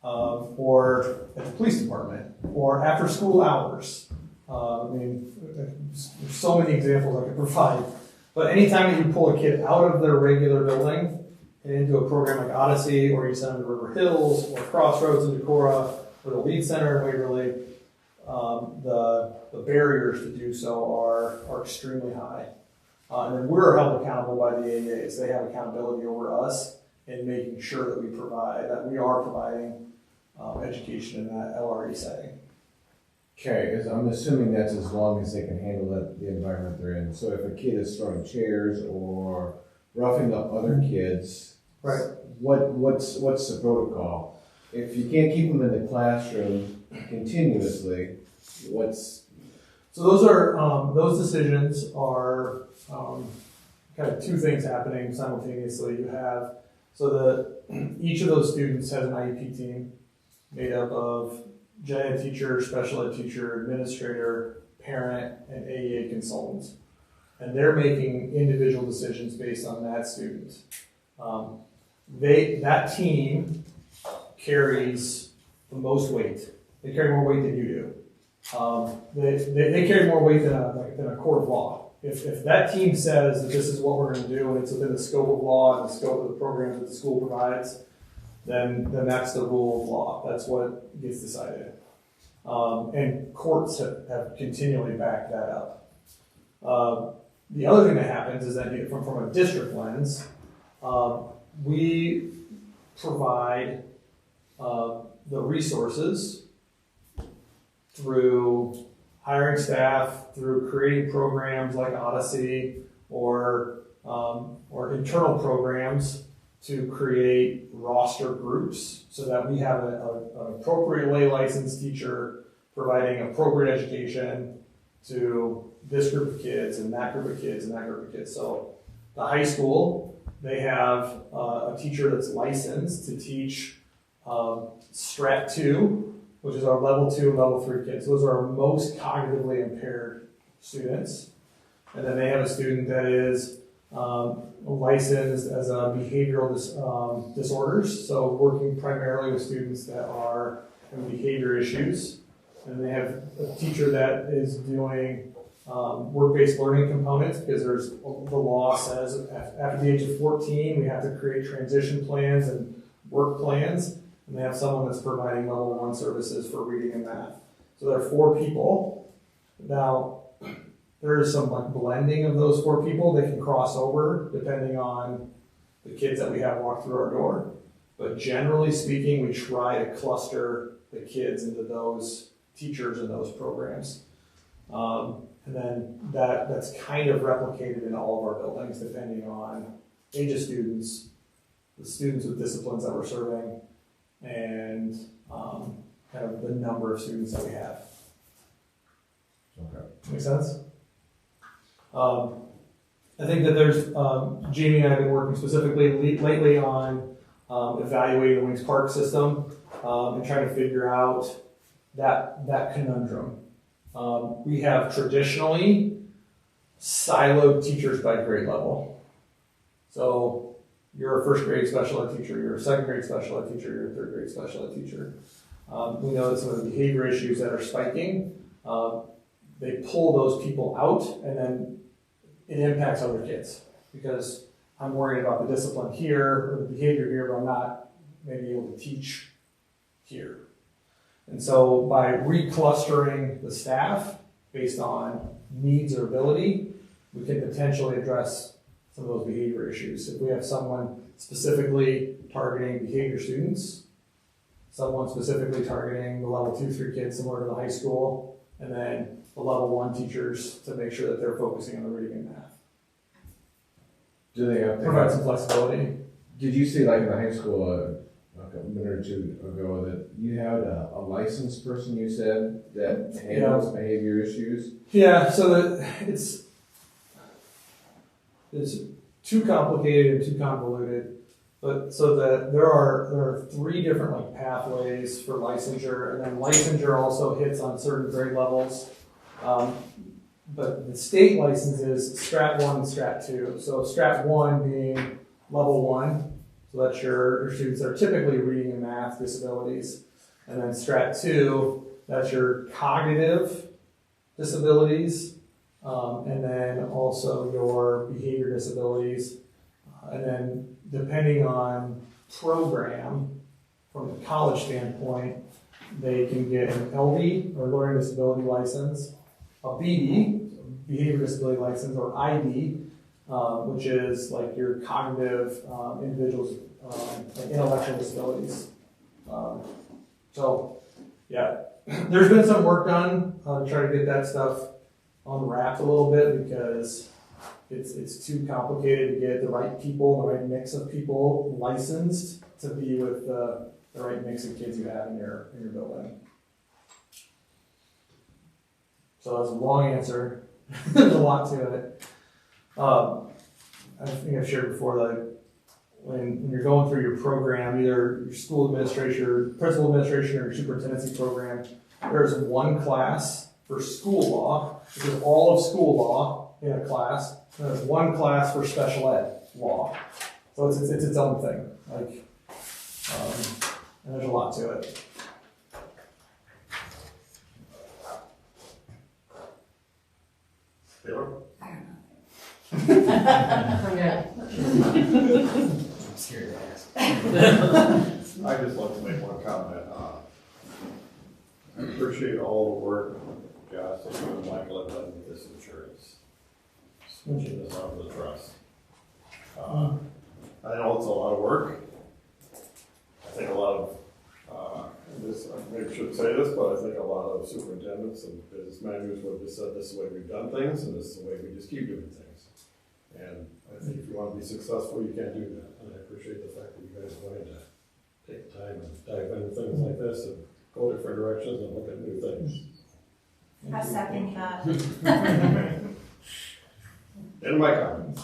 Or at the police department, or after school hours. I mean, there's so many examples I could provide. But anytime that you pull a kid out of their regular building and into a program like Odyssey, or you send them to River Hills, or Crossroads in Decorah, or the Lead Center in Waverly, the barriers to do so are extremely high. And then we're held accountable by the AEAs. They have accountability over us in making sure that we are providing education in that LRE setting. Okay, as I'm assuming that's as long as they can handle the environment they're in. So if a kid is throwing chairs or roughing up other kids, right? What's the protocol? If you can't keep them in the classroom continuously, what's... So those decisions are kind of two things happening simultaneously. You have, each of those students has an IEP team made up of gen ed teacher, special ed teacher, administrator, parent, and AEA consultant. And they're making individual decisions based on that student. That team carries the most weight. They carry more weight than you do. They carry more weight than a court of law. If that team says that this is what we're going to do and it's within the scope of law and the scope of the programs that the school provides, then that's the rule of law. That's what gets decided. And courts have continually backed that up. The other thing that happens is that from a district lens, we provide the resources through hiring staff, through creating programs like Odyssey, or internal programs to create roster groups so that we have an appropriately licensed teacher providing appropriate education to this group of kids and that group of kids and that group of kids. So the high school, they have a teacher that's licensed to teach Strat 2, which is our level 2 and level 3 kids. Those are our most cognitively impaired students. And then they have a student that is licensed as a behavioral disorders, so working primarily with students that are having behavior issues. And they have a teacher that is doing work-based learning components, because the law says after the age of 14 we have to create transition plans and work plans, and they have someone that's providing level 1 services for reading and math. So there are 4 people. Now, there is some blending of those 4 people. They can cross over depending on the kids that we have walk through our door. But generally speaking, we try to cluster the kids into those teachers in those programs. And then that's kind of replicated in all of our buildings depending on age of students, the students with disciplines that we're serving, and kind of the number of students that we have. Okay. Make sense? And I think that there's, Jamie and I have been working specifically lately on evaluating the Wings Park system and trying to figure out that conundrum. We have traditionally siloed teachers by grade level. So you're a first grade special ed teacher, you're a second grade special ed teacher, you're a third grade special ed teacher. We know that some of the behavior issues that are spiking, they pull those people out and then it impacts other kids because I'm worried about the discipline here or the behavior here, but I'm not maybe able to teach here. And so by reclustering the staff based on needs or ability, we can potentially address some of those behavior issues. If we have someone specifically targeting behavior students, someone specifically targeting the level 2-3 kids similar to the high school, and then the level 1 teachers to make sure that they're focusing on the reading and math. Do they have to provide some flexibility? Did you see, like in the high school like a minute or two ago, that you had a licensed person, you said, that handles behavior issues? Yeah, so it's too complicated and too convoluted. But so that there are 3 different like pathways for licensure, and then licensure also hits on certain grade levels. But the state license is Strat 1 and Strat 2. So Strat 1 being level 1, so that's your students that are typically reading and math disabilities. And then Strat 2, that's your cognitive disabilities, and then also your behavior disabilities. And then depending on program, from the college standpoint, they can get an LD or learning disability license, a BD, behavior disability license, or ID, which is like your cognitive individuals, like intellectual disabilities. So, yeah, there's been some work done to try to get that stuff unwrapped a little bit because it's too complicated to get the right people, the right mix of people licensed to be with the right mix of kids you have in your building. So that's a long answer. There's a lot to it. I think I've shared before that when you're going through your program, either your school administration, principal administration, or your superintendency program, there's one class for school law, which is all of school law in a class, and there's one class for special ed law. So it's its own thing. Like, and there's a lot to it. Taylor? I'm good. I'm scared to ask. I just like to make one comment. I appreciate all the work, Josh, that you and Michael have done with this insurance. Switching this out of the trust. I know it's a lot of work. I think a lot of, I maybe shouldn't say this, but I think a lot of superintendents and business managers would have just said this is the way we've done things, and this is the way we just keep doing things. And I think if you want to be successful, you can't do that. And I appreciate the fact that you guys wanted to take time and dive into things like this and go different directions and look at new things. I second that. In my comments.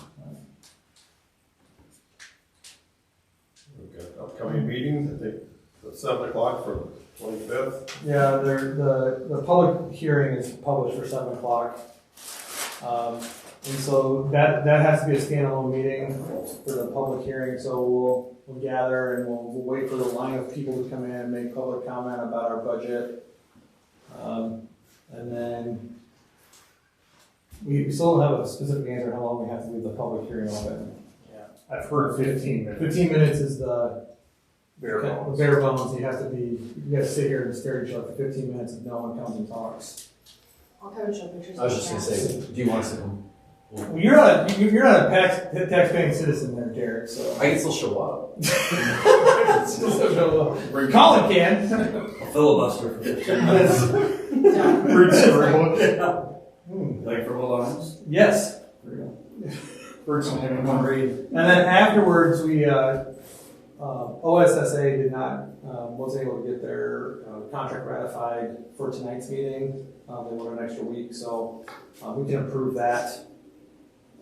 We've got upcoming meetings, I think it's 7 o'clock for the 25th. Yeah, the public hearing is published for 7 o'clock. And so that has to be a standalone meeting for the public hearing. So we'll gather and we'll wait for the line of people to come in and make public comment about our budget. And then we still don't have a specific answer how long we have to leave the public hearing open. Yeah, I've heard 15 minutes. 15 minutes is the bare bones. You have to sit here and stare at each other for 15 minutes if no one comes and talks. I'll come and show pictures. I was just gonna say, do you want to? Well, you're not a tax-paying citizen there, Derek, so. I can still show up. Still show up. Colin can. I'll filibuster for 15 minutes. Like for what lines? Yes. One read. And then afterwards, we, OSSA was able to get their contract ratified for tonight's meeting. They went an extra week, so we can approve that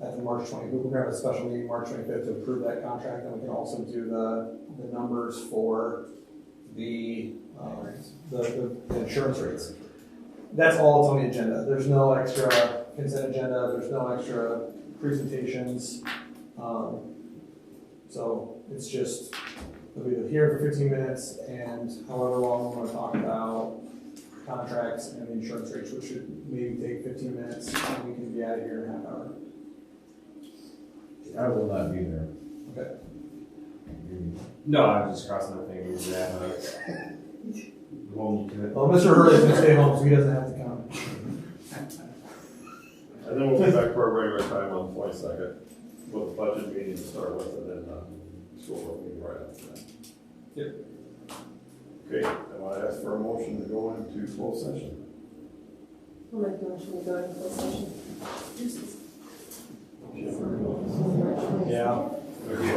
at the March 20, we're gonna have a special meeting March 25th to approve that contract, and we can also do the numbers for the insurance rates. That's all that's on the agenda. There's no extra consent agenda, there's no extra presentations. So it's just, we'll be here for 15 minutes and however long we want to talk about contracts and the insurance rates, which should maybe take 15 minutes, and we can be out of here in a half hour. I will not be there. Okay. No, I'm just crossing my fingers that, hold me to it. Well, Mr. Hurley's gonna stay home, so he doesn't have to come. And then we'll be back to our regular time on the 22nd, with the budget meeting to start with, and then, school board meeting right after that. Yep. Okay, I want to ask for a motion to go into closed session. I'll make the motion to go into closed session. Yeah. Okay,